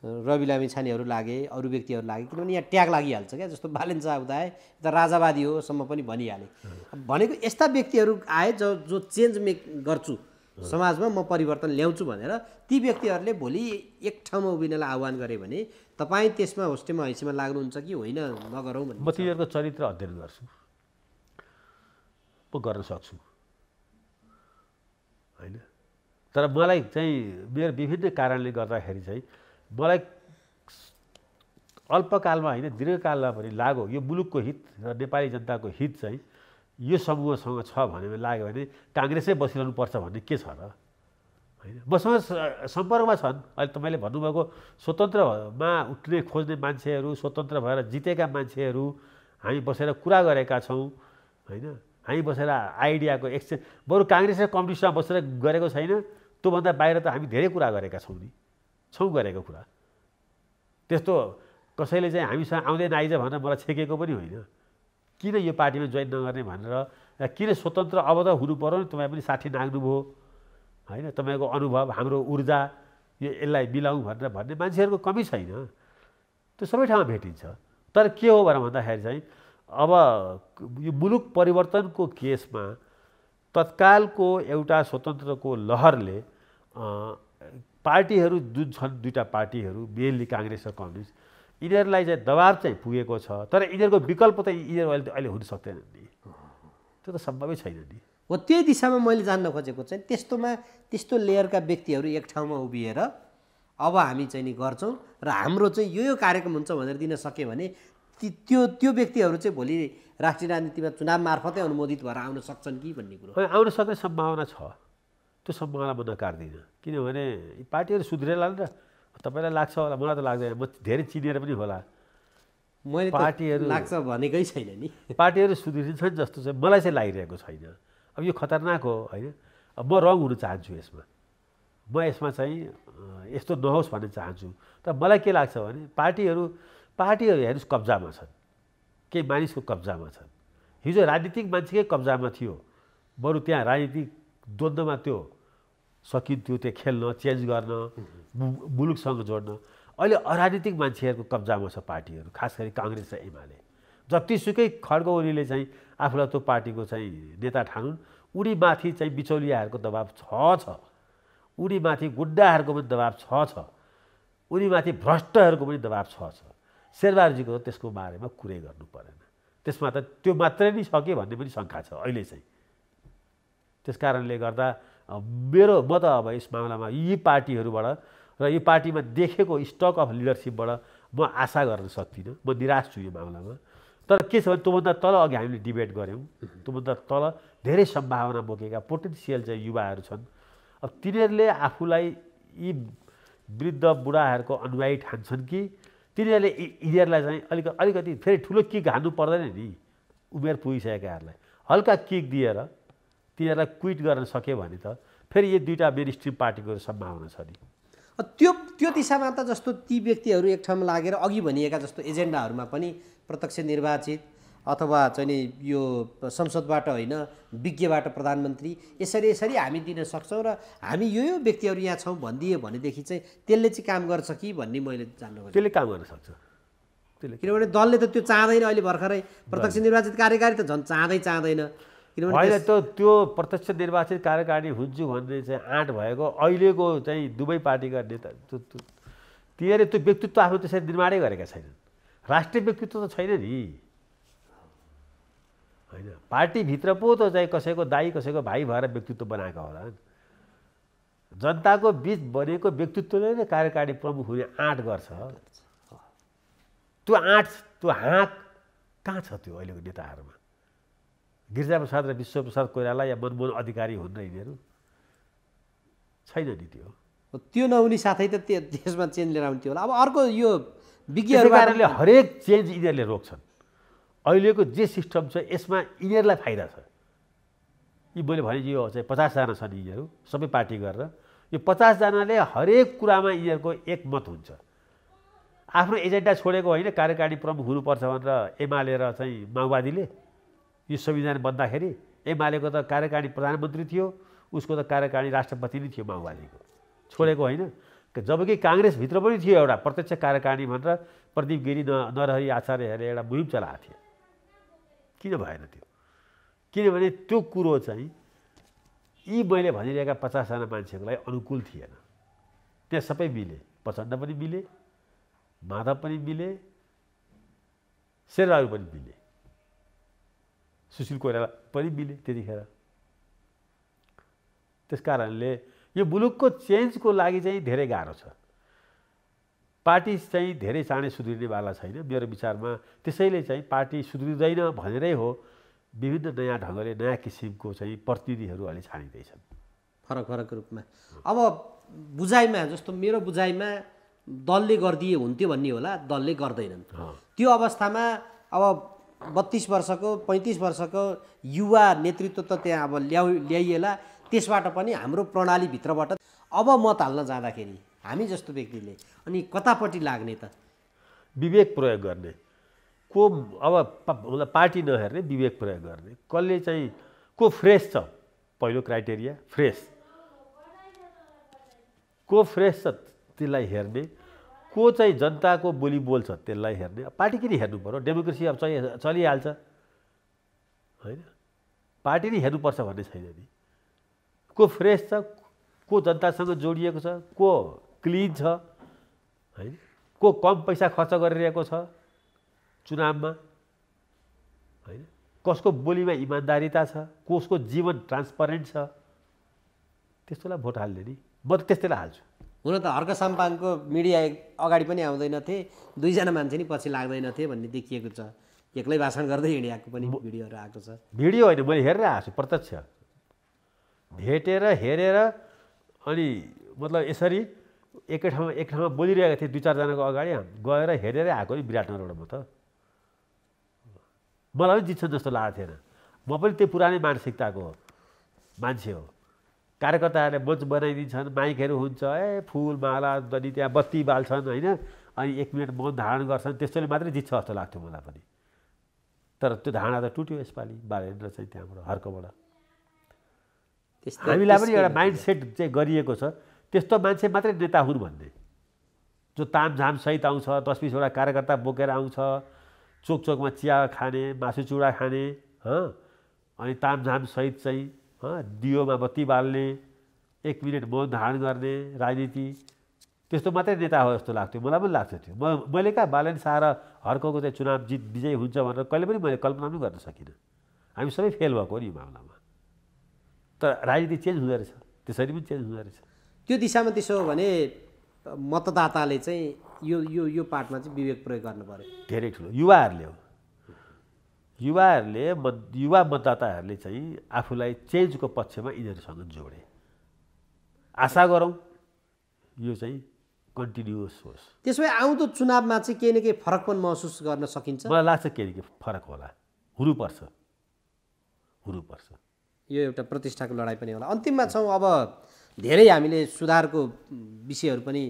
रवि लामिछानेहरू लागे, अरू व्यक्तिहरू लागे, किनभने यहाँ ट्याग लागिहाल्छ क्या, जस्तो बालेन सामुदाय त राजावादी हो सम्म पनि भनिहाले। भनेको यस्ता व्यक्तिहरू आए जो चेन्ज मेक गर्छु समाजमा, म परिवर्तन ल्याउँछु भनेर ती व्यक्तिहरूले भोलि एक ठाउँमा उभिनलाई आह्वान गरे भने तपाईँ त्यसमा होस्टेमा हैसीमा लाग्नुहुन्छ कि होइन नगरौँ भन्ने? म तिनीहरूको चरित्र अध्ययन गर्छु, म गर्न सक्छु होइन। तर मलाई चाहिँ मेरो विभिन्न कारणले गर्दाखेरि चाहिँ मलाई अल्पकालमा होइन दीर्घकालमा पनि लाग्यो यो मुलुकको हित र नेपाली जनताको हित चाहिँ यो समूहसँग छ भने लाग्यो भने काङ्ग्रेसै बसिरहनु पर्छ भन्ने के छ र होइन। मसँग सम्पर्कमा छन् अहिले तपाईँले भन्नुभएको स्वतन्त्रमा उठ्ने खोज्ने मान्छेहरू, स्वतन्त्र भएर जितेका मान्छेहरू हामी बसेर कुरा गरेका छौँ होइन। हामी बसेर आइडियाको एक्सचेन्ज, बरु काङ्ग्रेस र कम्युनिस्टमा बसेर गरेको छैन, त्योभन्दा बाहिर त हामी धेरै कुरा गरेका छौँ नि, गरेको कुरा। त्यस्तो कसैले चाहिँ हामीसँग आउँदैन आइज भनेर मलाई छेकेको पनि होइन। किन यो पार्टीमा जोइन नगर्ने भनेर, किन स्वतन्त्र अब त हुनु पऱ्यो नि, तपाईँ पनि 60 नाग्नुभयो होइन, तपाईँको अनुभव हाम्रो ऊर्जा यसलाई मिलाउँ भनेर भन्ने मान्छेहरूको कमी छैन, त्यो सबै ठाउँमा भेटिन्छ। तर के हो भनेर भन्दाखेरि चाहिँ अब यो मुलुक परिवर्तनको केसमा तत्कालको एउटा स्वतन्त्रको लहरले पार्टीहरू जुन छन्, दुईवटा पार्टीहरू मेनली काङ्ग्रेस र कम्युनिस्ट, यिनीहरूलाई चाहिँ दबाब चाहिँ पुगेको छ। तर यिनीहरूको विकल्प त यिनीहरू अहिले हुन सक्दैनन् नि, त्यो त सम्भवै छैन नि। हो त्यही दिशामा मैले जान्न खोजेको चाहिँ त्यस्तो लेयरका व्यक्तिहरू एक ठाउँमा उभिएर अब हामी चाहिँ नि गर्छौँ र हाम्रो चाहिँ यो कार्यक्रम हुन्छ भनेर दिन सक्यो भने त्यो व्यक्तिहरू चाहिँ भोलि राष्ट्रिय राजनीतिमा चुनाव मार्फतै अनुमोदित भएर आउन सक्छन् कि भन्ने कुरो आउन सक्ने सम्भावना छ। त्यो सम्भावना म नकार्दिनँ, किनभने पार्टीहरू सुध्रेला नि त। तपाईँलाई लाग्छ होला, मलाई त लाग्दैन, म धेरै चिनेर पनि होला, मैले पार्टीहरू लाग्छ भनेकै छैन नि। पार्टीहरू सुध्रिन्छन् जस्तो चाहिँ मलाई चाहिँ लागिरहेको छैन। अब यो खतरनाक हो होइन। अब म रङ हुन चाहन्छु यसमा, म यसमा चाहिँ यस्तो नहोस् भन्ने चाहन्छु। तर मलाई के लाग्छ भने पार्टीहरू हेर्नुहोस् कब्जामा छन्, केही मानिसको कब्जामा छन्। हिजो राजनीतिक मान्छेकै कब्जामा थियो, बरु त्यहाँ राजनीतिक द्वन्द्वमा त्यो सकिन्थ्यो, त्यो खेल्न, चेन्ज गर्न, मुलुकसँग जोड्न। अहिले अराजनीतिक मान्छेहरूको कब्जामा छ पार्टीहरू, खास गरी काङ्ग्रेस र एमाले। जतिसुकै खड्ग ओलीले चाहिँ आफूलाई त्यो पार्टीको चाहिँ नेता ठानुन्, उनीमाथि चाहिँ बिचौलियाहरूको दबाब छ, उनीमाथि गुड्डाहरूको पनि दबाब छ, उनीमाथि भ्रष्टहरूको पनि दबाब छ। शेरबहादुरजीको त्यसको बारेमा कुरै गर्नु परेन, त्यसमा त त्यो मात्रै नै छ कि भन्ने पनि शङ्का छ अहिले चाहिँ। त्यस कारणले गर्दा म त अब यस मामलामा यी पार्टीहरूबाट र यो पार्टीमा देखेको स्टक अफ लिडरसिपबाट म आशा गर्न सक्दिनँ, म निराश छु यो मामलामा। तर के छ भने त्योभन्दा तल अघि हामीले डिबेट गऱ्यौँ, त्योभन्दा तल धेरै सम्भावना बोकेका पोटेन्सियल चाहिँ युवाहरू छन्। अब तिनीहरूले आफूलाई यी वृद्ध बुढाहरूको अनुयायी ठान्छन् कि तिनीहरूले यिनीहरूलाई चाहिँ अलिकति फेरि ठुलो किक हान्नु पर्दैन नि, उमेर पुगिसकेकाहरूलाई हल्का किक दिएर तिनीहरूलाई क्विट गर्न सक्यो भने त फेरि यो दुईवटा मेन स्ट्रिम पार्टीको सम्भावना छ नि। त्यो दिशामा त जस्तो ती व्यक्तिहरू एक ठाउँमा लागेर अघि भनिएका जस्तो एजेन्डाहरूमा पनि प्रत्यक्ष निर्वाचित अथवा चाहिँ नि यो संसदबाट होइन विज्ञबाट प्रधानमन्त्री यसरी हामी दिन सक्छौँ र हामी यो व्यक्तिहरू यहाँ छौँ भनिदियो भनेदेखि चाहिँ त्यसले चाहिँ काम गर्छ कि भन्ने मैले जान्न खोजेँ। त्यसले काम गर्न सक्छ, किनभने दलले त त्यो चाहँदैन। अहिले भर्खरै प्रत्यक्ष निर्वाचित कार्यकारी त झन् चाहँदैन, किनभने अहिले त त्यो प्रत्यक्ष निर्वाचित कार्यकारिणी हुन्छु भन्ने चाहिँ आँट भएको अहिलेको चाहिँ दुवै पार्टीका नेता तिनीहरूले त्यो व्यक्तित्व आफ्नो त्यसरी निर्माणै गरेका छैनन्। राष्ट्रिय व्यक्तित्व त छैन नि होइन। पार्टीभित्र पो त चाहिँ कसैको दाइ कसैको भाइ भएर व्यक्तित्व बनाएका होला। जनताको बिच बनेको व्यक्तित्वले नै कार्यकारिणी प्रमुख हुने आँट गर्छ। त्यो आँट त्यो हाँक कहाँ छ त्यो अहिलेको नेताहरूमा? गिरिजाप्रसाद र विश्वप्रसाद कोइराला या मनमोहन अधिकारी हुन् र यिनीहरू छैन नि। त्यो नहुने साथै त त्यसमा चेन्ज लिएर आउँथ्यो होला। अब अर्को यो विज्ञहरूले हरेक चेन्ज यिनीहरूले रोक्छन्। अहिलेको जे सिस्टम छ यसमा यिनीहरूलाई फाइदा छ। यी मैले भने यो चाहिँ 50 जना छन् यिनीहरू सबै पार्टी गरेर, यो 50 जनाले हरेक कुरामा यिनीहरूको एकमत हुन्छ। आफ्नो एजेन्डा छोडेको होइन, कार्यकारिणी प्रमुख हुनुपर्छ भनेर एमाले र चाहिँ माओवादीले यो संविधान बन्दाखेरि एमालेको त कार्यकारिणी प्रधानमन्त्री थियो, उसको त कार्यकारिणी राष्ट्रपति नै थियो माओवादीको, छोडेको होइन। जबकि काङ्ग्रेसभित्र पनि थियो एउटा प्रत्यक्ष कार्यकारिणी भनेर प्रदीप गिरी नरहरि आचार्यहरूले एउटा मुहिम चलाएको थियो। किन भएन त्यो? किनभने त्यो कुरो चाहिँ यी मैले भनिरहेका 50जना मान्छेको लागि अनुकूल थिएन। त्यहाँ सबै मिले, प्रचण्ड पनि मिले, माधव पनि मिले, शेरबहादुर पनि मिले, सुशील कोइराला पनि मिले त्यतिखेर। त्यस कारणले यो मुलुकको चेन्जको लागि चाहिँ धेरै गाह्रो छ। पार्टी चाहिँ धेरै चाँडै सुध्रिनेवाला छैन मेरो विचारमा। त्यसैले चाहिँ पार्टी सुध्रिँदैन भनेरै हो विभिन्न नयाँ ढङ्गले नयाँ किसिमको चाहिँ प्रतिनिधिहरू अहिले छानिँदैछन् फरक फरक रूपमा। अब बुझाइमा जस्तो मेरो बुझाइमा दलले गरिदिए हुन्थ्यो भन्ने होला, दलले गर्दैनन्। त्यो अवस्थामा अब 32 वर्षको 35 वर्षको युवा नेतृत्व त त्यहाँ अब ल्याइएला, त्यसबाट पनि हाम्रो प्रणालीभित्रबाट अब मत हाल्न जाँदाखेरि हामी जस्तो व्यक्तिले अनि कतापट्टि लाग्ने त? विवेक प्रयोग गर्ने को, अब पार्टी नहेर्ने, विवेक प्रयोग गर्ने, कसले चाहिँ को फ्रेस छ, पहिलो क्राइटेरिया फ्रेस, को फ्रेस छ त्यसलाई हेर्ने, को चाहिँ जनताको बोली बोल्छ त्यसलाई हेर्ने। पार्टी किन हेर्नु पर्यो? डेमोक्रेसी अब चलिहाल्छ होइन, पार्टी नै हेर्नुपर्छ भन्ने छैन नि। को फ्रेस छ, को जनतासँग जोडिएको छ, को क्लिन छ होइन, को कम पैसा खर्च गरिरहेको छ चुनावमा होइन, कसको बोलीमा इमान्दारिता छ, कसको जीवन ट्रान्सपरेन्ट छ, त्यस्तोलाई भोट हाल्ने नि। म त त्यस्तैलाई हाल्छु। हुन त हर्क साम्पाङको मिडिया अगाडि पनि आउँदैनथे, 2 जना मान्छे नि पछि लाग्दैनथे भन्ने देखिएको छ। एक्लै भाषण गर्दै हिँडिएको पनि भिडियोहरू आएको छ। भिडियो होइन, मैले हेरेर आएको छु, प्रत्यक्ष भेटेर हेरेर। अनि मतलब यसरी एक ठाउँमा बोलिरहेको थिएँ 2-4 जनाको अगाडि गएर हेरेरै आएको नि विराटनगरबाट। म त मलाई पनि जित्छ जस्तो लागेको थिएन। म पनि त्यो पुरानै मानसिकताको मान्छे हो। कार्यकर्ताहरूले मञ्च बनाइदिन्छन्, माइकहरू हुन्छ, फुल माला अनि त्यहाँ बत्ती बाल्छन् होइन, अनि 1 मिनट मौन धारण गर्छन्, त्यस्तोले मात्रै जित्छ जस्तो लाग्थ्यो मलाई पनि। तर त्यो धारणा त टुट्यो यसपालि बालेन्द्र चाहिँ त्यहाँबाट हर्कबाट। हामीलाई पनि एउटा माइन्ड सेट चाहिँ गरिएको छ त्यस्तो मान्छे मात्रै नेता हुन् भन्ने, जो तामझाम सहित आउँछ, 10-20 वटा कार्यकर्ता बोकेर आउँछ, चोक चोकमा चिया खाने, मासु चुडा खाने, अनि तामझाम सहित चाहिँ दियोमा बत्ती बाल्ने, 1 मिनट मौन धारण गर्ने राजनीति, त्यस्तो मात्रै नेता हो जस्तो लाग्थ्यो। मलाई पनि लाग्थ्यो त्यो। मैले कहाँ बालेन शाह र हर्कको चाहिँ चुनाव विजय हुन्छ भनेर कहिले पनि मैले कल्पना पनि गर्न सकिनँ। हामी सबै फेल भएको नि यो मामलामा। तर राजनीति चेन्ज हुँदो रहेछ, त्यसरी पनि चेन्ज हुँदो रहेछ। त्यो दिशामा त्यसो हो भने मतदाताले चाहिँ यो यो यो पार्टमा चाहिँ विवेक प्रयोग गर्नु पर्यो। धेरै ठुलो युवाहरूले हो, युवा मतदाताहरूले चाहिँ आफूलाई चेन्जको पक्षमा यिनीहरूसँग जोडे। आशा गरौँ यो चाहिँ कन्टिन्युअस होस्। त्यसो भए आउँदो चुनावमा चाहिँ केही न केही फरक पनि महसुस गर्न सकिन्छ? मलाई लाग्छ केही न केही फरक होला, हुनुपर्छ। यो एउटा प्रतिष्ठाको लडाइँ पनि होला। अन्तिममा छौँ, अब धेरै हामीले सुधारको विषयहरू पनि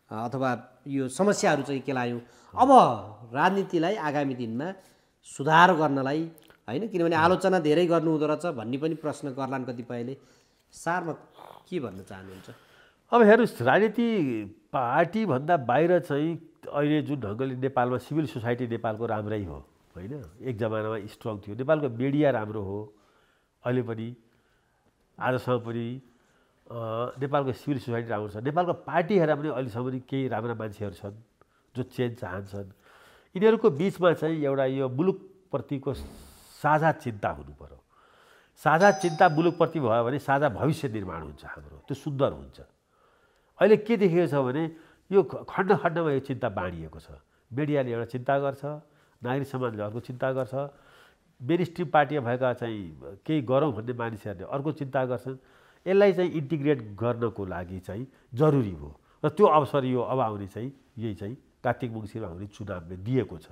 अथवा यो समस्याहरू चाहिँ केलायौँ। अब राजनीतिलाई आगामी दिनमा सुधार गर्नलाई होइन, किनभने आलोचना धेरै गर्नु हुँदो रहेछ भन्ने पनि प्रश्न गर्लान् कतिपयले। सारमा के भन्न चाहनुहुन्छ? अब हेर्नुहोस्, राजनीति पार्टीभन्दा बाहिर चाहिँ अहिले जुन ढङ्गले नेपालमा सिभिल सोसाइटी नेपालको राम्रै हो होइन, एक जमानामा स्ट्रङ थियो। नेपालको मिडिया राम्रो हो अहिले पनि, आजसम्म पनि नेपालको सिभिल सोसाइटी राम्रो छ। नेपालको पार्टीहरू पनि अहिलेसम्म पनि केही राम्रा मान्छेहरू छन् जो चेन्ज चाहन्छन्। यिनीहरूको बिचमा चाहिँ एउटा यो मुलुकप्रतिको साझा चिन्ता हुनु पर्यो। साझा चिन्ता मुलुकप्रति भयो भने साझा भविष्य निर्माण हुन्छ हाम्रो, त्यो सुन्दर हुन्छ। अहिले के देखिएको छ भने यो खण्ड खण्डमा यो चिन्ता बाँडिएको छ। मिडियाले एउटा चिन्ता गर्छ, नागरिक समाजले अर्को चिन्ता गर्छ, मेन स्ट्रिम पार्टीमा भएका चाहिँ केही गरौँ भन्ने मानिसहरूले अर्को चिन्ता गर्छन्। यसलाई चाहिँ इन्टिग्रेट गर्नको लागि चाहिँ जरुरी हो र त्यो अवसर यो अब आउने चाहिँ यही चाहिँ कार्तिक मङ्सिरमा आउने चुनावले दिएको छ।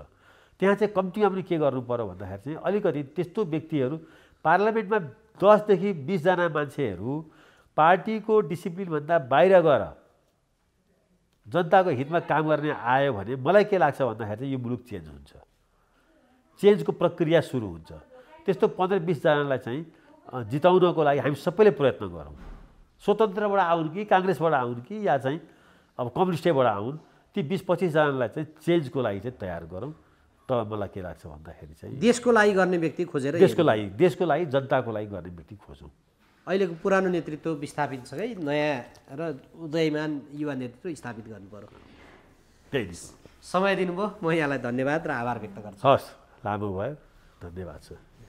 त्यहाँ चाहिँ कम्तीमा पनि के गर्नु पर्यो भन्दाखेरि चाहिँ अलिकति त्यस्तो व्यक्तिहरू पार्लियामेन्टमा 10 देखि 20 जना मान्छेहरू पार्टीको डिसिप्लिनभन्दा बाहिर गएर जनताको हितमा काम गर्ने आयो भने मलाई के लाग्छ भन्दाखेरि चाहिँ यो मुलुक चेन्ज हुन्छ, चेन्जको प्रक्रिया सुरु हुन्छ। त्यस्तो 15-20 जनालाई चाहिँ जिताउनको लागि हामी सबैले प्रयत्न गरौँ। स्वतन्त्रबाट आउन् कि काङ्ग्रेसबाट आउन् कि या चाहिँ अब कम्युनिस्टबाट आउन्, ती 20-25 जनालाई चाहिँ चेन्जको लागि चाहिँ तयार गरौँ। त मलाई के लाग्छ भन्दाखेरि चाहिँ देशको लागि गर्ने व्यक्ति खोजेर देशको लागि जनताको लागि गर्ने व्यक्ति खोजौँ। अहिलेको पुरानो नेतृत्व विस्थापित छ है, नयाँ र उदयमान युवा नेतृत्व स्थापित गर्नु पर्यो। त्यही समय दिनुभयो, म यहाँलाई धन्यवाद र आभार व्यक्त गर्छु। हस्, लामो भयो, धन्यवाद छ।